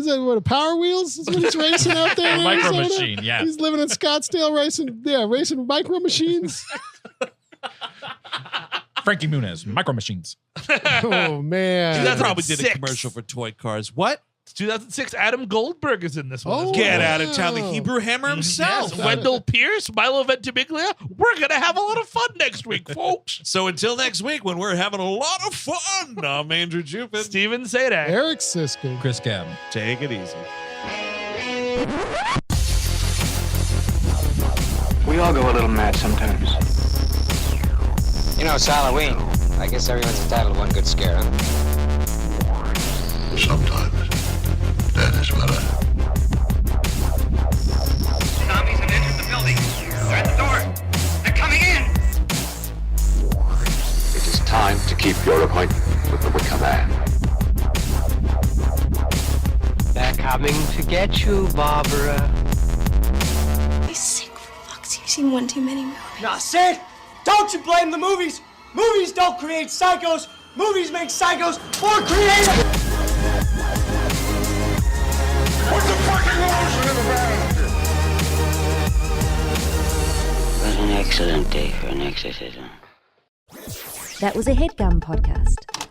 that what, a Power Wheels? Is what he's racing out there? in Micro Arizona? Machine, yeah. He's living in Scottsdale racing micro machines. Frankie Muniz, Micro Machines. Oh, man. That probably did a 2006. commercial for toy cars. What? 2006. Adam Goldberg is in this one. Oh, as well. Get out of town. The Hebrew Hammer himself. Yes, Wendell Pierce, Milo Ventimiglia. We're going to have a lot of fun next week, folks. So until next week when we're having a lot of fun, I'm Andrew Jupin. Steven Sadak. Eric Siska. Chris Gab. Take it easy. We all go a little mad sometimes. You know, it's Halloween. I guess everyone's entitled to one good scare, huh? Sometimes that is better. Zombies have entered the building. They're at the door. They're coming in. It is time to keep your appointment with the Wicker Man. They're coming to get you, Barbara. You sick fucks. You've seen one too many movies. Now, Sid, don't you blame the movies. Movies don't create psychos. Movies make psychos more creative. What's the fucking lotion in the bag? It was an excellent day for an exorcism. That was a HeadGum podcast.